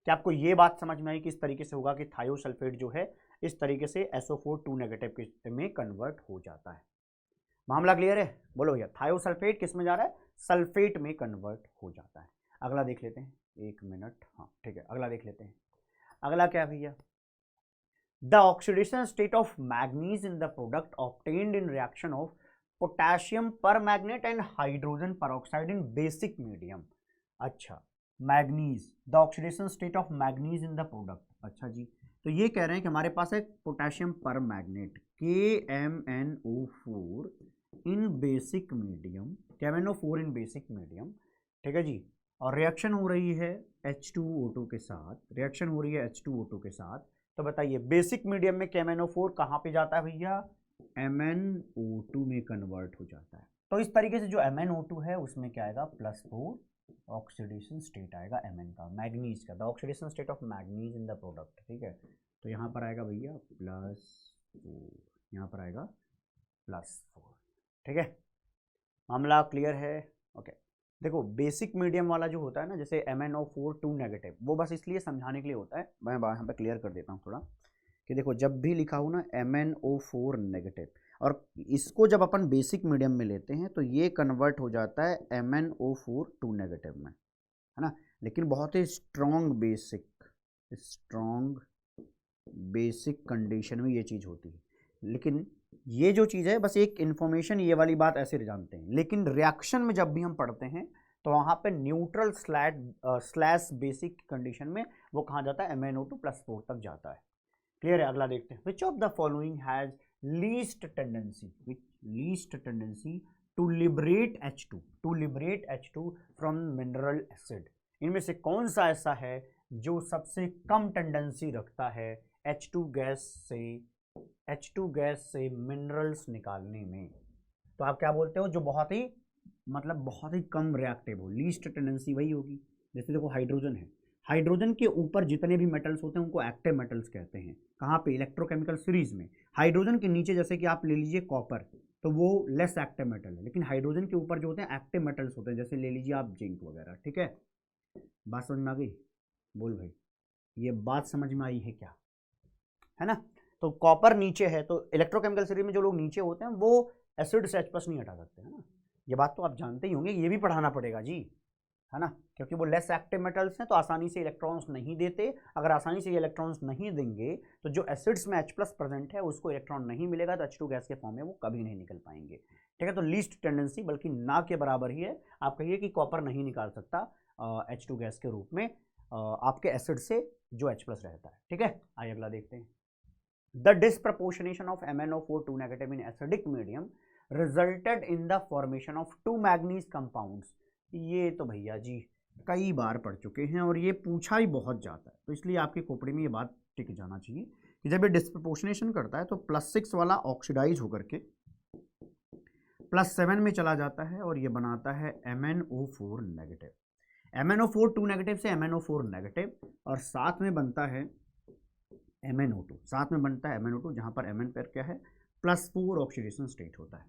क्या आपको ये बात समझ में आई कि इस तरीके से होगा कि थायोसल्फेट जो है इस तरीके से SO4 2 नेगेटिव में कन्वर्ट हो जाता है। मामला क्लियर है। बोलो भैया, थायोसल्फेट किस में जा रहा है, सल्फेट में कन्वर्ट हो जाता है। अगला देख लेते हैं, 1 मिनट, हाँ ठीक है, अगला देख लेते हैं। अगला क्या भैया, the oxidation state of manganese in the product obtained in reaction of potassium permanganate and hydrogen peroxide in basic medium. अच्छा manganese, the oxidation state of manganese in the product. अच्छा जी, तो ये कह रहे हैं कि हमारे पास है पोटेशियम परमैग्नेट KMnO4 इन बेसिक मीडियम, KMnO4 इन बेसिक मीडियम, ठीक है जी, और रिएक्शन हो रही है H2O2 के साथ, रिएक्शन हो रही है H2O2 के साथ। तो बताइए बेसिक मीडियम में KMnO4 कहाँ पे जाता है भैया, MnO2 में कन्वर्ट हो जाता है। तो इस तरीके से जो MnO2 है उसमें क्या आएगा, +4 ऑक्सीडेशन स्टेट आएगा Mn का, मैग्नीज का, the oxidation state of manganese in the product. ठीक है, तो यहाँ पर आएगा भैया +4, यहाँ पर आएगा +4। ठीक है, मामला क्लियर है। ओके, देखो बेसिक मीडियम वाला जो होता है ना, जैसे MnO4 2 नेगेटिव, वो बस इसलिए समझाने के लिए होता है, मैं यहाँ पे क्लियर कर देता हूँ थोड़ा, कि देखो जब भी लिखा हो ना MnO4 नेगेटिव, और इसको जब अपन बेसिक मीडियम में लेते हैं तो ये कन्वर्ट हो जाता है MnO4 2 नेगेटिव में, है ना। लेकिन बहुत ही स्ट्रॉन्ग बेसिक कंडीशन में ये चीज़ होती है। लेकिन ये जो चीज़ है बस एक इन्फॉर्मेशन, ये वाली बात ऐसे जानते हैं, लेकिन रिएक्शन में जब भी हम पढ़ते हैं तो वहाँ पे न्यूट्रल स्लैश बेसिक कंडीशन में वो कहाँ जाता है, MnO2 +4 तक जाता है। क्लियर है। अगला देखते हैं, which of the following has least tendency to liberate H2 from mineral acid. इनमें से कौन सा ऐसा है जो सबसे कम टेंडेंसी रखता है H2 गैस से मिनरल्स निकालने में। तो आप क्या बोलते हो, जो बहुत ही कम रिएक्टिव हो, लीस्ट टेंडेंसी वही होगी। जैसे देखो हाइड्रोजन है, हाइड्रोजन के ऊपर जितने भी मेटल्स होते हैं उनको एक्टिव मेटल्स कहते हैं। कहाँ पे, इलेक्ट्रोकेमिकल सीरीज में। हाइड्रोजन के नीचे जैसे कि आप ले लीजिए कॉपर, तो वो लेस एक्टिव मेटल है, लेकिन हाइड्रोजन के ऊपर जो होते हैं एक्टिव मेटल्स होते हैं, जैसे ले लीजिए आप जिंक वगैरह। ठीक है, बात समझ में आ गई। बोल भाई, ये बात समझ में आई है क्या, है ना। तो कॉपर नीचे है, तो इलेक्ट्रोकेमिकल सीरीज में जो लोग नीचे होते हैं वो एसिड से H+ नहीं हटा सकते, है ना। ये बात तो आप जानते ही होंगे, ये भी पढ़ाना पड़ेगा जी, है ना, क्योंकि वो लेस एक्टिव मेटल्स हैं तो आसानी से इलेक्ट्रॉन्स नहीं देते। अगर आसानी से इलेक्ट्रॉन्स नहीं देंगे तो जो एसिड्स में H+ प्रेजेंट है उसको इलेक्ट्रॉन नहीं मिलेगा, तो H2 गैस के फॉर्म में वो कभी नहीं निकल पाएंगे। ठीक है, तो लीस्ट टेंडेंसी बल्कि ना के बराबर ही है। आप कहिए कि कॉपर नहीं निकाल सकता H2 गैस के रूप में आपके एसिड से जो H+ रहता है। ठीक है, आइए अगला देखते हैं। The disproportionation of MnO4 2 negative in acidic medium resulted in the formation of 2 manganese compounds. ये तो भैया जी कई बार पढ़ चुके हैं और ये पूछा ही बहुत जाता है, तो इसलिए आपकी खोपड़ी में ये बात टिक जाना चाहिए कि जब ये डिस्प्रपोर्शनेशन करता है तो +6 वाला ऑक्सीडाइज होकर के +7 में चला जाता है और ये बनाता है MnO4 नेगेटिव। MnO4 2 नेगेटिव से MnO4 नेगेटिव और साथ में बनता है MnO2, साथ में बनता है MnO2 जहां पर Mn पर क्या है +4 ऑक्सीडेशन स्टेट होता है।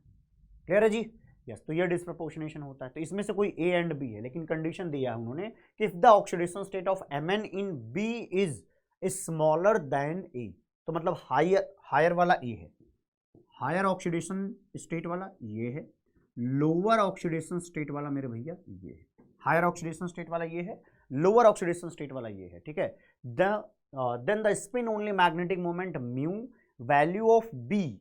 क्लियर है जी? यस, तो ये डिस्प्रपोर्शनेशन होता है। तो इसमें से कोई A एंड B है, लेकिन कंडीशन दिया है उन्होंने कि if the oxidation state of Mn in B is smaller than A, तो मतलब हायर वाला A है, हायर ऑक्सीडेशन स्टेट वाला ये है, लोअर ऑक्सीडेशन स्टेट वाला मेरे भैया ये है, हायर ऑक्सीडेशन स्टेट वाला ये है, लोअर ऑक्सीडेशन स्टेट वाला ये है। ठीक है, then the spin only magnetic moment mu value of B,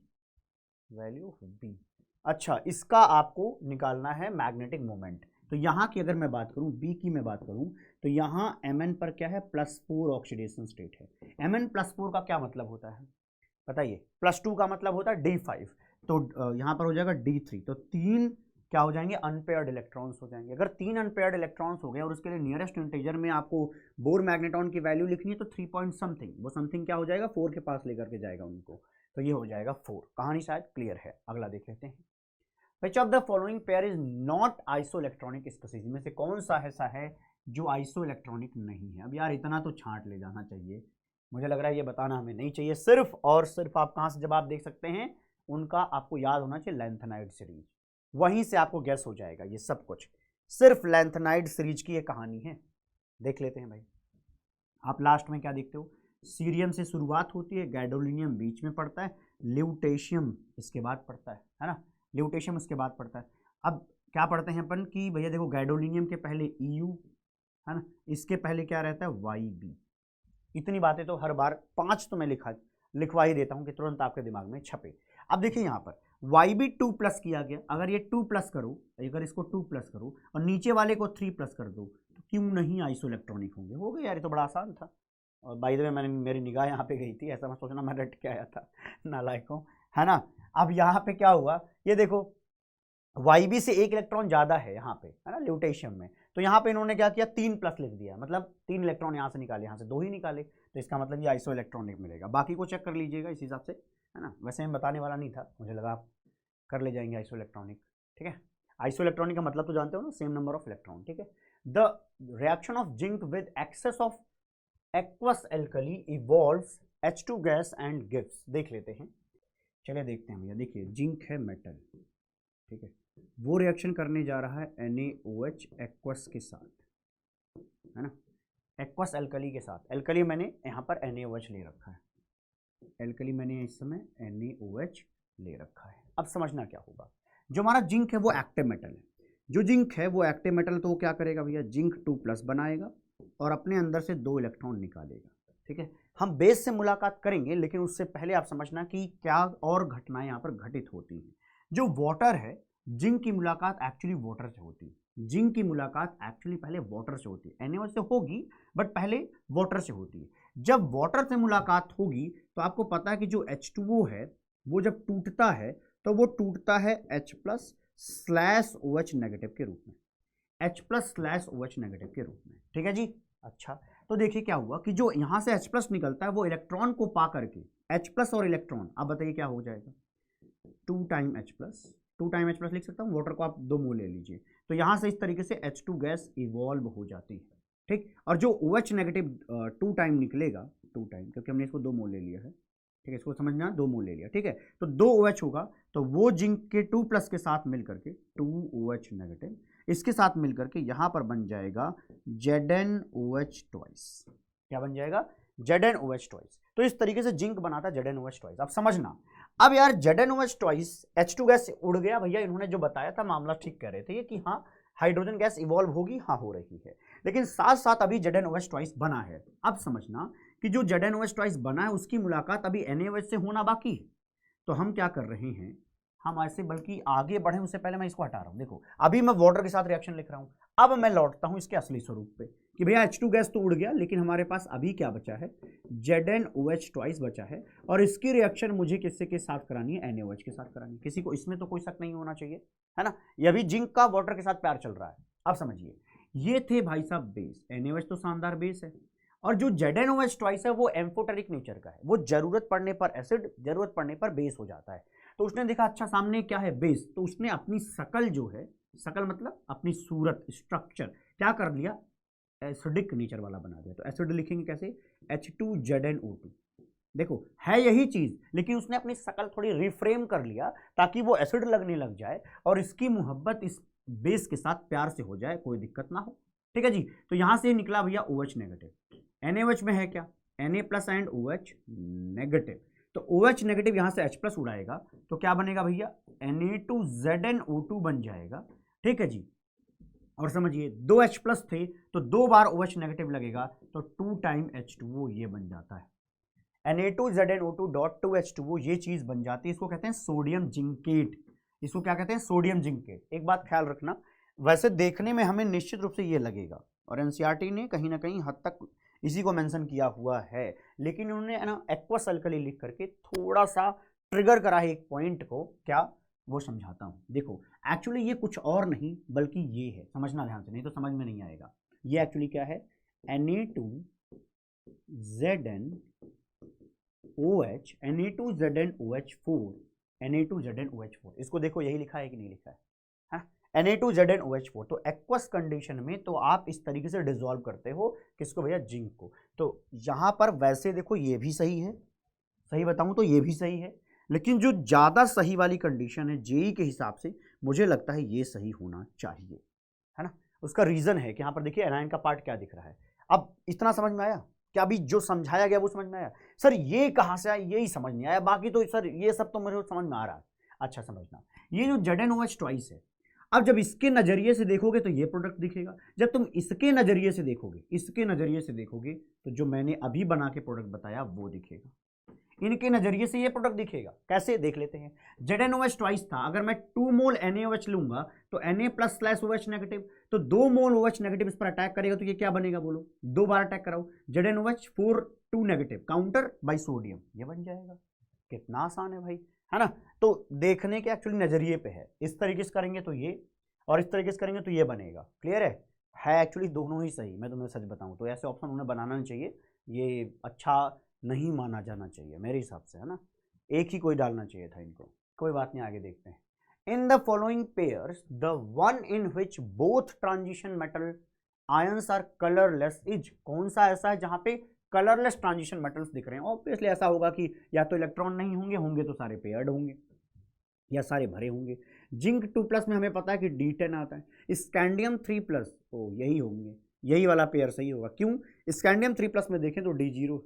अच्छा इसका आपको निकालना है मैग्नेटिक मोमेंट। तो यहाँ की अगर मैं बात करूँ, B की मैं बात करूँ, तो यहाँ Mn पर क्या है +4 ऑक्सीडेशन स्टेट है। Mn +4 का क्या मतलब होता है बताइए? +2 का मतलब होता है D5, तो यहाँ पर हो जाएगा D3, तो 3 क्या हो जाएंगे अनपेयर्ड इलेक्ट्रॉन्स हो जाएंगे। अगर 3 अनपेयर्ड इलेक्ट्रॉन्स हो गए और उसके लिए नियरेस्ट इंटीजर में आपको बोर मैग्नेटॉन की वैल्यू लिखनी है तो 3 पॉइंट समथिंग, वो समथिंग क्या हो जाएगा 4 के पास लेकर के जाएगा उनको, तो ये हो जाएगा 4। कहानी शायद क्लियर है। अगला देख लेते हैं। Which of the following pair is not isoelectronic species? में से कौन सा ऐसा है जो आइसोइलेक्ट्रॉनिक नहीं है? अब यार इतना तो छांट ले जाना चाहिए, मुझे लग रहा है ये बताना हमें नहीं चाहिए। सिर्फ और सिर्फ आप कहाँ से जवाब देख सकते हैं, उनका आपको याद होना चाहिए लैंथेनाइड सीरीज, वहीं से आपको गैस हो जाएगा ये सब कुछ। सिर्फ लैंथेनाइड सीरीज की ये कहानी है। देख लेते हैं भाई। आप लास्ट में क्या देखते हो, सीरियम से शुरुआत होती है, गैडोलिनियम बीच में पड़ता है, ल्यूटेशियम इसके बाद पड़ता है ना, ल्यूटेशियम उसके बाद पड़ता है। अब क्या पढ़ते हैं अपन कि भैया देखो गैडोलिनियम के पहले EU है ना, इसके पहले क्या रहता है YB। इतनी बातें तो हर बार 5 तो मैं लिखवा ही देता हूं कि तुरंत आपके दिमाग में छपे। अब देखिए यहाँ पर YB 2+ किया गया, अगर ये 2+ करो, अगर इसको 2+ करो और नीचे वाले को 3+ कर दो तो क्यों नहीं आइसोइलेक्ट्रॉनिक होंगे? हो गया यार, ये तो बड़ा आसान था। और बाय द वे मैंने मेरी निगाह यहाँ पे गई थी, ऐसा मैं सोचना मैं रट के आया था नालायकों, है ना। अब यहाँ पे क्या हुआ, ये देखो YB से 1 इलेक्ट्रॉन ज्यादा है यहाँ पे, है ना, ल्यूटेशियम में, तो यहाँ पे इन्होंने क्या किया 3+ लिख दिया, मतलब 3 इलेक्ट्रॉन यहाँ से निकाले, यहाँ से 2 ही निकाले, तो इसका मतलब ये आइसो इलेक्ट्रॉनिक मिलेगा। बाकी को चेक कर लीजिएगा इस हिसाब से, है ना। वैसे मैं बताने वाला नहीं था, मुझे लगा आप कर ले जाएंगे आइसो इलेक्ट्रॉनिक। ठीक है, आइसो इलेक्ट्रॉनिक का मतलब तो जानते हो ना, सेम नंबर ऑफ इलेक्ट्रॉन। ठीक है, the reaction of zinc with excess of aqueous alkali evolves H2 gas and gives. देख लेते हैं, चलिए देखते हैं भैया। देखिए जिंक है मेटल, ठीक है, वो रिएक्शन करने जा रहा है NaOH एक्वस के साथ, है ना, एक्वस एल्कली के साथ। एल्कली मैंने यहाँ पर NaOH ले रखा है, एल्कली मैंने इस समय NaOH ले रखा है। अब समझना क्या होगा, जो हमारा जिंक है वो एक्टिव मेटल है, जो जिंक है वो एक्टिव मेटल, तो वो क्या करेगा भैया, जिंक 2+ बनाएगा और अपने अंदर से 2 इलेक्ट्रॉन निकालेगा। ठीक है, हम बेस से मुलाकात करेंगे, लेकिन उससे पहले आप समझना कि क्या और घटनाएं यहाँ पर घटित होती हैं। जो वाटर है, जिंक की मुलाकात एक्चुअली वाटर से होती है, जिंक की मुलाकात एक्चुअली पहले वाटर से होती है, NaOH से होगी बट पहले वाटर से होती है। जब वाटर से मुलाकात होगी तो आपको पता है कि जो H2O है वो जब टूटता है तो वो टूटता है H+/OH नेगेटिव के रूप में, H+/OH नेगेटिव के रूप में। ठीक है जी। अच्छा, तो देखिए क्या हुआ कि जो यहाँ से H+ निकलता है वो इलेक्ट्रॉन को पा करके, H+ और इलेक्ट्रॉन, आप बताइए क्या हो जाएगा, 2 टाइम H+ लिख सकता हूँ, वाटर को आप 2 मोल ले लीजिए, तो यहाँ से इस तरीके से H2 गैस इवॉल्व हो जाती है। ठीक, और जो OH नेगेटिव 2 टाइम निकलेगा, 2 टाइम, क्योंकि हमने इसको 2 मोल ले लिया है। ठीक है, इसको समझना, 2 मोल ले लिया। ठीक है, तो 2 OH होगा, तो वो जिंक के 2+ के साथ मिलकर के 2 OH नेगेटिव, इसके साथ मिलकर के यहाँ पर बन जाएगा ZnOH ट्वाइस। क्या बन जाएगा, ZnOH ट्वाइस। तो इस तरीके से जिंक बनाता है ZnOH ट्वाइस। अब समझना, अब यार ZnOH ट्वाइस H2 गैस उड़ गया भैया, इन्होंने जो बताया था मामला ठीक कह रहे थे ये कि हाँ हाइड्रोजन गैस इवॉल्व होगी, हाँ हो रही है, लेकिन साथ साथ अभी ZnOH ट्वाइस बना है। अब समझना कि जो ZnOH ट्वाइस बना है उसकी मुलाकात अभी NaOH से होना बाकी है। तो हम क्या कर रहे हैं, हम ऐसे बल्कि आगे बढ़े उससे पहले मैं इसको हटा रहा हूं। देखो अभी मैं वाटर के साथ रिएक्शन लिख रहा हूं, अब मैं लौटता हूं इसके असली स्वरूप पे कि भैया H2 गैस तो उड़ गया, लेकिन हमारे पास अभी क्या बचा है, ZnOH ट्वाइस बचा है, और इसकी रिएक्शन मुझे किससे के साथ करानी है, NaOH के साथ करानी है। किसी को इसमें तो कोई शक नहीं होना चाहिए, है ना। ये अभी जिंक का वाटर के साथ प्यार चल रहा है। अब समझिए, ये थे भाई साहब बेस, NaOH तो शानदार बेस है, और जो ZnOH ट्वाइस है वो एम्फोटेरिक नेचर का है, वो जरूरत पड़ने पर एसिड, जरूरत पड़ने पर बेस हो जाता है। तो उसने देखा अच्छा सामने क्या है, बेस, तो उसने अपनी शकल जो है, शकल मतलब अपनी सूरत, स्ट्रक्चर क्या कर लिया, एसिडिक नेचर वाला बना दिया। तो एसिड लिखेंगे कैसे, H2ZnO2। देखो है यही चीज, लेकिन उसने अपनी शकल थोड़ी रिफ्रेम कर लिया ताकि वो एसिड लगने लग जाए और इसकी मोहब्बत इस बेस के साथ प्यार से हो जाए, कोई दिक्कत ना हो। ठीक है जी। तो यहां से निकला भैया OH नेगेटिव। NaOH में है क्या, Na plus and OH negative. तो OH नेगेटिव यहां से H प्लस उड़ाएगा तो क्या बनेगा भैया, Na2ZnO2 बन जाएगा। ठीक है जी। और समझिए 2 H प्लस थे तो 2 बार OH नेगेटिव लगेगा तो 2 टाइम H2O ये बन जाता है। Na2ZnO2.2H2O ये चीज बन जाती है, इसको कहते हैं सोडियम जिंकेट। इसको क्या कहते हैं, सोडियम जिंकेट। एक बात ख्याल रखना, वैसे देखने में हमें निश्चित रूप से ये लगेगा और एनसीईआरटी ने कहीं ना कहीं हद तक इसी को मेंशन किया हुआ है, लेकिन उन्होंने ना एक्वस अल्कली लिख करके थोड़ा सा ट्रिगर करा है एक पॉइंट को, क्या वो समझाता हूं। देखो एक्चुअली ये कुछ और नहीं बल्कि ये है, समझना ध्यान से, नहीं तो समझ में नहीं आएगा। ये एक्चुअली क्या है, Na2ZnOH, Na2ZnOH4, Na2ZnOH4। इसको देखो यही लिखा है कि नहीं लिखा है, Na2ZnOH4। तो एक्वस कंडीशन में तो आप इस तरीके से डिसॉल्व करते हो किसको भैया, जिंक को। तो यहां पर वैसे देखो ये भी सही है, सही बताऊं तो ये भी सही है, लेकिन जो ज्यादा सही वाली कंडीशन है जेई के हिसाब से मुझे लगता है ये सही होना चाहिए, है ना। उसका रीजन है कि यहाँ पर देखिए एनायन का पार्ट क्या दिख रहा है। अब इतना समझ में आया क्या, अभी जो समझाया गया वो समझ में आया। सर ये कहां से आया यही समझ नहीं आया, बाकी तो सर ये सब तो मुझे समझ में आ रहा है। अच्छा समझना, ये जो ZnOH ट्वाइस है, अब जब इसके नजरिए से देखोगे तो ये प्रोडक्ट दिखेगा, जब तुम इसके नजरिए से देखोगे, इसके नजरिए से देखोगे तो जो मैंने अभी बना के प्रोडक्ट बताया वो दिखेगा। इनके नजरिए से ये प्रोडक्ट दिखेगा, कैसे देख लेते हैं। ZnOH ट्वाइस था, अगर मैं 2 मोल NaOH लूंगा तो Na plus slash OH negative, तो 2 मोल OH नेगेटिव इस पर अटैक करेगा तो ये क्या बनेगा बोलो, 2 बार अटैक कराओ, ZnOH 2 negative counter by sodium, ये बन जाएगा। कितना आसान है भाई, है ना। तो देखने के एक्चुअली नजरिए पे है, इस तरीके से करेंगे तो ये, और इस तरीके से करेंगे तो ये बनेगा। क्लियर है एक्चुअली दोनों ही सही। मैं तुम्हें सच बताऊं तो ऐसे ऑप्शन उन्हें बनाना नहीं चाहिए, ये अच्छा नहीं माना जाना चाहिए मेरे हिसाब से, है ना। एक ही कोई डालना चाहिए था इनको, कोई बात नहीं, आगे देखते हैं। In the following pairs the one in which both transition metal ions are colourless is, कौन सा ऐसा है जहां पे कलरलेस ट्रांजिशन मेटल्स दिख रहे हैं। ऑब्वियसली ऐसा होगा कि या तो इलेक्ट्रॉन नहीं होंगे, होंगे तो सारे पेयर्ड होंगे या सारे भरे होंगे। जिंक 2+ में हमें पता है कि D10 आता है, स्कैंडियम 3+, तो यही होंगे, यही वाला पेयर सही होगा। क्यों, स्कैंडियम 3+ में देखें तो D0,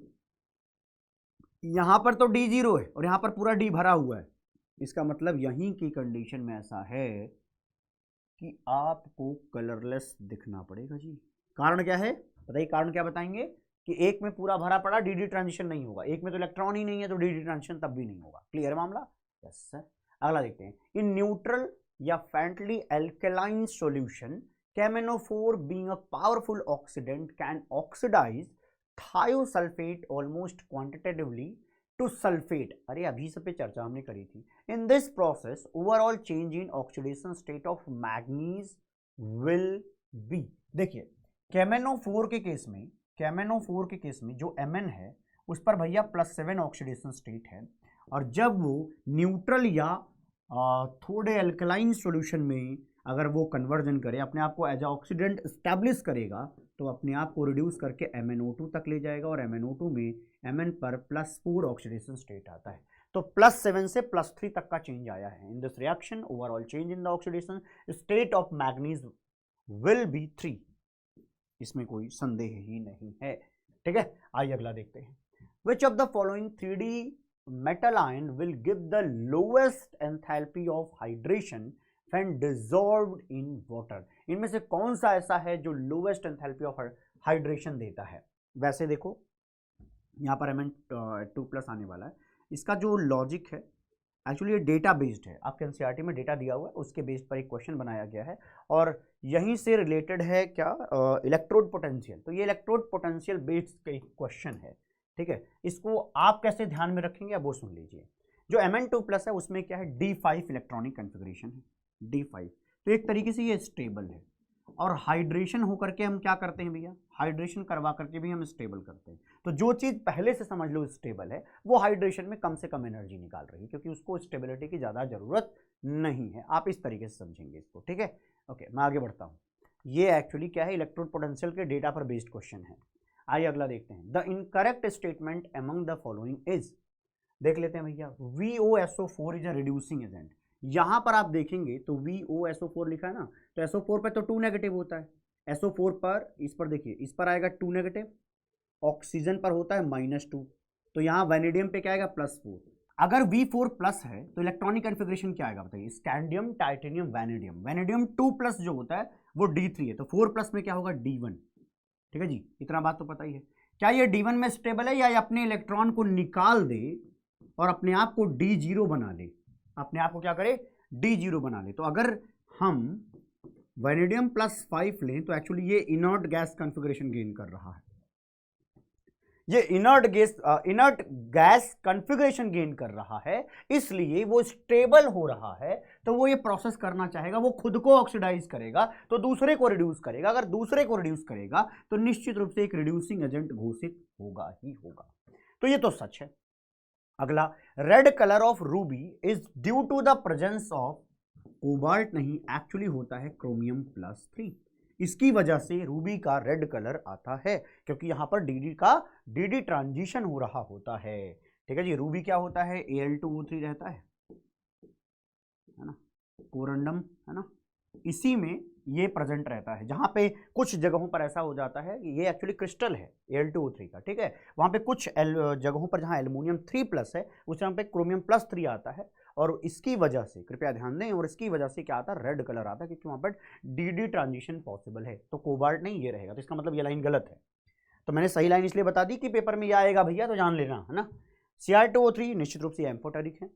यहां पर तो D0 है और यहां पर पूरा D भरा हुआ है। इसका मतलब यहीं की कंडीशन में ऐसा है कि आपको कलरलेस दिखना पड़ेगा जी। कारण क्या है बताइए, कारण क्या बताएंगे कि एक में पूरा भरा पड़ा DD ट्रांजिशन नहीं होगा, एक में तो इलेक्ट्रॉन ही नहीं है तो DD ट्रांजिशन तब भी नहीं होगा। क्लियर मामला, यस सर। अगला देखते हैं, इन न्यूट्रल या faintly alkaline solution KMnO4 being a powerful oxidant can oxidize thiosulfate almost quantitatively to sulfate। अरे अभी सब पे चर्चा हमने करी थी। In this process overall change in oxidation state of manganese will be, देखिए KMnO4 के केस में, KMnO4 के केस में जो Mn है उस पर भैया +7 ऑक्सीडेशन स्टेट है, और जब वो न्यूट्रल या थोड़े अल्कलाइन सॉल्यूशन में अगर वो कन्वर्जन करे, अपने आप को एज ऑक्सीडेंट स्टैब्लिश करेगा, तो अपने आप को रिड्यूस करके MnO2 तक ले जाएगा, और MnO2 में Mn पर +4 ऑक्सीडेशन स्टेट आता है। तो +7 से +3 तक का चेंज आया है। In this reaction overall change in the oxidation state of manganese will be 3, इसमें कोई संदेह ही नहीं है। ठीक है, आइए अगला देखते हैं। Which of the following 3D metal ion will give the lowest enthalpy of hydration when dissolved in water? इनमें से कौन सा ऐसा है जो लोवेस्ट एंथैल्पी ऑफ हाइड्रेशन देता है। वैसे देखो यहाँ पर Mn2+ आने वाला है। इसका जो लॉजिक है एक्चुअली ये डेटा बेस्ड है, आपके एनसीईआरटी में डेटा दिया हुआ है, उसके बेस पर एक क्वेश्चन बनाया गया है, और यहीं से रिलेटेड है क्या, इलेक्ट्रोड पोटेंशियल। तो ये इलेक्ट्रोड पोटेंशियल बेस्ड का एक क्वेश्चन है। ठीक है, इसको आप कैसे ध्यान में रखेंगे अब वो सुन लीजिए। जो Mn2+ है उसमें क्या है, D5 इलेक्ट्रॉनिक कन्फिग्रेशन है, D5। तो एक तरीके से ये स्टेबल है, और हाइड्रेशन होकर के हम क्या करते हैं भैया, हाइड्रेशन करवा करके भी हम स्टेबल करते हैं। तो जो चीज़ पहले से समझ लो स्टेबल है, वो हाइड्रेशन में कम से कम एनर्जी निकाल रही है, क्योंकि उसको स्टेबिलिटी की ज़्यादा ज़रूरत नहीं है। आप इस तरीके से समझेंगे इसको, ठीक है। ओके, मैं आगे बढ़ता हूँ। ये एक्चुअली क्या है, इलेक्ट्रोड पोटेंशियल के डेटा पर बेस्ड क्वेश्चन है। आइए अगला देखते हैं। The incorrect statement among the following is, देख लेते हैं भैया। VOSO4 is a reducing agent. यहां पर आप देखेंगे तो VOSO4 लिखा है ना, तो SO4 पर तो 2 नेगेटिव होता है। SO4 पर, इस पर देखिए, इस पर आएगा 2 नेगेटिव, ऑक्सीजन पर होता है -2, तो यहाँ वैनेडियम पे क्या आएगा +4। अगर V4 प्लस है तो इलेक्ट्रॉनिक कॉन्फ़िगरेशन क्या आएगा बताइए, स्कैंडियम टाइटेनियम वैनेडियम। वैनेडियम 2+ जो होता है वो D3 है, तो 4+ में क्या होगा D1। ठीक है जी, इतना बात तो पता ही है। क्या ये D1 में स्टेबल है, या ये अपने इलेक्ट्रॉन को निकाल दे और अपने आप को D0 बना ले, अपने आप को क्या करे, D0 बना ले। तो अगर हम वैनेडियम +5 लें तो एक्चुअली ये इनर्ट गैस कॉन्फ़िगरेशन गेन कर रहा है, ये इनर्ट गैस कॉन्फ़िगरेशन गेन कर रहा है, इसलिए वो स्टेबल हो रहा है। तो वो ये प्रोसेस करना चाहेगा, वो खुद को ऑक्सीडाइज करेगा तो दूसरे को रिड्यूस करेगा। अगर दूसरे को रिड्यूस करेगा तो निश्चित रूप से एक रिड्यूसिंग एजेंट घोषित होगा ही होगा। तो ये तो सच है। अगला, red colour of ruby is due to the presence of cobalt, नहीं, एक्चुअली होता है क्रोमियम +3। इसकी वजह से रूबी का रेड कलर आता है, क्योंकि यहां पर डी ट्रांजिशन हो रहा होता है। ठीक है जी, रूबी क्या होता है, Al2O3 रहता है ना, कोरंडम है ना, इसी में ये प्रेजेंट रहता है। जहां पे कुछ जगहों पर ऐसा हो जाता है कि ये एक्चुअली क्रिस्टल है Al2O3 का, ठीक है, वहां पे कुछ जगहों पर जहां एल्युमिनियम 3+ है उस जगह पे क्रोमियम +3 आता है, और इसकी वजह से, कृपया ध्यान दें, और इसकी वजह से क्या आता है, रेड कलर आता है, क्योंकि वहां पर डी ट्रांजिशन पॉसिबल है। तो कोबाल्ट नहीं ये रहेगा, तो इसका मतलब ये लाइन गलत है। तो मैंने सही लाइन इसलिए बता दी कि पेपर में ये आएगा भैया, तो जान लेना है ना। Cr2O3 निश्चित रूप से एम्फोटेरिक है।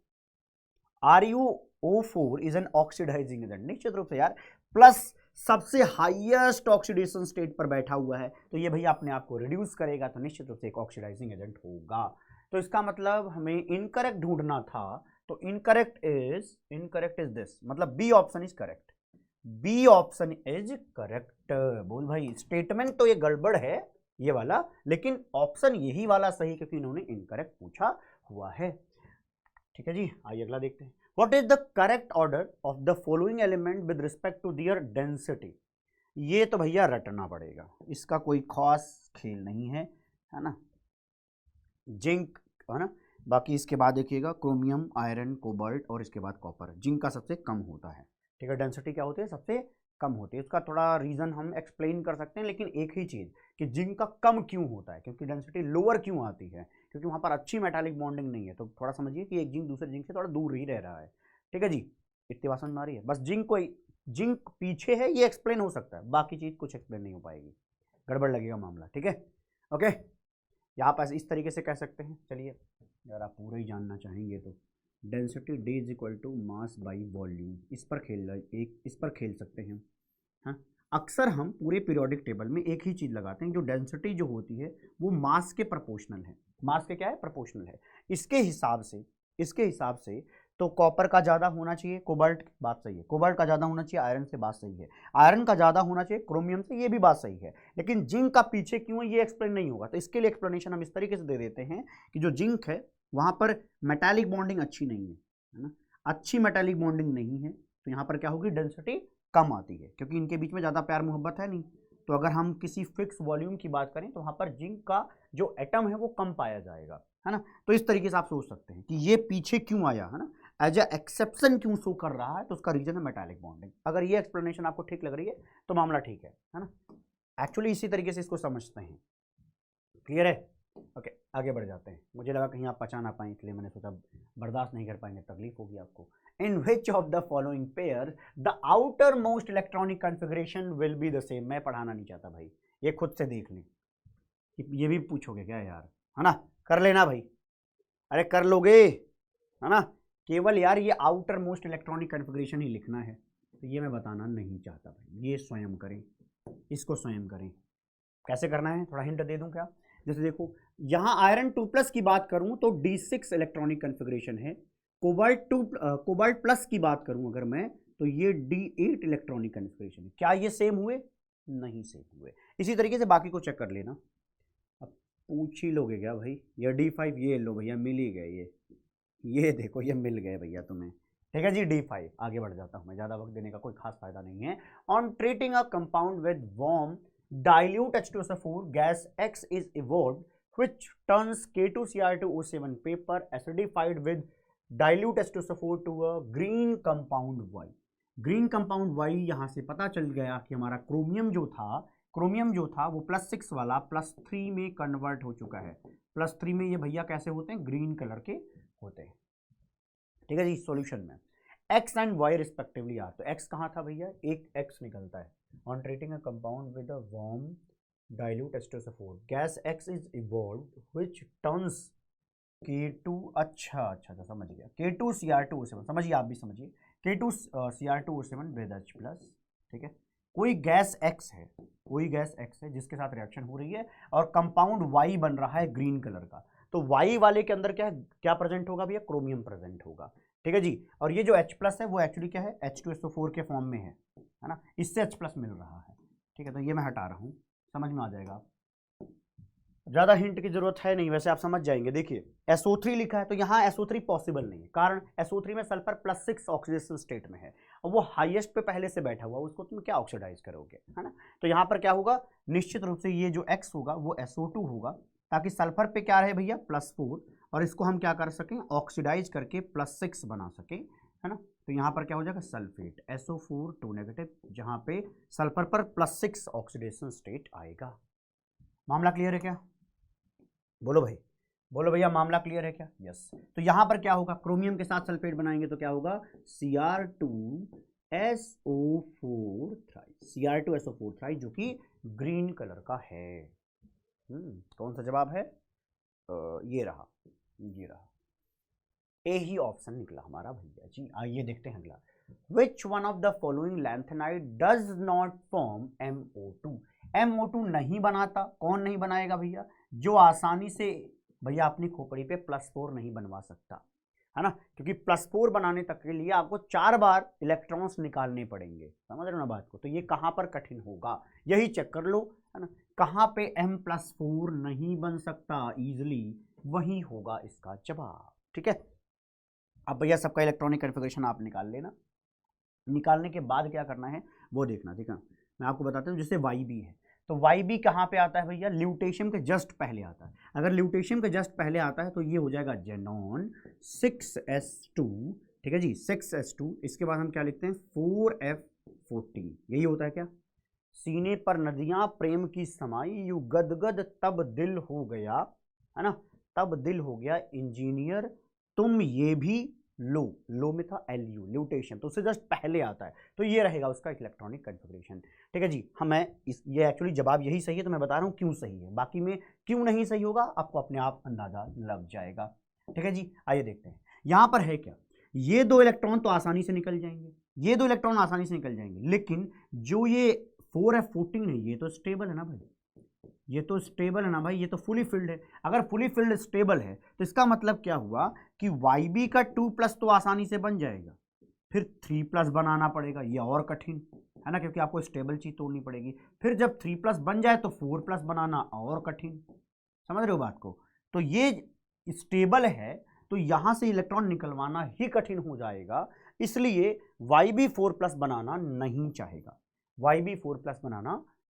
RuO4 is an oxidising agent, निश्चित रूप से यार, प्लस सबसे हाईएस्ट ऑक्सीडेशन स्टेट पर बैठा हुआ है, तो ये भैया अपने आप को रिड्यूस करेगा, तो निश्चित रूप से एक ऑक्सीडाइजिंग एजेंट होगा। तो इसका मतलब हमें इनकरेक्ट ढूंढना था, तो इनकरेक्ट इज दिस, मतलब B option is correct, B option is correct. बोल भाई, स्टेटमेंट तो ये गड़बड़ है ये वाला, लेकिन ऑप्शन यही वाला सही, क्योंकि इन्होंने इनकरेक्ट पूछा हुआ है। ठीक है जी, आइए अगला देखते हैं। What is the correct order of the following element with respect to their density. ये तो भैया रटना पड़ेगा, इसका कोई खास खेल नहीं है, है ना। जिंक है ना, बाकी इसके बाद देखिएगा क्रोमियम, आयरन, कोबाल्ट और इसके बाद कॉपर। जिंक का सबसे कम होता है, ठीक है, डेंसिटी क्या होती है, सबसे कम होती है। उसका थोड़ा रीज़न हम एक्सप्लेन कर सकते हैं, लेकिन एक ही चीज़ कि जिंक का कम क्यों होता है, क्योंकि डेंसिटी लोअर क्यों आती है, क्योंकि वहाँ पर अच्छी मेटालिक बॉन्डिंग नहीं है। तो थोड़ा समझिए कि एक जिंक दूसरे जिंक से थोड़ा दूर ही रह रहा है। ठीक है जी, इतनी बात समझ में आ रही है। बस जिंक पीछे है ये एक्सप्लेन हो सकता है, बाकी चीज़ कुछ एक्सप्लेन नहीं हो पाएगी, गड़बड़ लगेगा मामला। ठीक है, ओके, यहाँ पर इस तरीके से कह सकते हैं। चलिए, अगर आप पूरा ही जानना चाहेंगे तो density D is equal to mass by volume, इस पर खेल सकते हैं। हाँ, अक्सर हम पूरे पीरियोडिक टेबल में एक ही चीज़ लगाते हैं, जो डेंसिटी जो होती है वो मास के प्रोपोर्शनल है। मास के क्या है, प्रोपोर्शनल है। इसके हिसाब से तो कॉपर का ज़्यादा होना चाहिए, कोबाल्ट, बात सही है, कोबाल्ट का ज़्यादा होना चाहिए आयरन से, बात सही है, आयरन का ज़्यादा होना चाहिए क्रोमियम से, ये भी बात सही है। लेकिन जिंक का पीछे क्यों है ये एक्सप्लेन नहीं होगा, तो इसके लिए एक्सप्लेनेशन हम इस तरीके से दे देते हैं कि जो जिंक है वहाँ पर मेटालिक बॉन्डिंग अच्छी नहीं है ना, अच्छी मेटालिक बॉन्डिंग नहीं है, तो यहाँ पर क्या होगी, डेंसिटी कम आती है, क्योंकि इनके बीच में ज़्यादा प्यार मोहब्बत है नहीं। तो अगर हम किसी फिक्स वॉल्यूम की बात करें तो वहाँ पर जिंक का जो एटम है वो कम पाया जाएगा, है ना। तो इस तरीके से आप सोच सकते हैं कि ये पीछे क्यों आया, है ना, एज ए एक्सेप्शन क्यों शो कर रहा है, तो उसका रीजन है मेटालिक बॉन्डिंग। अगर ये एक्सप्लेनेशन आपको ठीक लग रही है तो मामला ठीक है ना। एक्चुअली इसी तरीके से इसको समझते हैं, क्लियर है। ओके, आगे बढ़ जाते हैं। मुझे लगा कहीं आप पचा ना पाएं, इसलिए मैंने सोचा बर्दाश्त नहीं कर पाएंगे, तकलीफ होगी आपको। In which of the following pair the outer most electronic configuration will be the same. मैं पढ़ाना नहीं चाहता भाई, ये खुद से देख लें। ये भी पूछोगे क्या यार, है ना, कर लेना भाई, अरे कर लोगे, है ना। केवल यार ये आउटर मोस्ट इलेक्ट्रॉनिक कॉन्फ़िगरेशन ही लिखना है, तो ये मैं बताना नहीं चाहता भाई, ये स्वयं करें, इसको स्वयं करें। कैसे करना है, थोड़ा हिंट दे दूं क्या। जैसे देखो, यहाँ आयरन 2+ की बात करूं तो D6 इलेक्ट्रॉनिक कॉन्फ़िगरेशन है। कोबाल्ट प्लस की बात करूं अगर मैं, तो ये D8 इलेक्ट्रॉनिक कन्फिगरेशन है। क्या ये सेम हुए? नहीं सेम हुए। इसी तरीके से बाकी को चेक कर लेना। अब पूछ ही लोगे क्या भाई, ये D5 ये लो भैया, मिल ही गए ये देखो ये मिल गए भैया तुम्हें। ठीक है जी, D5। आगे बढ़ जाता हूं मैं, ज्यादा वक्त देने का कोई खास फायदा नहीं है। On treating a compound with warm dilute H2SO4 gas X is evolved which turns K2Cr2O7 paper acidified with dilute H2SO4 to a green compound Y। Green compound Y यहां से पता चल गया कि हमारा क्रोमियम जो था वो +6 वाला +3 में कन्वर्ट हो चुका है। +3 में ये भैया कैसे होते हैं? ग्रीन कलर के होते हैं। ठीक है जी, सॉल्यूशन में X एंड Y रिस्पेक्टिवली आर। तो X कहाँ था भैया? एक X निकलता है। On treating a compound with a warm dilute H2SO4 gas X is evolved which turns K2 अच्छा समझ गया, K2Cr2O7 समझिए, आप भी समझिए, K2Cr2O7 with H प्लस। ठीक है, कोई गैस X है जिसके साथ रिएक्शन हो रही है और कंपाउंड Y बन रहा है ग्रीन कलर का। तो Y वाले के अंदर क्या प्रेजेंट होगा भैया? क्रोमियम प्रेजेंट होगा। ठीक है जी, और ये जो H प्लस है वो एक्चुअली क्या है? H2SO4 के फॉर्म में है ना, इससे H प्लस मिल रहा है। ठीक है, तो ये मैं हटा रहा हूँ, समझ में आ जाएगा। ज्यादा हिंट की जरूरत है नहीं, वैसे आप समझ जाएंगे। देखिए SO3 लिखा है तो यहाँ SO3 पॉसिबल नहीं है, कारण SO3 में सल्फर +6 ऑक्सीडेशन स्टेट में है और वो हाईएस्ट पे पहले से बैठा हुआ, उसको तुम क्या ऑक्सीडाइज करोगे, है ना। तो यहाँ पर क्या होगा? निश्चित रूप से ये जो X होगा वो SO2 होगा, ताकि सल्फर पे क्या रहे भैया? +4, और इसको हम क्या कर सकें? ऑक्सीडाइज करके +6 बना सकें, है ना। तो यहाँ पर क्या हो जाएगा? सल्फेट SO4 2 नेगेटिव, जहाँ पे सल्फर पर +6 ऑक्सीडेशन स्टेट आएगा। मामला क्लियर है क्या? बोलो भाई, बोलो भैया, मामला क्लियर है क्या? यस। तो यहां पर क्या होगा? क्रोमियम के साथ सल्फेट बनाएंगे तो क्या होगा? Cr2SO4 थ्राई, जो कि ग्रीन कलर का है। कौन सा जवाब है? ये रहा ए ही ऑप्शन निकला हमारा भैया जी। आइए देखते हैं अगला। Which one of the following lanthanide does not form MO2? MO2 नहीं बनाता। कौन नहीं बनाएगा भैया? जो आसानी से भैया अपनी खोपड़ी पे +4 नहीं बनवा सकता, है ना, क्योंकि +4 बनाने तक के लिए आपको 4 बार इलेक्ट्रॉन्स निकालने पड़ेंगे। समझ रहे हो ना बात को? तो ये कहां पर कठिन होगा, यही चेक कर लो, है ना। कहां पे M+4 नहीं बन सकता इजिली, वही होगा इसका जवाब। ठीक है, अब भैया सबका इलेक्ट्रॉनिक कन्फिगरेशन आप निकाल लेना। निकालने के बाद क्या करना है वो देखना। ठीक है, मैं आपको बताता हूँ। जैसे YB है तो YB कहाँ पे आता है भैया? ल्यूटेशियम के जस्ट पहले आता है। अगर ल्यूटेशियम के जस्ट पहले आता है तो ये हो जाएगा जेनॉन 6s2। ठीक है जी, 6s2। इसके बाद हम क्या लिखते हैं? 4f14। यही होता है क्या? सीने पर नदियां प्रेम की समाई, यू गदगद तब दिल हो गया, है ना, तब दिल हो गया इंजीनियर तुम ये भी लो में था LU, ल्यूटेशियम, तो उससे जस्ट पहले आता है। तो ये रहेगा उसका इलेक्ट्रॉनिक कन्फिगरेशन। ठीक है जी, ये एक्चुअली जवाब यही सही है, तो मैं बता रहा हूँ क्यों सही है। बाकी में क्यों नहीं सही होगा आपको अपने आप अंदाजा लग जाएगा। ठीक है जी, आइए देखते हैं यहां पर है क्या। ये 2 इलेक्ट्रॉन तो आसानी से निकल जाएंगे, लेकिन जो ये 4f14 है ये तो स्टेबल है ना भाई, ये तो फुली फिल्ड है। अगर फुली फिल्ड स्टेबल है तो इसका मतलब क्या हुआ कि YB का 2+ तो आसानी से बन जाएगा, फिर 3+ बनाना पड़ेगा, ये और कठिन है ना, क्योंकि आपको स्टेबल चीज तोड़नी पड़ेगी। फिर जब 3+ बन जाए तो 4+ बनाना और कठिन। समझ रहे हो बात को? तो ये स्टेबल है तो यहां से इलेक्ट्रॉन निकलवाना ही कठिन हो जाएगा, इसलिए YB 4+ बनाना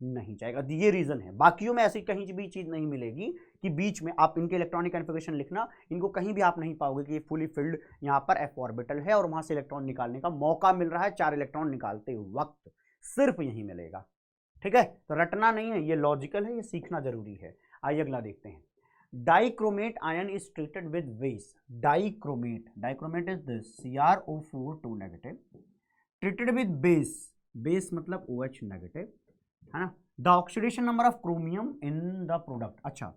नहीं चाहेगा, ये रीजन है। बाकियों में ऐसी कहीं भी चीज नहीं मिलेगी कि बीच में आप इनके इलेक्ट्रॉनिक कन्फिगरेशन लिखना, इनको कहीं भी आप नहीं पाओगे कि ये फुली फिल्ड यहाँ पर f ऑर्बिटल है और वहां से इलेक्ट्रॉन निकालने का मौका मिल रहा है 4 इलेक्ट्रॉन निकालते वक्त, सिर्फ यही मिलेगा। ठीक है, तो रटना नहीं है, ये लॉजिकल है, ये सीखना जरूरी है। आइए अगला देखते हैं। Dichromate ion is treated with base. Dichromate is this CrO4 2 negative treated with base मतलब OH नेगेटिव, है ना। The oxidation number of chromium in the product. अच्छा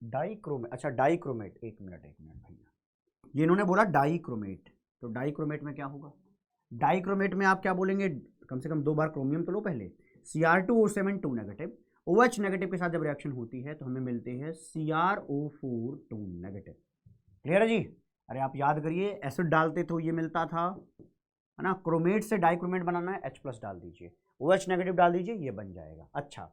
डाइक्रोमेट, एक मिनट भैया, ये इन्होंने बोला डाइक्रोमेट, तो डाइक्रोमेट में क्या होगा? डाइक्रोमेट में आप क्या बोलेंगे? कम से कम 2 बार क्रोमियम तो लो पहले। Cr2O7 2 नेगेटिव, OH नेगेटिव के साथ जब रिएक्शन होती है तो हमें मिलते हैं CrO4 2 नेगेटिव। क्लियर है जी? अरे आप याद करिए, एसिड डालते तो ये मिलता था है ना, क्रोमेट से डाइक्रोमेट बनाना है, H+ डाल दीजिए, OH नेगेटिव डाल दीजिए, ये बन जाएगा। अच्छा,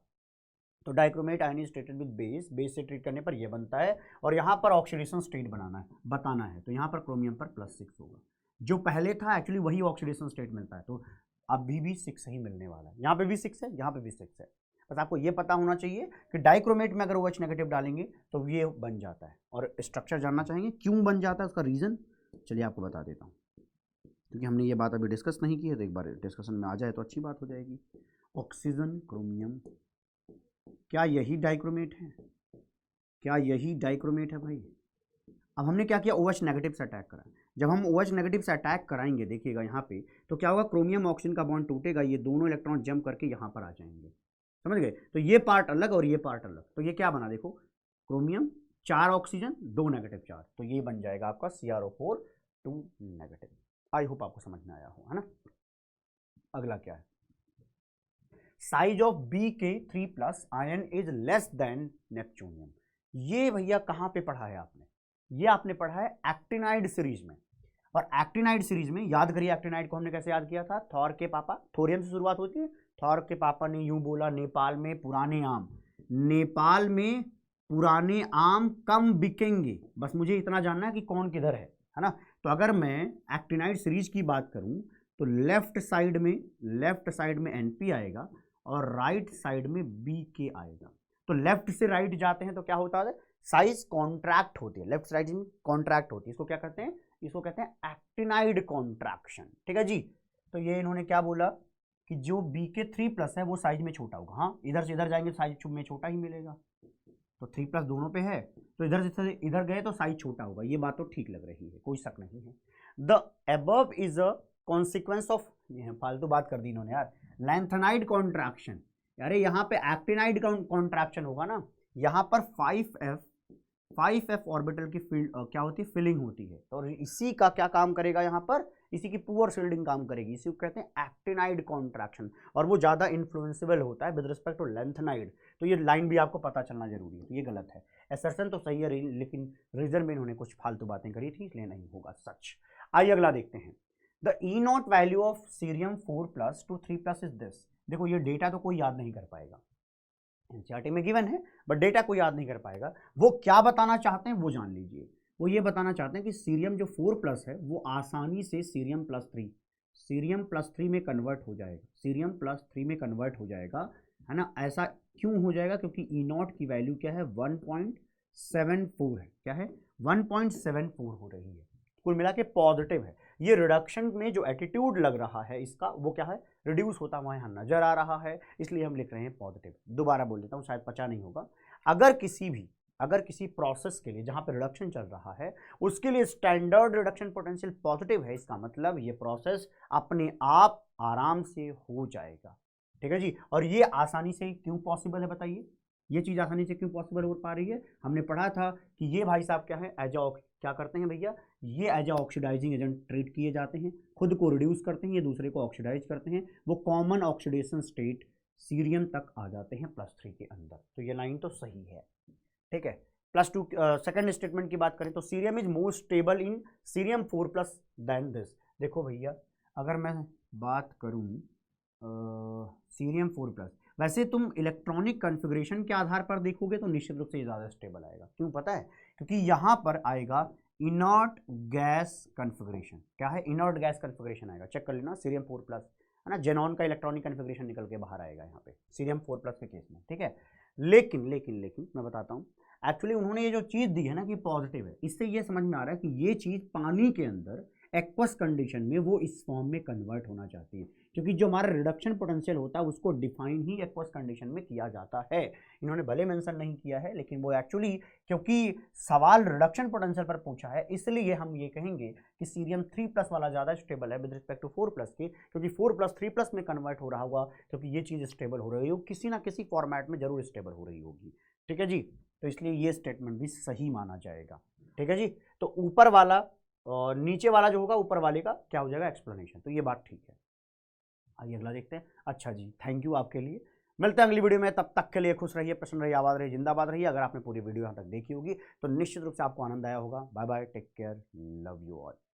तो dichromate ion is treated with base, base से ट्रीट करने पर ये बनता है, और यहाँ पर ऑक्सीडेशन स्टेट बनाना है, बताना है, तो यहाँ पर क्रोमियम पर +6 होगा। जो पहले था एक्चुअली वही ऑक्सीडेशन स्टेट मिलता है, तो अभी भी 6 ही मिलने वाला है। यहाँ पे भी 6 है, यहाँ पे भी 6 है। बस आपको ये पता होना चाहिए कि डाइक्रोमेट में अगर OH नेगेटिव डालेंगे तो ये बन जाता है। और स्ट्रक्चर जानना चाहेंगे क्यों बन जाता है, उसका रीज़न चलिए आपको बता देता हूँ, क्योंकि हमने ये बात अभी डिस्कस नहीं की है, तो एक बार डिस्कशन में आ जाए तो अच्छी बात हो जाएगी। ऑक्सीजन क्रोमियम, क्या यही डाइक्रोमेट है? क्या यही डाइक्रोमेट है भाई? अब हमने क्या किया, OH नेगेटिव से अटैक करा। जब हम OH नेगेटिव से अटैक कराएंगे, देखिएगा यहाँ पे, तो क्या होगा, क्रोमियम ऑक्सीजन का बॉन्ड टूटेगा, ये दोनों इलेक्ट्रॉन जंप करके यहाँ पर आ जाएंगे, समझ गए? तो ये पार्ट अलग और ये पार्ट अलग, तो ये क्या बना, देखो, क्रोमियम 4 ऑक्सीजन 2 नेगेटिव चार्ज, तो ये बन जाएगा आपका CrO4 2 नेगेटिव। आई होप आपको समझ में आया हो, है ना। अगला क्या है, size of Bk3+ ion is less than neptunium. ये भैया कहाँ पे पढ़ा है आपने? ये आपने पढ़ा है एक्टिनाइड सीरीज में। और एक्टिनाइड सीरीज में याद करिए, एक्टिनाइड को हमने कैसे याद किया था, थॉर के पापा, थोरियम से शुरुआत होती है, थॉर के पापा ने यूं बोला, नेपाल में पुराने आम, नेपाल में पुराने आम कम बिकेंगे। बस मुझे इतना जानना है कि कौन किधर है ना। तो अगर मैं एक्टिनाइड सीरीज की बात करूं तो लेफ्ट साइड में NP आएगा और राइट साइड में BK आएगा। तो लेफ्ट से राइट जाते हैं तो क्या होता है, साइज कॉन्ट्रैक्ट होती है, लेफ्ट साइड में कॉन्ट्रैक्ट होती है। इसको क्या कहते हैं, इसको कहते हैं एक्टिनाइड कॉन्ट्रैक्शन, ठीक है जी। तो ये इन्होंने क्या बोला कि जो Bk3+ है वो साइज में छोटा होगा। हाँ, इधर से इधर जाएंगे साइज में छोटा ही मिलेगा, तो 3+ दोनों पे है, तो इधर से इधर गए तो साइज छोटा होगा। ये बात तो ठीक लग रही है, कोई शक नहीं है। The above is a consequence of, फालतू बात कर दी इन्होंने यार, लैंथेनाइड कॉन्ट्रैक्शन। यार यहाँ पे एक्टिनाइड कॉन्ट्रैक्शन होगा ना, यहाँ पर 5f ऑर्बिटल की फील्ड क्या होती है, फिलिंग होती है, तो इसी का क्या काम करेगा यहाँ पर, इसी की पुअर शिल्डिंग काम करेगी, इसी को कहते हैं एक्टिनाइड कॉन्ट्रैक्शन। और वो ज़्यादा इन्फ्लुएंसिबल होता है विद रिस्पेक्ट टू लेंथेनाइड। तो ये लाइन भी आपको पता चलना जरूरी है, तो ये गलत है। एसर्शन तो सही है, लेकिन रीजन में इन्होंने कुछ फालतू बातें करी थी, इसलिए नहीं होगा सच। आइए अगला देखते हैं। The E0 value of cerium 4+ to 3+ is this. देखो ये डेटा तो कोई याद नहीं कर पाएगा, एनसीईआरटी में गिवन है, बट डेटा कोई याद नहीं कर पाएगा। वो क्या बताना चाहते हैं वो जान लीजिए। वो ये बताना चाहते हैं कि सीरियम जो 4+ है वो आसानी से सीरियम प्लस थ्री में कन्वर्ट हो जाएगा, सीरियम +3 में कन्वर्ट हो जाएगा, है ना। ऐसा क्यों हो जाएगा, क्योंकि E0 की वैल्यू क्या है, 1.74 है। क्या है, 1.74 हो रही है, कुल मिला के पॉजिटिव है। ये रिडक्शन में जो एटीट्यूड लग रहा है इसका, वो क्या है, रिड्यूस होता हुआ यहाँ नजर आ रहा है, इसलिए हम लिख रहे हैं पॉजिटिव। दोबारा बोल देता हूँ, शायद पचा नहीं होगा। अगर किसी प्रोसेस के लिए जहाँ पे रिडक्शन चल रहा है उसके लिए स्टैंडर्ड रिडक्शन पोटेंशियल पॉजिटिव है, इसका मतलब ये प्रोसेस अपने आप आराम से हो जाएगा, ठीक है जी। और ये आसानी से क्यों पॉसिबल है बताइए, ये चीज़ आसानी से क्यों पॉसिबल हो पा रही है? हमने पढ़ा था कि ये भाई साहब क्या है, क्या करते हैं भैया, ये as a oxidizing agent treat किए जाते हैं, खुद को रिड्यूस करते हैं, ये दूसरे को ऑक्सीडाइज करते हैं, वो कॉमन ऑक्सीडेशन स्टेट सीरियम तक आ जाते हैं +3 के अंदर। तो ये लाइन तो सही है, ठीक है। +2 सेकंड स्टेटमेंट की बात करें तो cerium is more stable in cerium 4+ than this. देखो भैया, अगर मैं बात करूं सीरियम 4+, वैसे तुम इलेक्ट्रॉनिक कॉन्फ़िगरेशन के आधार पर देखोगे तो निश्चित रूप से ज़्यादा स्टेबल आएगा। क्यों पता है? क्योंकि यहाँ पर आएगा इनर्ट गैस कॉन्फ़िगरेशन। क्या है? इनर्ट गैस कॉन्फ़िगरेशन आएगा, चेक कर लेना, सीरियम 4+, है ना। जेनॉन का इलेक्ट्रॉनिक कॉन्फ़िगरेशन निकल के बाहर आएगा यहाँ पे सीरियम 4+ के केस में, ठीक है। लेकिन मैं बताता हूँ, एक्चुअली उन्होंने ये जो चीज़ दी है ना कि पॉजिटिव है, इससे ये समझ में आ रहा है कि ये चीज़ पानी के अंदर एक्वस कंडीशन में वो इस फॉर्म में कन्वर्ट होना चाहती है, क्योंकि जो हमारा रिडक्शन पोटेंशियल होता है उसको डिफाइन ही एक्वस कंडीशन में किया जाता है। इन्होंने भले मेंशन नहीं किया है, लेकिन वो एक्चुअली क्योंकि सवाल रिडक्शन पोटेंशियल पर पूछा है, इसलिए हम ये कहेंगे कि सीरियम 3+ वाला ज़्यादा स्टेबल है विद रिस्पेक्ट टू 4+ के, क्योंकि 4+ 3+ में कन्वर्ट हो रहा होगा, क्योंकि ये चीज़ स्टेबल हो रही होगी, किसी ना किसी फॉर्मेट में जरूर स्टेबल हो रही होगी, ठीक है जी। तो इसलिए ये स्टेटमेंट भी सही माना जाएगा, ठीक है जी। तो ऊपर वाला और नीचे वाला जो होगा ऊपर वाले का क्या हो जाएगा, एक्सप्लेनेशन। तो ये बात ठीक है। आइए अगला देखते हैं। अच्छा जी, थैंक यू आपके लिए। मिलते हैं अगली वीडियो में, तब तक के लिए खुश रहिए, प्रसन्न रहिए, आबाद रहिए, जिंदाबाद रहिए। अगर आपने पूरी वीडियो यहाँ तक देखी होगी तो निश्चित रूप से आपको आनंद आया होगा। Bye bye, take care, love you all.